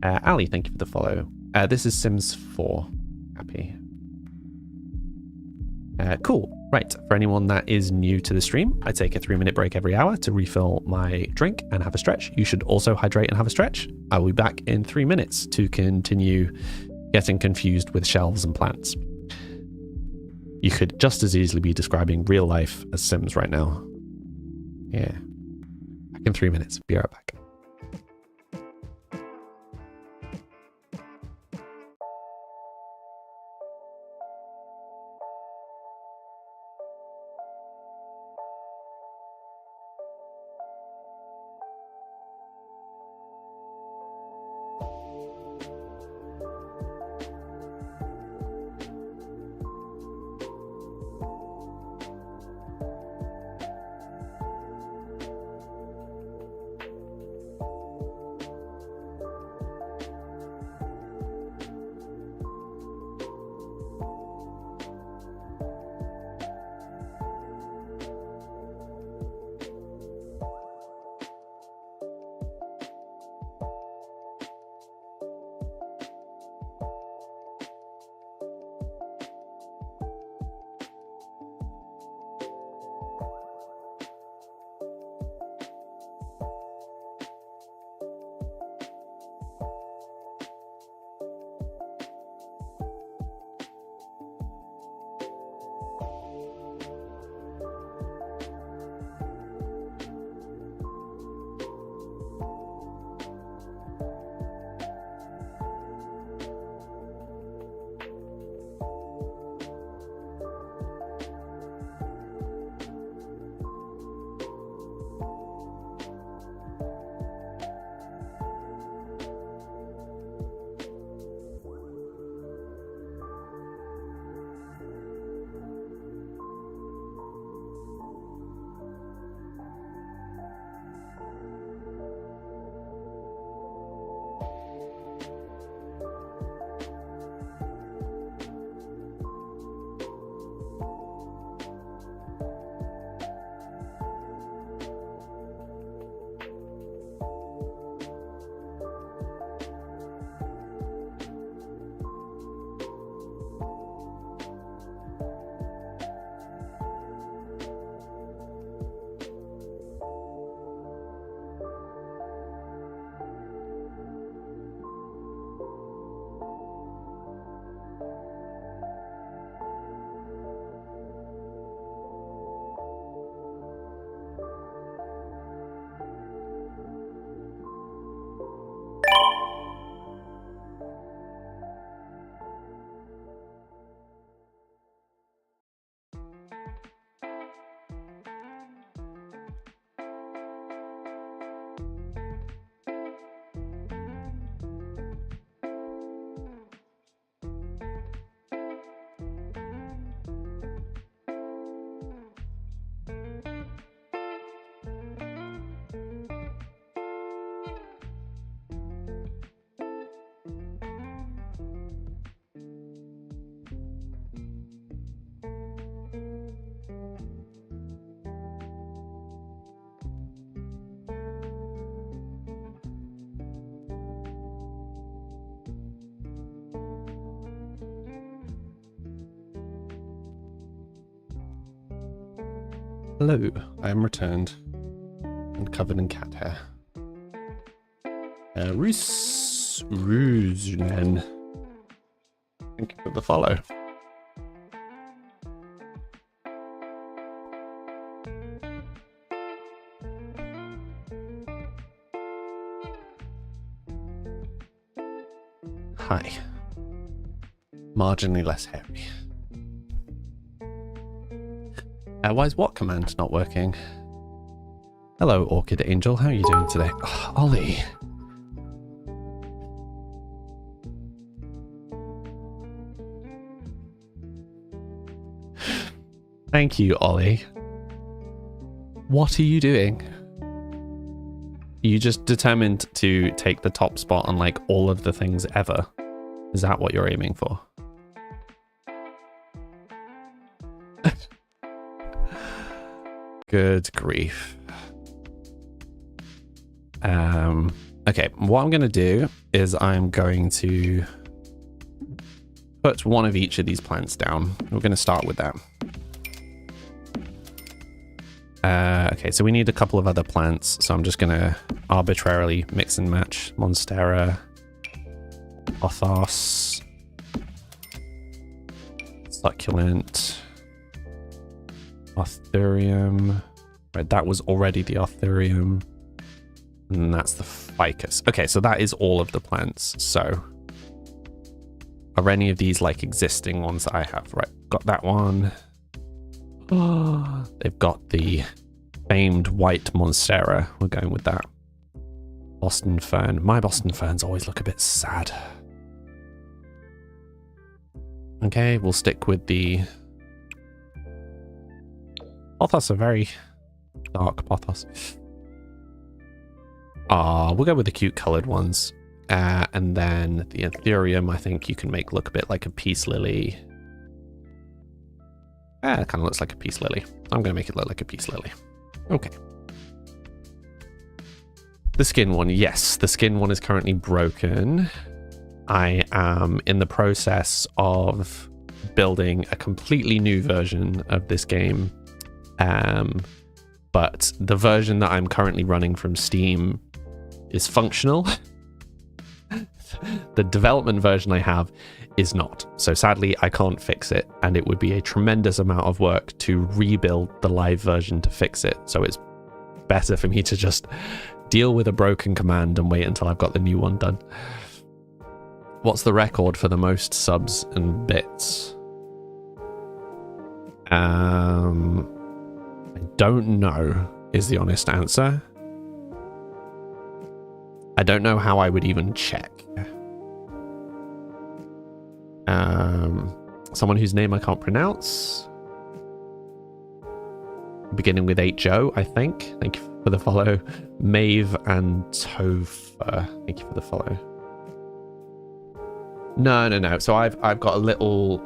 Speaker 1: Ali, thank you for the follow. This is Sims 4. Happy. Cool. Right. For anyone that is new to the stream, I take a 3-minute break every hour to refill my drink and have a stretch. You should also hydrate and have a stretch. I will be back in 3 minutes to continue getting confused with shelves and plants. You could just as easily be describing real life as Sims right now. Yeah. Back in 3 minutes. Be right back. Hello, I am returned and covered in cat hair. Ruznen. Thank you for the follow. Hi. Marginally less hairy. Why is what command not working? Hello, Orchid Angel. How are you doing today? Oh, Ollie. Thank you, Ollie. What are you doing? You just determined to take the top spot on like all of the things ever. Is that what you're aiming for? Good grief. Okay, what I'm going to do is I'm going to put one of each of these plants down. We're going to start with that. Okay, so we need a couple of other plants, so I'm just going to arbitrarily mix and match Monstera, Pothos, Succulent, Arthurium. Right, that was already the Arthurium. And that's the Ficus. Okay, so that is all of the plants. So are any of these like existing ones that I have? Right, got that one. Oh, they've got the famed white Monstera. We're going with that. Boston Fern. My Boston Ferns always look a bit sad. Okay, we'll stick with the Pothos, a very dark Pothos. We'll go with the cute colored ones. And then the Anthurium, I think you can make look a bit like a peace lily. It kind of looks like a peace lily. I'm going to make it look like a peace lily. Okay. The skin one. Yes, the skin one is currently broken. I am in the process of building a completely new version of this game. But the version that I'm currently running from Steam is functional. The development version I have is not. So sadly, I can't fix it, and it would be a tremendous amount of work to rebuild the live version to fix it. So it's better for me to just deal with a broken command and wait until I've got the new one done. What's the record for the most subs and bits? I don't know, is the honest answer. I don't know how I would even check. Someone whose name I can't pronounce. Beginning with H-O, I think. Thank you for the follow. Maeve and Topher. Thank you for the follow. No. So I've got a little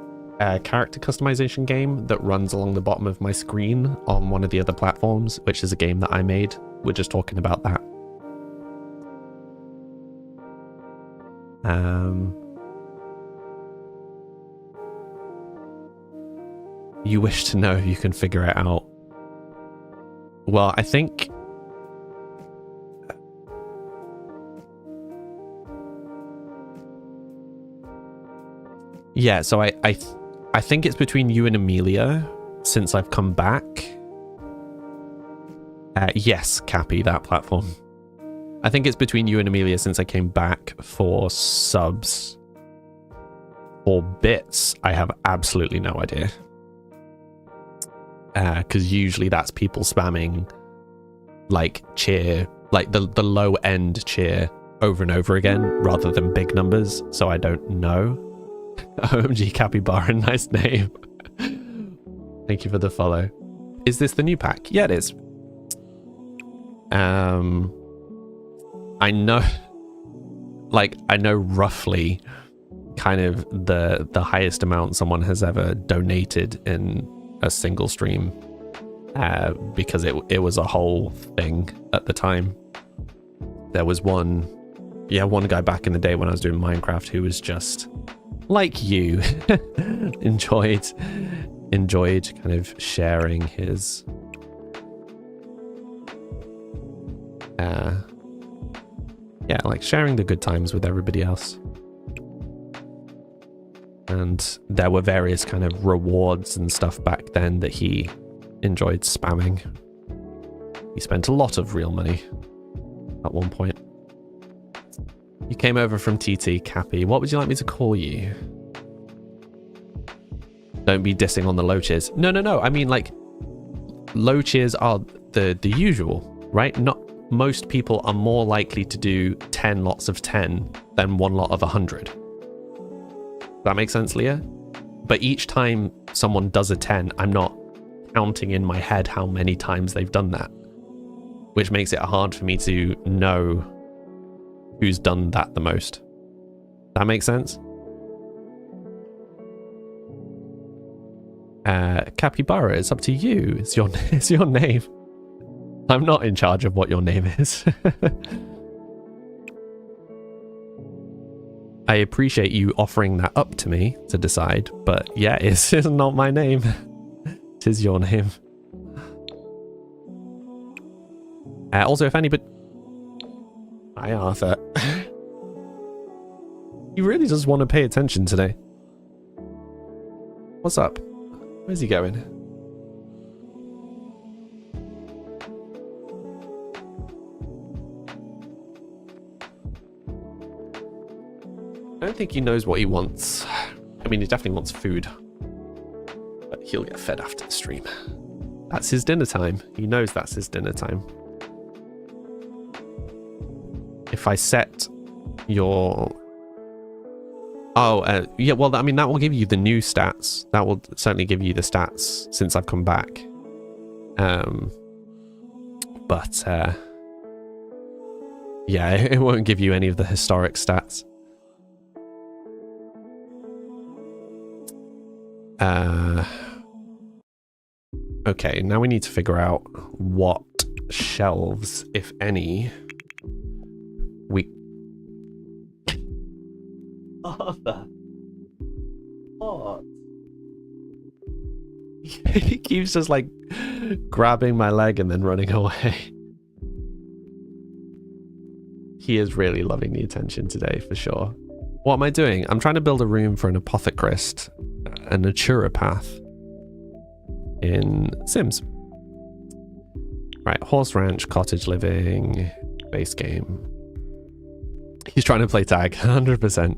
Speaker 1: character customization game that runs along the bottom of my screen on one of the other platforms, which is a game that I made. We're just talking about that. You wish to know if you can figure it out. Well, I think... Yeah, so I think it's between you and Amelia since I've come back. Yes, Cappy, that platform. I think it's between you and Amelia since I came back. For subs. For bits, I have absolutely no idea. Because usually that's people spamming like cheer, like the low end cheer over and over again rather than big numbers. So I don't know. OMG Capybara, nice name. Thank you for the follow. Is this the new pack? Yeah, it is. I know, like, I know roughly kind of the highest amount someone has ever donated in a single stream, because it was a whole thing at the time. There was one guy back in the day when I was doing Minecraft who was just like you, enjoyed kind of sharing his like sharing the good times with everybody else. And there were various kind of rewards and stuff back then that he enjoyed spamming. He spent a lot of real money at one point. You came over from TT, Cappy. What would you like me to call you? Don't be dissing on the low cheers. No. I mean, like, low cheers are the usual, right? Not most people are more likely to do 10 lots of 10 than one lot of 100. That makes sense, Leah? But each time someone does a 10, I'm not counting in my head how many times they've done that, which makes it hard for me to know who's done that the most. That makes sense? Capybara, it's up to you. It's your name. I'm not in charge of what your name is. I appreciate you offering that up to me to decide, but yeah, it's not my name. It is your name. Also, if anybody... Hi, Arthur. He really does want to pay attention today. What's up? Where's he going? I don't think he knows what he wants. I mean, he definitely wants food. But he'll get fed after the stream. That's his dinner time. He knows that's his dinner time. If I set your... Oh, yeah, well, I mean, that will give you the new stats. That will certainly give you the stats since I've come back. But, yeah, it won't give you any of the historic stats. Okay, now we need to figure out what shelves, if any, we... Arthur. What? He keeps just like grabbing my leg and then running away. He is really loving the attention today, for sure. What am I doing? I'm trying to build a room for an apothecarist, a naturopath in Sims. Right, horse ranch, cottage living, base game. He's trying to play tag, 100%.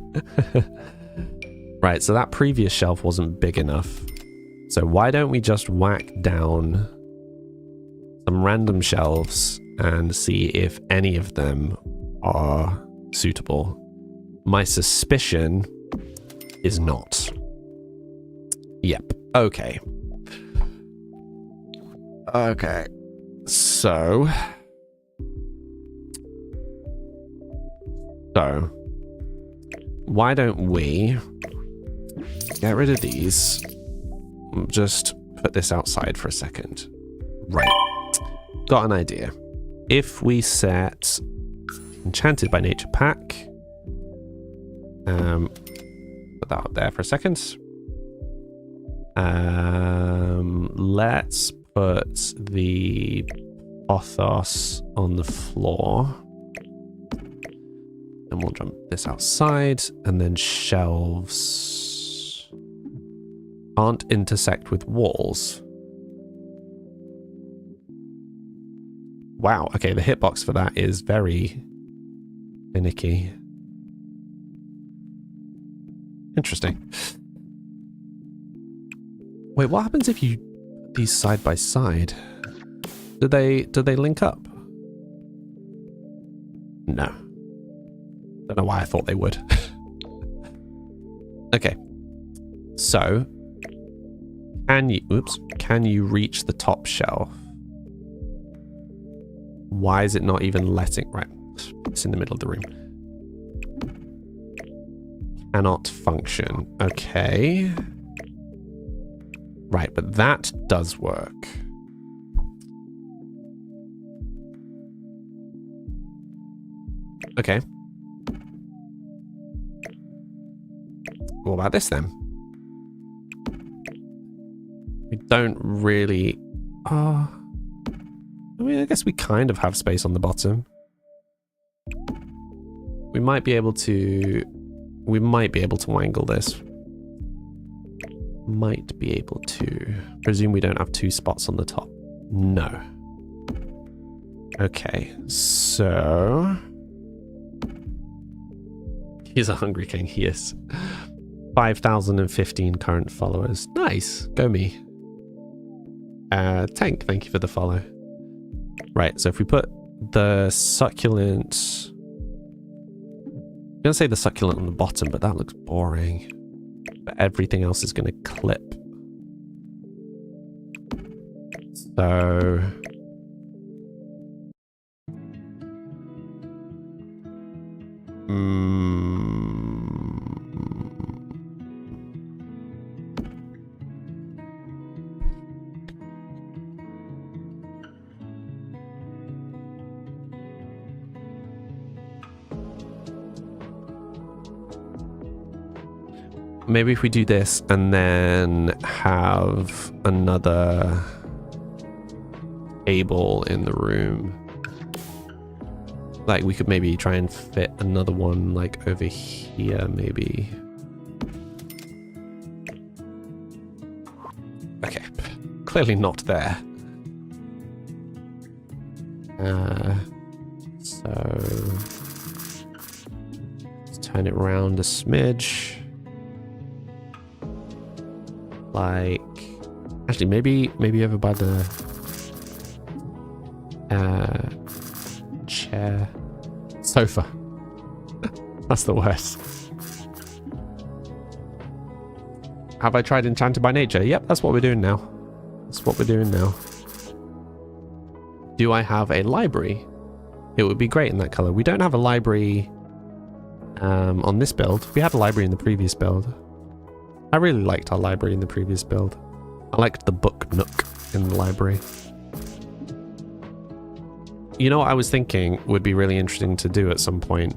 Speaker 1: Right, so that previous shelf wasn't big enough. So why don't we just whack down some random shelves and see if any of them are suitable? My suspicion is not. Yep, okay. Okay, so why don't we get rid of these? Just put this outside for a second. Right, got an idea. If we set Enchanted by Nature pack, put that up there for a second. Let's put the Pothos on the floor. And we'll jump this outside, and then shelves can't intersect with walls. Wow, okay, the hitbox for that is very finicky. Interesting. Wait, what happens if you put these side by side? Do they link up? No. Don't know why I thought they would. Okay. So, can you reach the top shelf? Why is it not even letting... Right, it's in the middle of the room. Cannot function. Okay. Right, but that does work. Okay. What about this then? We don't really... I mean, I guess we kind of have space on the bottom. We might be able to wangle this. Might be able to. Presume we don't have two spots on the top. No. Okay, so... He's a hungry king, he is. 5,015 current followers. Nice, go me. Tank, thank you for the follow. Right, so if we put the succulent... I'm going to say the succulent on the bottom, but that looks boring. But everything else is going to clip. So maybe if we do this and then have another table in the room, like we could maybe try and fit another one like over here maybe. Okay, clearly not there. So let's turn it around a smidge. Like, actually, maybe over by the chair, sofa. That's the worst. Have I tried Enchanted by Nature? Yep, that's what we're doing now. That's what we're doing now. Do I have a library? It would be great in that color. We don't have a library on this build. We had a library in the previous build. I really liked our library in the previous build. I liked the book nook in the library. You know what I was thinking would be really interesting to do at some point?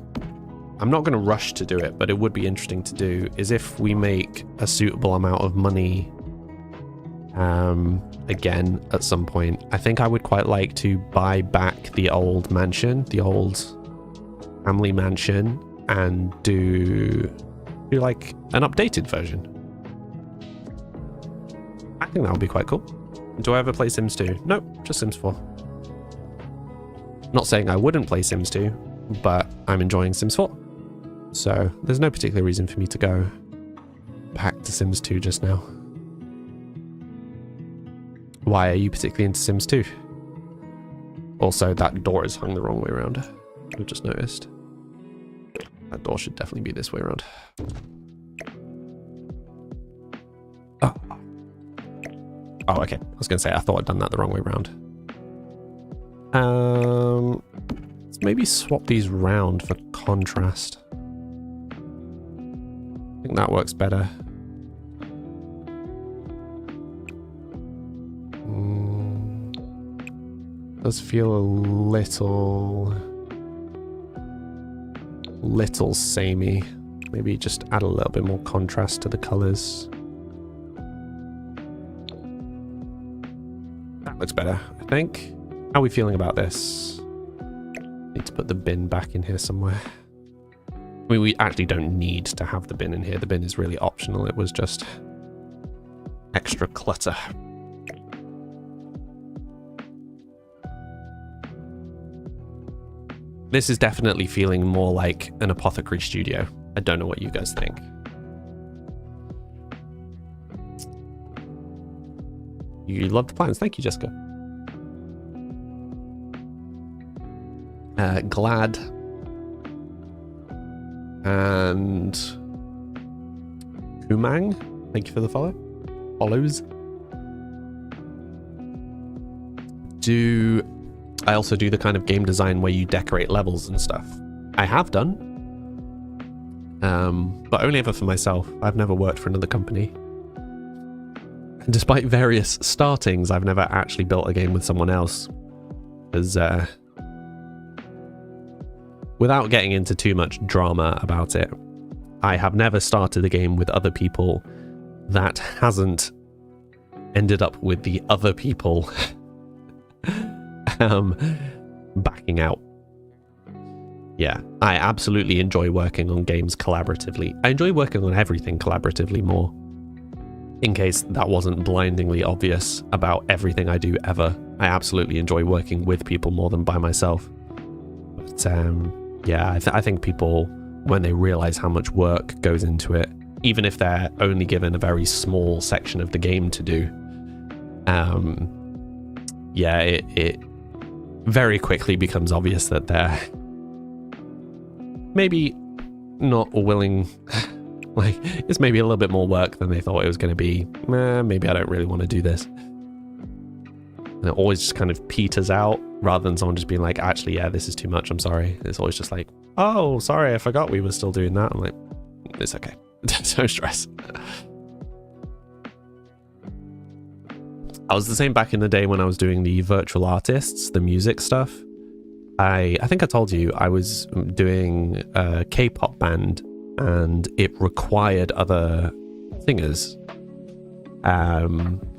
Speaker 1: I'm not going to rush to do it, but it would be interesting to do, is if we make a suitable amount of money again at some point, I think I would quite like to buy back the old mansion, the old family mansion, and do like an updated version. I think that would be quite cool. Do I ever play Sims 2? Nope, just Sims 4. Not saying I wouldn't play Sims 2, but I'm enjoying Sims 4. So there's no particular reason for me to go back to Sims 2 just now. Why are you particularly into Sims 2? Also, that door is hung the wrong way around. I've just noticed. That door should definitely be this way around. Oh, okay. I was going to say, I thought I'd done that the wrong way around. Let's maybe swap these round for contrast. I think that works better. Does feel a little samey. Maybe just add a little bit more contrast to the colors. That looks better, I think. How are we feeling about this? Need to put the bin back in here somewhere. I mean, we actually don't need to have the bin in here. The bin is really optional. It was just extra clutter. This is definitely feeling more like an apothecary studio. I don't know what you guys think. You love the plans. Thank you, Jessica. Glad and Kumang, thank you for the follows. I also do the kind of game design where you decorate levels and stuff. I have done, but only ever for myself. I've never worked for another company. And despite various startings, I've never actually built a game with someone else. Because without getting into too much drama about it, I have never started a game with other people that hasn't ended up with the other people backing out. Yeah, I absolutely enjoy working on games collaboratively. I enjoy working on everything collaboratively more. In case that wasn't blindingly obvious about everything I do ever, I absolutely enjoy working with people more than by myself. But yeah, I think people, when they realize how much work goes into it, even if they're only given a very small section of the game to do, yeah, it very quickly becomes obvious that they're maybe not willing. Like, it's maybe a little bit more work than they thought it was going to be. Maybe I don't really want to do this. And it always just kind of peters out rather than someone just being like, actually, yeah, this is too much. I'm sorry. It's always just like, oh, sorry, I forgot we were still doing that. I'm like, it's okay. No stress. I was the same back in the day when I was doing the virtual artists, the music stuff. I think I told you I was doing a K-pop band and it required other singers.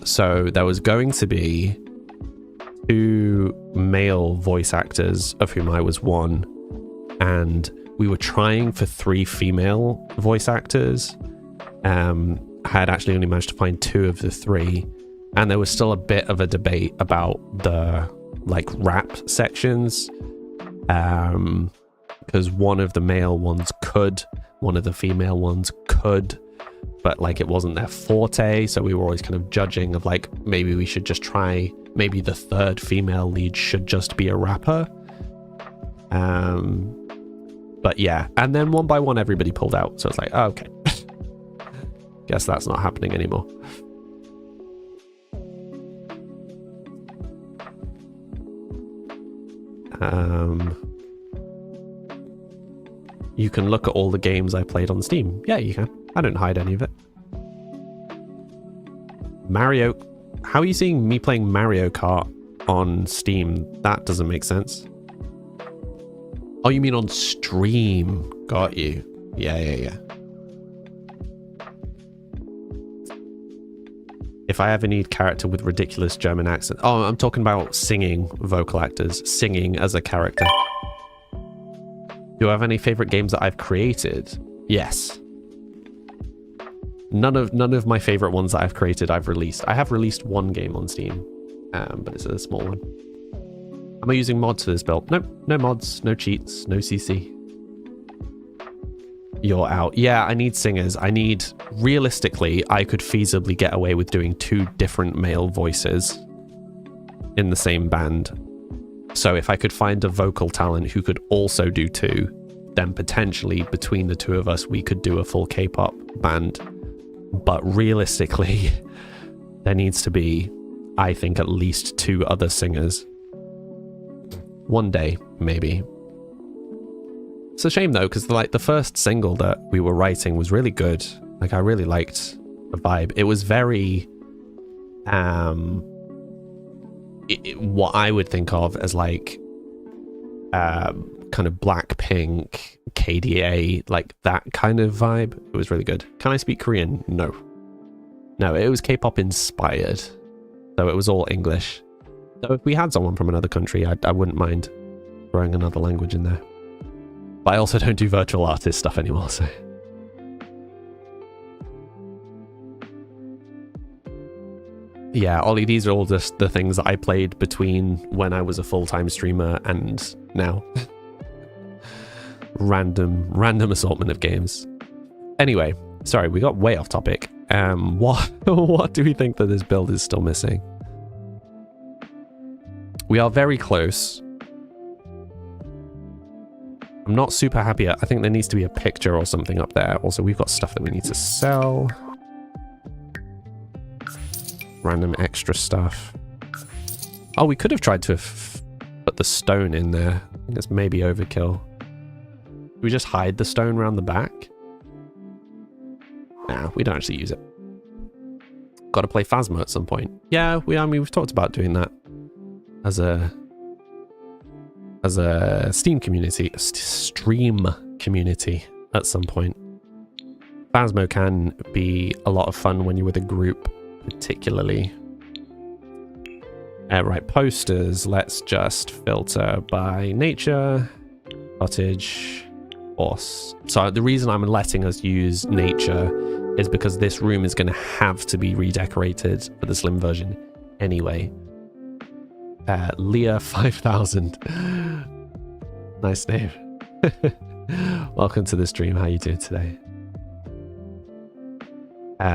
Speaker 1: So there was going to be 2 male voice actors, of whom I was one, and we were trying for 3 female voice actors. I had actually only managed to find 2 of the 3, and there was still a bit of a debate about the like rap sections, because one of the male ones could, one of the female ones could, but like it wasn't their forte, so we were always kind of judging of like, maybe we should just try, maybe the 3rd female lead should just be a rapper. But yeah, and then one by one everybody pulled out, so it's like, oh, okay. Guess that's not happening anymore. You can look at all the games I played on Steam. Yeah, you can. I don't hide any of it. Mario... How are you seeing me playing Mario Kart on Steam? That doesn't make sense. Oh, you mean on stream? Got you. Yeah. If I ever need character with ridiculous German accent... Oh, I'm talking about singing vocal actors. Singing as a character. Do I have any favorite games that I've created? Yes. None of my favorite ones that I've created I've released. I have released one game on Steam, but it's a small one. Am I using mods for this build? Nope, no mods, no cheats, no CC. You're out. Yeah, I need singers. I need... Realistically, I could feasibly get away with doing 2 different male voices in the same band. So if I could find a vocal talent who could also do 2, then potentially between the 2 of us, we could do a full K-pop band. But realistically, there needs to be, I think, at least 2 other singers. One day, maybe. It's a shame though, because like the first single that we were writing was really good. Like I really liked the vibe. It was very, what I would think of as like, kind of Blackpink, KDA, like that kind of vibe. It was really good. Can I speak Korean? No, it was K-pop inspired, so it was all English. So if we had someone from another country, I wouldn't mind throwing another language in there. But I also don't do virtual artist stuff anymore, so... Yeah, Ollie, these are all just the things that I played between when I was a full-time streamer and now. Random assortment of games. Anyway, sorry, we got way off topic. What do we think that this build is still missing? We are very close. I'm not super happy. I think there needs to be a picture or something up there. Also, we've got stuff that we need to sell. Random extra stuff. Oh, we could have tried to put the stone in there. I think that's maybe overkill. Do we just hide the stone around the back? Nah, we don't actually use it. Got to play Phasma at some point. Yeah, I mean, we've talked about doing that as a Steam community, stream community at some point. Phasmo can be a lot of fun when you're with a group, particularly. Right, posters. Let's just filter by nature, cottage, horse. So the reason I'm letting us use nature is because this room is going to have to be redecorated for the slim version anyway. Leah 5000. Nice name. Welcome to the stream. How you doing today?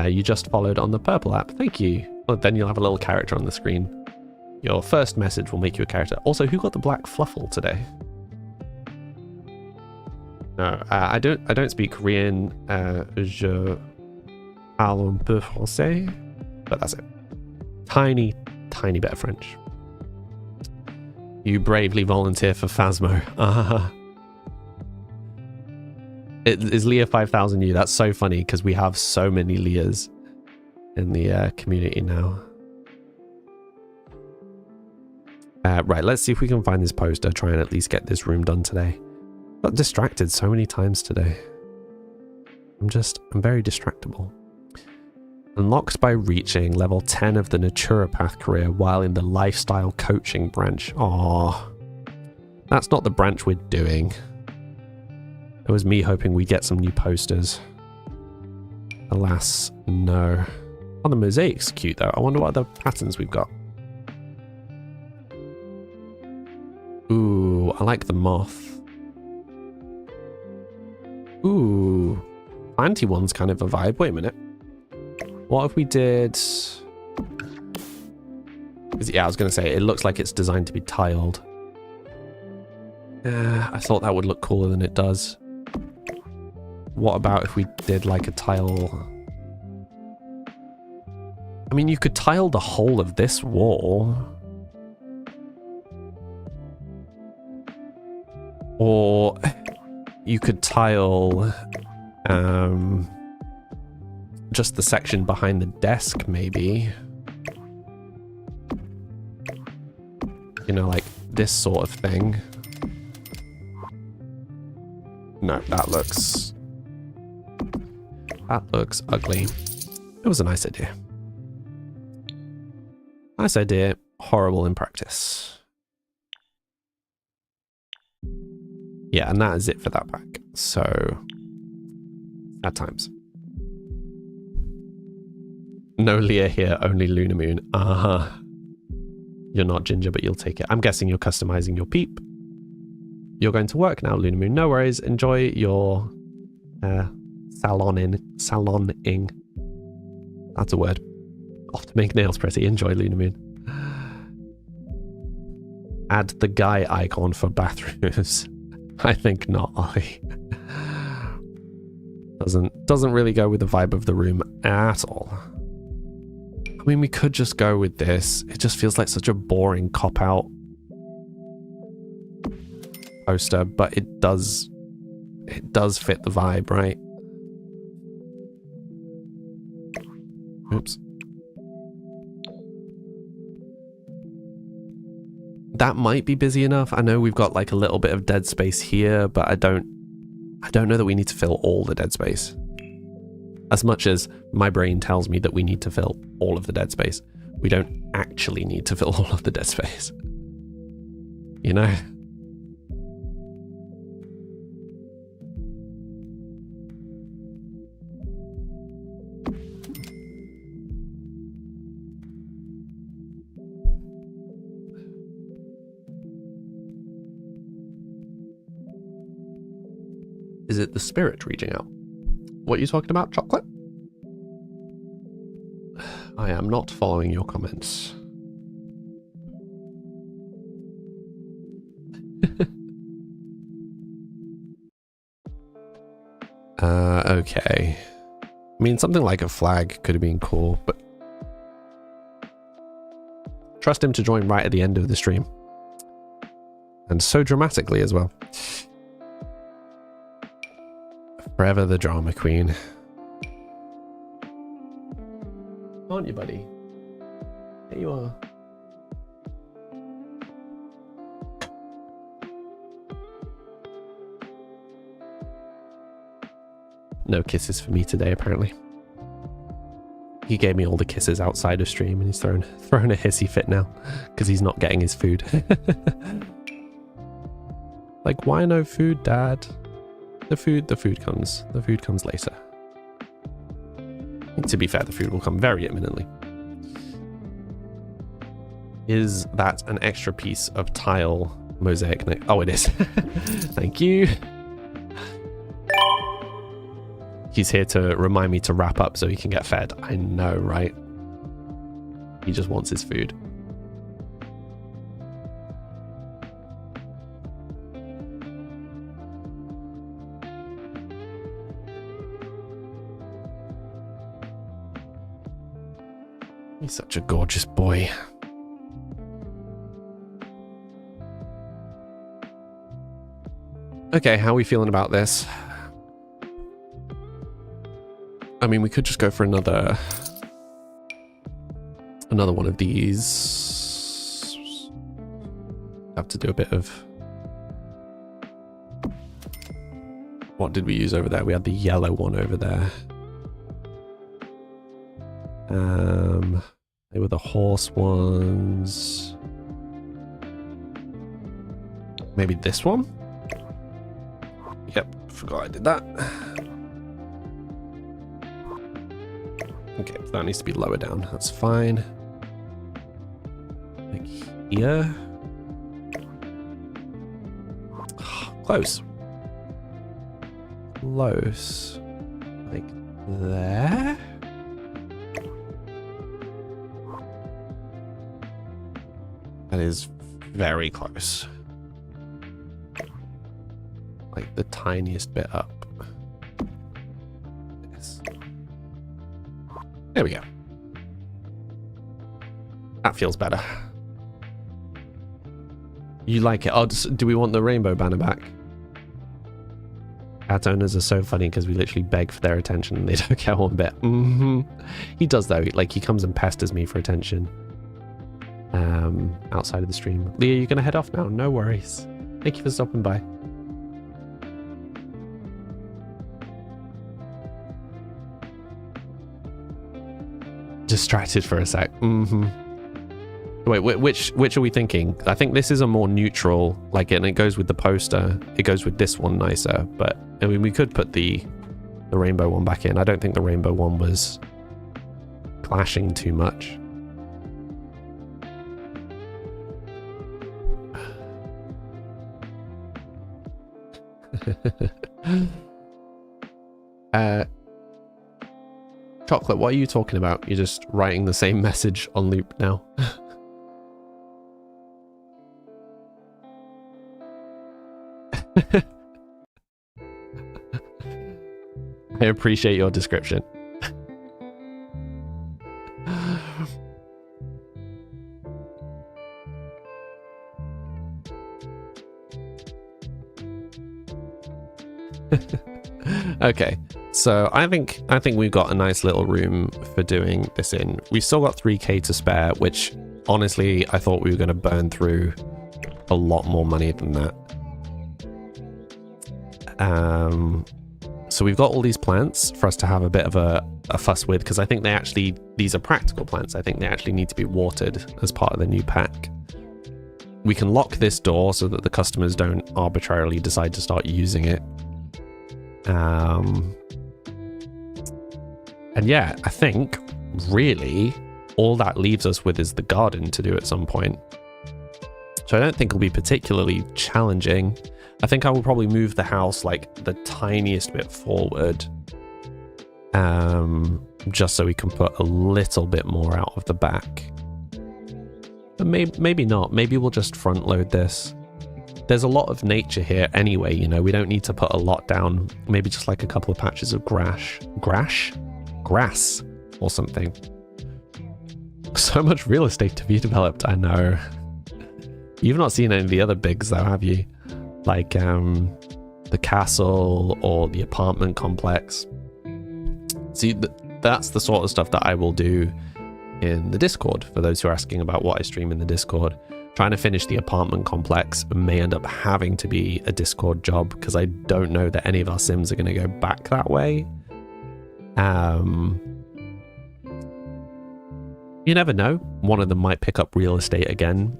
Speaker 1: You just followed on the purple app. Thank you. Well, then you'll have a little character on the screen. Your first message will make you a character. Also, who got the black fluffle today? No, I don't speak Korean. Je parle un peu français, but that's it. Tiny bit of French. You bravely volunteer for Phasmo. Is Leah 5000 you? That's so funny because we have so many Leahs in the community now. Right, let's see if we can find this poster. Try and at least get this room done today. Got distracted so many times today. I'm very distractible. Unlocks by reaching level 10 of the Naturopath career while in the lifestyle coaching branch. Aww. That's not the branch we're doing. It was me hoping we'd get some new posters. Alas, no. Oh, the mosaic's cute though. I wonder what other patterns we've got. Ooh, I like the moth. Ooh. Anti one's kind of a vibe. Wait a minute. What if we did... Yeah, I was going to say, it looks like it's designed to be tiled. I thought that would look cooler than it does. What about if we did like a tile... I mean, you could tile the whole of this wall. Or you could tile just the section behind the desk, maybe. You know, like this sort of thing. No, that looks ugly. It was a nice idea. Nice idea, horrible in practice. Yeah, and that is it for that pack. So, at times. No Leah here, only Luna Moon. You're not Ginger, but you'll take it. I'm guessing you're customizing your peep. You're going to work now, Luna Moon. No worries. Enjoy your saloning. That's a word. Off to make nails pretty. Enjoy, Luna Moon. Add the guy icon for bathrooms. I think not, Ollie. Doesn't really go with the vibe of the room at all. I mean, we could just go with this. It just feels like such a boring cop-out poster, but it does fit the vibe, right? Oops. That might be busy enough. I know we've got like a little bit of dead space here, but I don't know that we need to fill all the dead space. As much as my brain tells me that we need to fill all of the dead space, we don't actually need to fill all of the dead space. You know? Is it the spirit reaching out? What are you talking about, Chocolate? I am not following your comments. Okay. I mean, something like a flag could have been cool, but trust him to join right at the end of the stream. And so dramatically as well. Forever the drama queen. Aren't you, buddy? There you are. No kisses for me today, apparently. He gave me all the kisses outside of stream and he's thrown a hissy fit now because he's not getting his food. Like, why no food, Dad? The food comes later. To be fair, the food will come very imminently. Is that an extra piece of tile mosaic? Oh, it is. Thank you. He's here to remind me to wrap up so he can get fed. I know, right? He just wants his food. He's such a gorgeous boy. Okay, how are we feeling about this? I mean, we could just go for another one of these. Have to do a bit of... What did we use over there? We had the yellow one over there. They were the horse ones. Maybe this one? Yep, forgot I did that. Okay, that needs to be lower down. That's fine. Like here. Close. Close. Like there. That is very close. Like the tiniest bit up. Yes. There we go. That feels better. You like it? Oh, do we want the rainbow banner back? Cat owners are so funny because we literally beg for their attention and they don't get one bit. He does though. Like he comes and pesters me for attention. Outside of the stream. Leah, you're gonna head off now? No worries. Thank you for stopping by. Distracted for a sec. Wait, which are we thinking? I think this is a more neutral, like, and it goes with the poster. It goes with this one nicer, but I mean, we could put the rainbow one back in. I don't think the rainbow one was clashing too much. Chocolate, what are you talking about? You're just writing the same message on loop now. I appreciate your description. Okay, so I think we've got a nice little room for doing this in. We've still got 3k to spare, which honestly I thought we were going to burn through a lot more money than that. So we've got all these plants for us to have a bit of a fuss with, because I think these are practical plants. I think they actually need to be watered as part of the new pack. We can lock this door so that the customers don't arbitrarily decide to start using it. And yeah, I think really all that leaves us with is the garden to do at some point. So I don't think it'll be particularly challenging. I think I will probably move the house like the tiniest bit forward, just so we can put a little bit more out of the back. But maybe not. Maybe we'll just front load this. There's a lot of nature here anyway, you know, we don't need to put a lot down. Maybe just like a couple of patches of grass or something. So much real estate to be developed, I know. You've not seen any of the other bigs though, have you? Like the castle or the apartment complex. See, that's the sort of stuff that I will do in the Discord, for those who are asking about what I stream in the Discord. Trying to finish the apartment complex may end up having to be a Discord job, because I don't know that any of our sims are going to go back that way. You never know. One of them might pick up real estate again,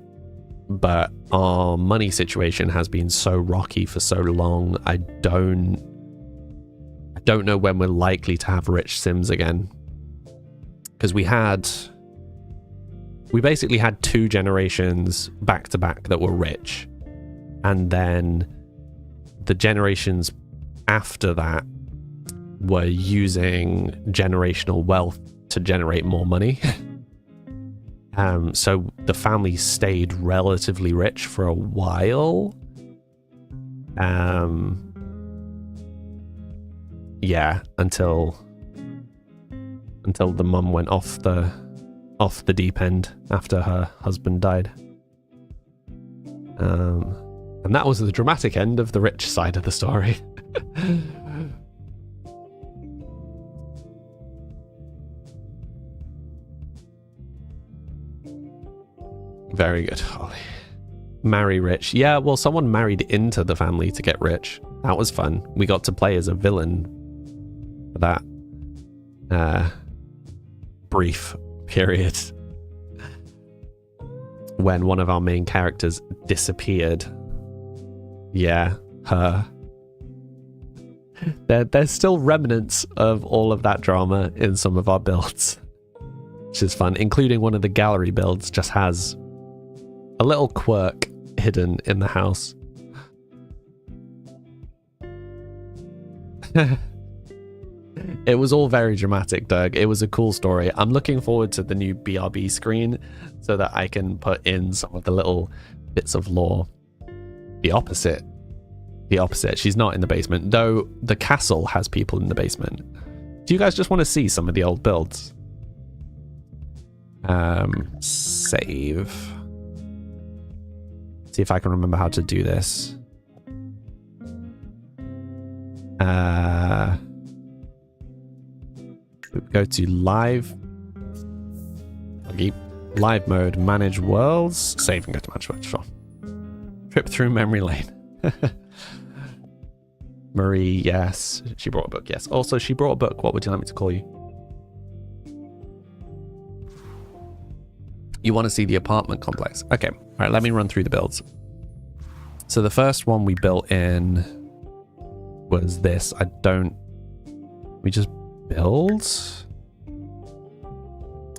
Speaker 1: but our money situation has been so rocky for so long. I don't know when we're likely to have rich sims again, because we basically had 2 generations back to back that were rich, and then the generations after that were using generational wealth to generate more money. So the family stayed relatively rich for a while. Yeah, until the mum went off the deep end after her husband died. And that was the dramatic end of the rich side of the story. Very good, Holly. Marry rich. Yeah, well, someone married into the family to get rich. That was fun. We got to play as a villain for that brief period when one of our main characters disappeared. Yeah, her. There's still remnants of all of that drama in some of our builds, which is fun, including one of the gallery builds just has a little quirk hidden in the house. It was all very dramatic, Doug. It was a cool story. I'm looking forward to the new BRB screen so that I can put in some of the little bits of lore. The opposite. She's not in the basement, though the castle has people in the basement. Do you guys just want to see some of the old builds? Save. See if I can remember how to do this. Go to live. Live mode, manage worlds. Save and go to manage worlds, sure. Trip through memory lane. Marie, yes. She brought a book, yes. Also, she brought a book. What would you like me to call you? You want to see the apartment complex. Okay, all right, let me run through the builds. So the first one we built in was this. We just build?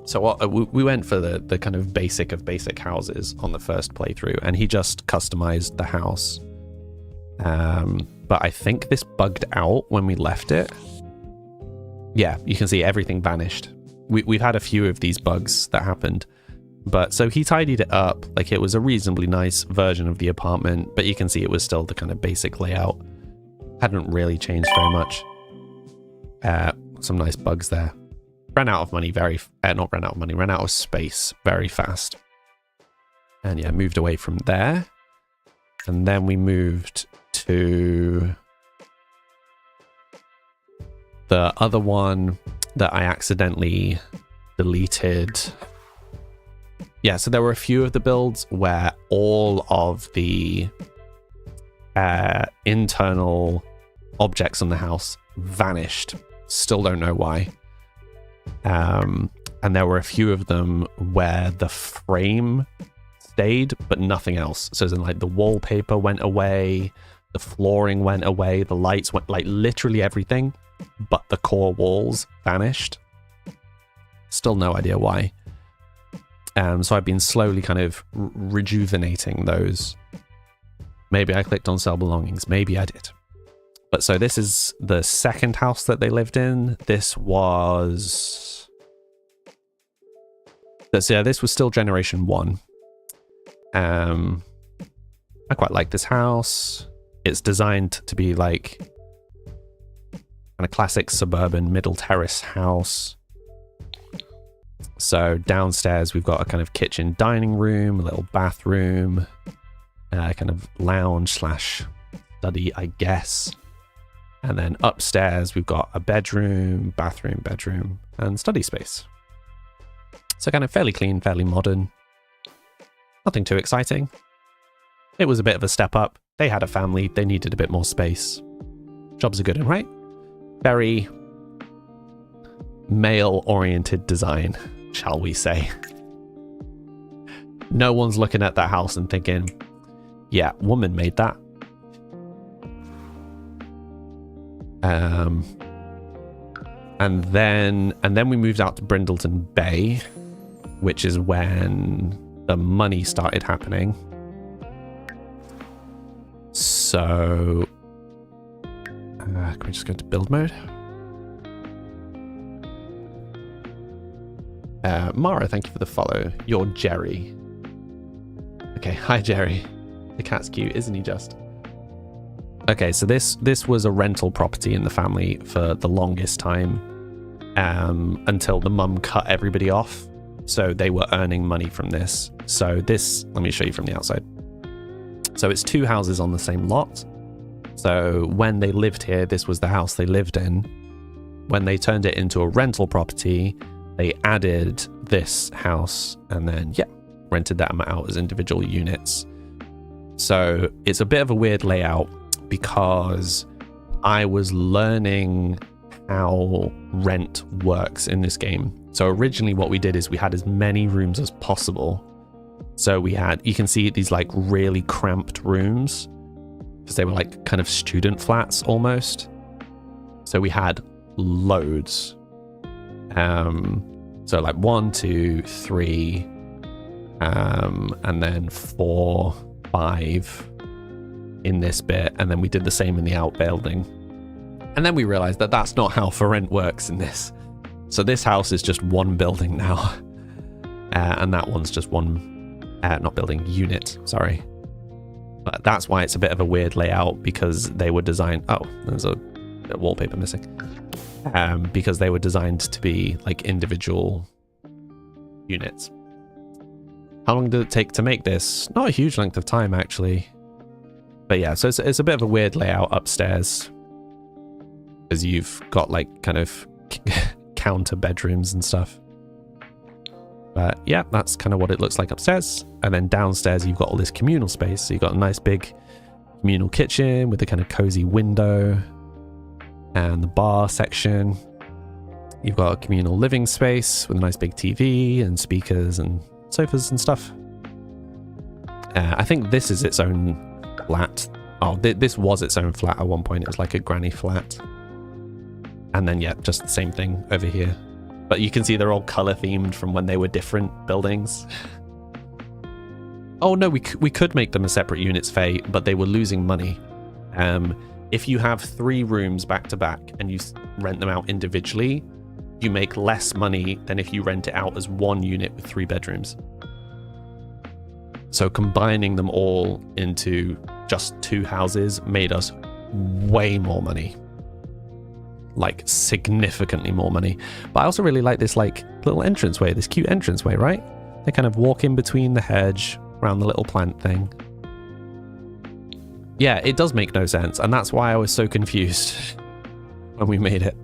Speaker 1: So we went for the kind of basic of basic houses on the first playthrough, and he just customized the house. But I think this bugged out when we left it. Yeah, you can see everything vanished. We've had a few of these bugs that happened. But so he tidied it up, like it was a reasonably nice version of the apartment, but you can see it was still the kind of basic layout. Hadn't really changed very much. Some nice bugs there. Ran out of money ran out of space very fast. And yeah, moved away from there. And then we moved to the other one that I accidentally deleted. Yeah, so there were a few of the builds where all of the internal objects on the house vanished. Still don't know why. And there were a few of them where the frame stayed, but nothing else. So then, like, the wallpaper went away, the flooring went away, the lights went, like, literally everything, but the core walls vanished. Still no idea why. So I've been slowly kind of rejuvenating those. Maybe I clicked on sell belongings. Maybe I did. But so this is the second house that they lived in. This was still generation 1. I quite like this house. It's designed to be like kind of classic suburban middle terrace house. So downstairs we've got a kind of kitchen dining room, a little bathroom, kind of lounge / study, I guess. And then upstairs we've got a bedroom, bedroom, and study space. So kind of fairly clean, fairly modern. Nothing too exciting. It was a bit of a step up. They had a family, they needed a bit more space. Jobs are good and right. Very male-oriented design, shall we say. No one's looking at that house and thinking, yeah, woman made that. And then we moved out to Brindleton Bay, which is when the money started happening. So can we just go to build mode? Mara, thank you for the follow. You're Jerry. Okay, hi Jerry. The cat's cute, isn't he just? Okay, so this was a rental property in the family for the longest time, until the mum cut everybody off. So they were earning money from this. So this, let me show you from the outside. So it's 2 houses on the same lot. So when they lived here, this was the house they lived in. When they turned it into a rental property, they added this house and then, rented that out as individual units. So it's a bit of a weird layout because I was learning how rent works in this game. So originally what we did is we had as many rooms as possible. So we had, you can see these like really cramped rooms because they were like kind of student flats almost. So we had loads. So like 1, 2, 3, and then 4, 5 in this bit, and then we did the same in the outbuilding. And then we realized that that's not how for rent works in this. So this house is just one building now, and that one's just one, not building, unit, sorry. But that's why it's a bit of a weird layout, because they were designed, oh, there's a bit of wallpaper missing. Because they were designed to be like individual units. How long did it take to make this? Not a huge length of time, actually. But yeah, so it's a bit of a weird layout upstairs, because you've got like kind of counter bedrooms and stuff. But yeah, that's kind of what it looks like upstairs. And then downstairs, you've got all this communal space. So you've got a nice big communal kitchen with a kind of cozy window and the bar section. You've got a communal living space with a nice big TV and speakers and sofas and stuff. I think this is its own flat. Oh, this was its own flat at one point. It was like a granny flat. And then, yeah, just the same thing over here. But you can see they're all color themed from when they were different buildings. Oh no, we could make them a separate units, Faye, but they were losing money. If you have 3 rooms back to back and you rent them out individually, you make less money than if you rent it out as one unit with 3 bedrooms. So combining them all into just 2 houses made us way more money. Like significantly more money. But I also really like this like little entranceway, this cute entranceway, right? They kind of walk in between the hedge around the little plant thing. Yeah, it does make no sense, and that's why I was so confused when we made it.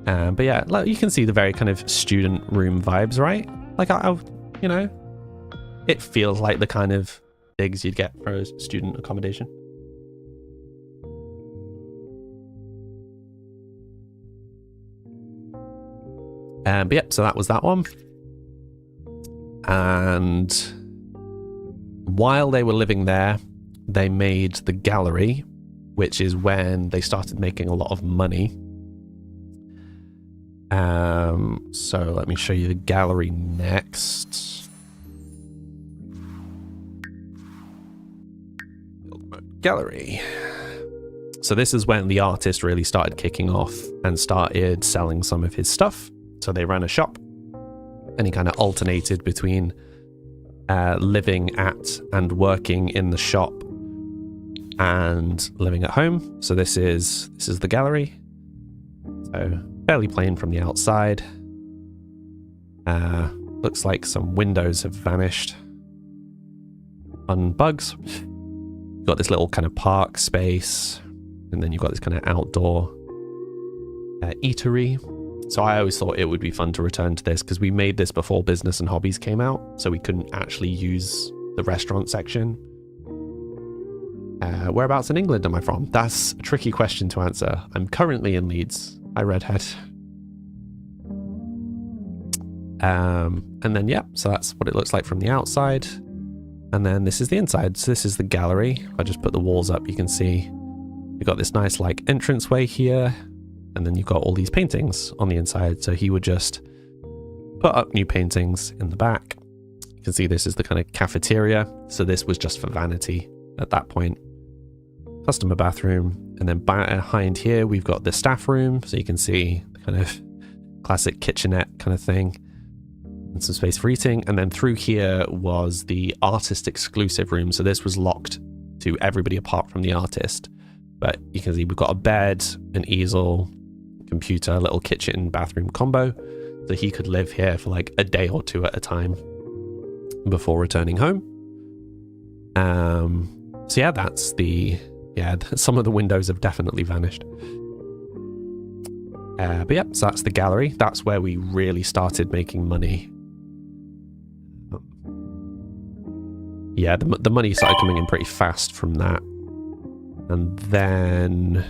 Speaker 1: But yeah, like, you can see the very kind of student room vibes, right? Like, you know, it feels like the kind of digs you'd get for a student accommodation. But yeah, so that was that one. And while they were living there, they made the gallery, which is when they started making a lot of money. So let me show you the gallery next. Gallery. So this is when the artist really started kicking off and started selling some of his stuff. So they ran a shop, and he kind of alternated between living at and working in the shop and living at home. So this is the gallery. So fairly plain from the outside. Looks like some windows have vanished. Fun bugs. You've got this little kind of park space, and then you've got this kind of outdoor eatery. So I always thought it would be fun to return to this because we made this before Business and Hobbies came out, so we couldn't actually use the restaurant section. Whereabouts in England am I from? That's a tricky question to answer. I'm currently in Leeds. Hi, Redhead. And then, yeah, so that's what it looks like from the outside. And then this is the inside. So this is the gallery. If I just put the walls up, you can see we've got this nice like entranceway here. And then you've got all these paintings on the inside. So he would just put up new paintings in the back. You can see this is the kind of cafeteria. So this was just for vanity at that point. Customer bathroom. And then behind here, we've got the staff room. So you can see the kind of classic kitchenette kind of thing. And some space for eating. And then through here was the artist exclusive room. So this was locked to everybody apart from the artist. But you can see we've got a bed, an easel, computer, little kitchen bathroom combo. So he could live here for like a day or 2 at a time before returning home. So yeah, that's some of the windows have definitely vanished. But yeah, so that's the gallery. That's where we really started making money. Yeah, the money started coming in pretty fast from that. And then...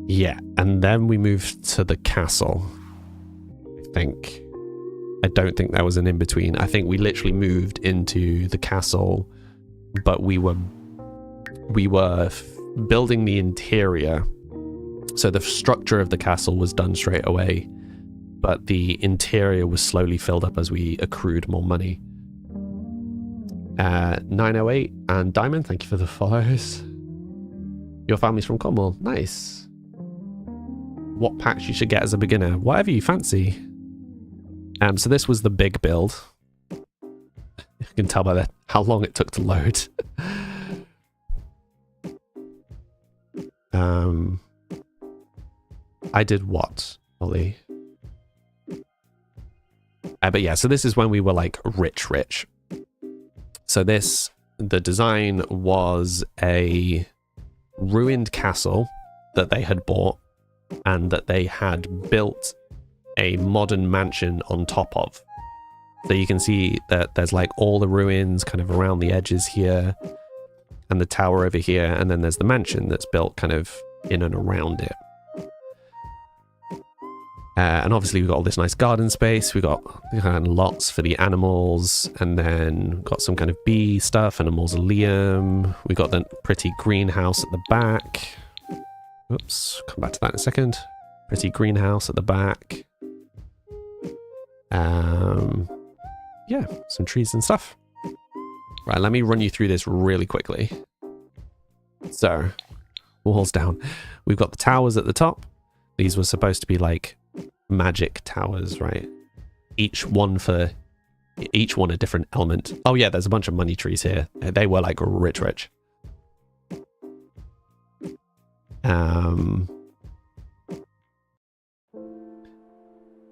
Speaker 1: yeah, and then we moved to the castle, I think. I don't think there was an in-between. I think we literally moved into the castle, but we were building the interior. So the structure of the castle was done straight away, but the interior was slowly filled up as we accrued more money. 908 and Diamond, thank you for the follows. Your family's from Cornwall. Nice. What packs you should get as a beginner? Whatever you fancy. So this was the big build. You can tell by how long it took to load. I did what, Ollie? But yeah, so this is when we were like rich. So the design was a ruined castle that they had bought and that they had built a modern mansion on top of. So you can see that there's like all the ruins kind of around the edges here and the tower over here, and then there's the mansion that's built kind of in and around it. And obviously we've got all this nice garden space. We've got kind of lots for the animals, and then got some kind of bee stuff and a mausoleum. We got the pretty greenhouse at the back. Oops, come back to that in a second. Pretty greenhouse at the back. Yeah, some trees and stuff. Right, let me run you through this really quickly. So, walls down. We've got the towers at the top. These were supposed to be like magic towers, right? Each one a different element. Oh yeah, there's a bunch of money trees here. They were like rich.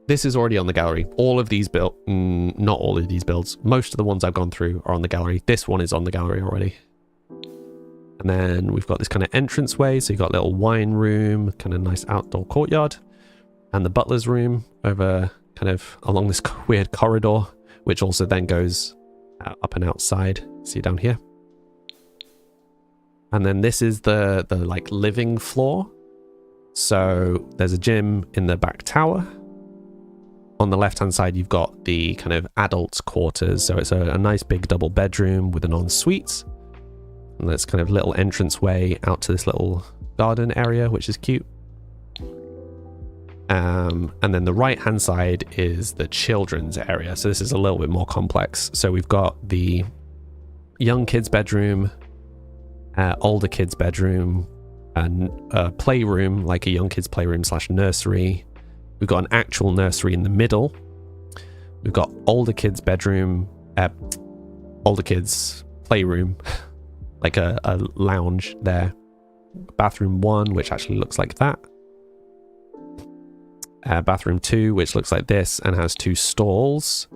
Speaker 1: This is already on the gallery. All of these not all of these builds. Most of the ones I've gone through are on the gallery. This one is on the gallery already. And then we've got this kind of entranceway. So you've got a little wine room, kind of nice outdoor courtyard. And the butler's room over kind of along this weird corridor, which also then goes up and outside. See down here. And then this is the like living floor. So there's a gym in the back tower. On the left hand side, you've got the kind of adults' quarters. So it's a nice big double bedroom with an ensuite. And there's kind of little entranceway out to this little garden area, which is cute. And then the right hand side is the children's area. So this is a little bit more complex. So we've got the young kids' bedroom, older kids' bedroom, and a playroom, like a young kids' playroom / nursery. We've got an actual nursery in the middle. We've got older kids' bedroom, older kids' playroom, like a lounge there. Bathroom 1, which actually looks like that. Bathroom 2, which looks like this and has 2 stalls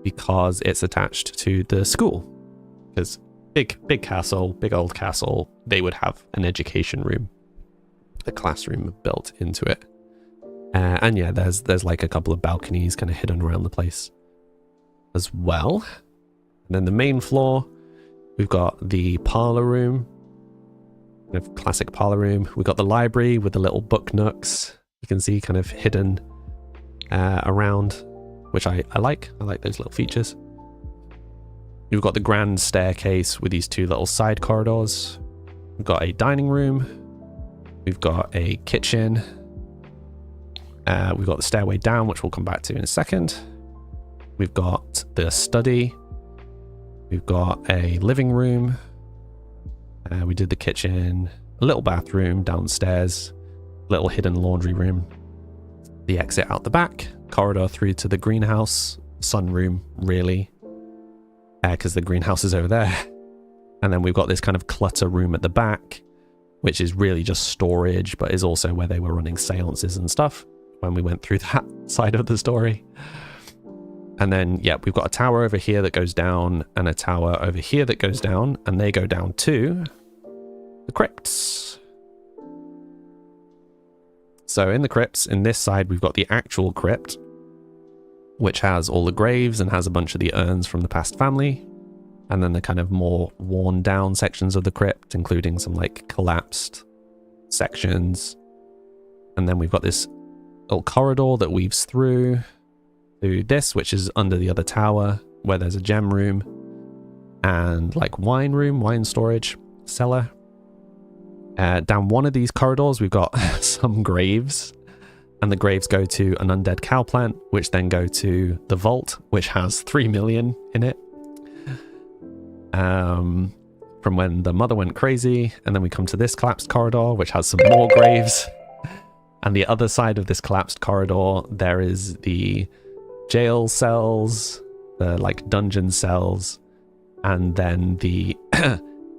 Speaker 1: because it's attached to the school. Because big castle, big old castle, they would have an education room, a classroom built into it. And yeah, there's like a couple of balconies kind of hidden around the place as well. And then the main floor, we've got the parlor room, kind of classic parlor room. We've got the library with the little book nooks. You can see kind of hidden around, which I like. I like those little features. You've got the grand staircase with these 2 little side corridors. We've got a dining room. We've got a kitchen. We've got the stairway down, which we'll come back to in a second. We've got the study. We've got a living room. We did the kitchen, a little bathroom downstairs, little hidden laundry room. The exit out the back, corridor through to the greenhouse, sunroom, really, because the greenhouse is over there. And then we've got this kind of clutter room at the back, which is really just storage, but is also where they were running seances and stuff when we went through that side of the story. And then, yeah, we've got a tower over here that goes down and a tower over here that goes down, and they go down to the crypts. So in the crypts, in this side, we've got the actual crypt, which has all the graves and has a bunch of the urns from the past family. And then the kind of more worn down sections of the crypt, including some like collapsed sections. And then we've got this little corridor that weaves through this, which is under the other tower, where there's a gem room and like wine storage, cellar. Down one of these corridors, we've got some graves, and the graves go to an undead cow plant, which then go to the vault, which has 3 million in it. From when the mother went crazy. And then we come to this collapsed corridor, which has some more graves. And the other side of this collapsed corridor, there is the jail cells, the like dungeon cells, and then the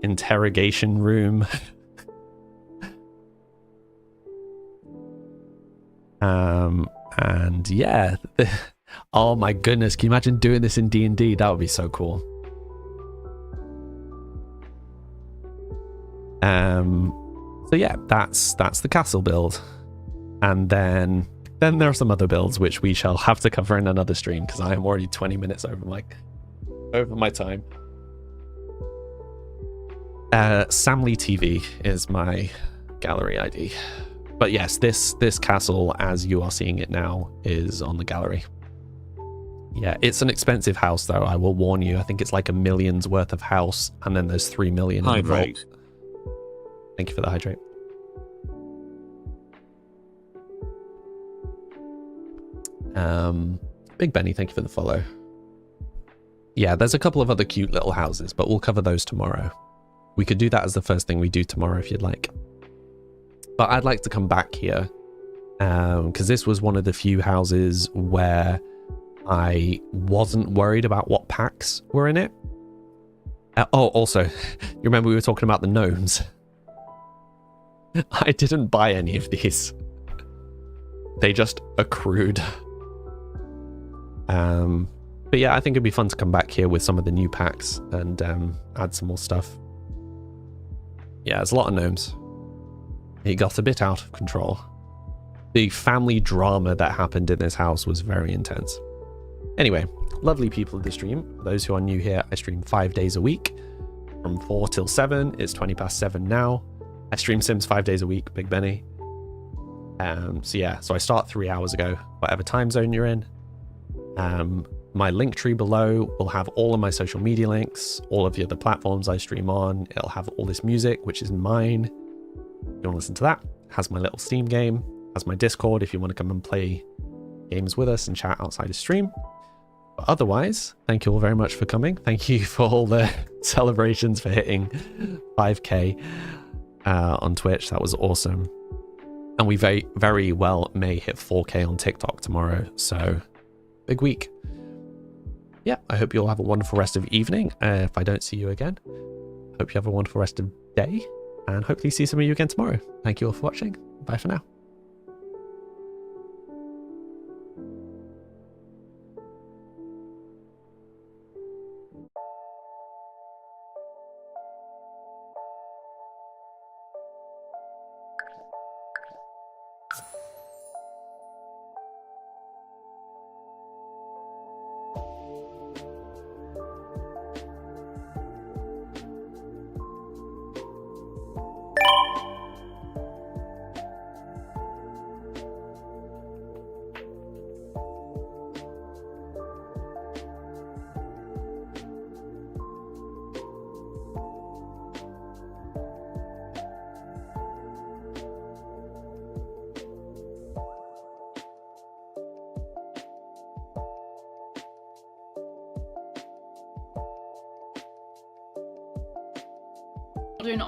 Speaker 1: interrogation room. And yeah, oh my goodness, can you imagine doing this in D&D? That would be so cool. So yeah, that's the castle build. And then there are some other builds which we shall have to cover in another stream, because I am already 20 minutes over my time. Samly TV is my gallery ID. But yes, this castle, as you are seeing it now, is on the gallery. Yeah, it's an expensive house, though, I will warn you. I think it's like $1 million's worth of house, and then there's 3 million in the vault. Thank you for the hydrate. Big Benny, thank you for the follow. Yeah, there's a couple of other cute little houses, but we'll cover those tomorrow. We could do that as the first thing we do tomorrow if you'd like. But I'd like to come back here, because this was one of the few houses where I wasn't worried about what packs were in it. Oh, also, you remember we were talking about the gnomes? I didn't buy any of these. They just accrued. But yeah, I think it'd be fun to come back here with some of the new packs and add some more stuff. Yeah, there's a lot of gnomes. It got a bit out of control. The family drama that happened in this house was very intense. Anyway, lovely people of the stream. For those who are new here, I stream 5 days a week from 4 till 7. It's 20 past 7 now. I stream Sims 5 days a week, Big Benny. So yeah, so I start 3 hours ago, whatever time zone you're in. My link tree below will have all of my social media links, all of the other platforms I stream on. It'll have all this music, which is mine. If you want to listen to that, it has my little Steam game, has my Discord if you want to come and play games with us and chat outside of stream. But otherwise, thank you all very much for coming. Thank you for all the celebrations for hitting 5k on Twitch. That was awesome. And we very, very well may hit 4k on TikTok tomorrow. So big week. Yeah, I hope you all have a wonderful rest of evening. If I don't see you again, hope you have a wonderful rest of day. And hopefully see some of you again tomorrow. Thank you all for watching. Bye for now.
Speaker 3: Doing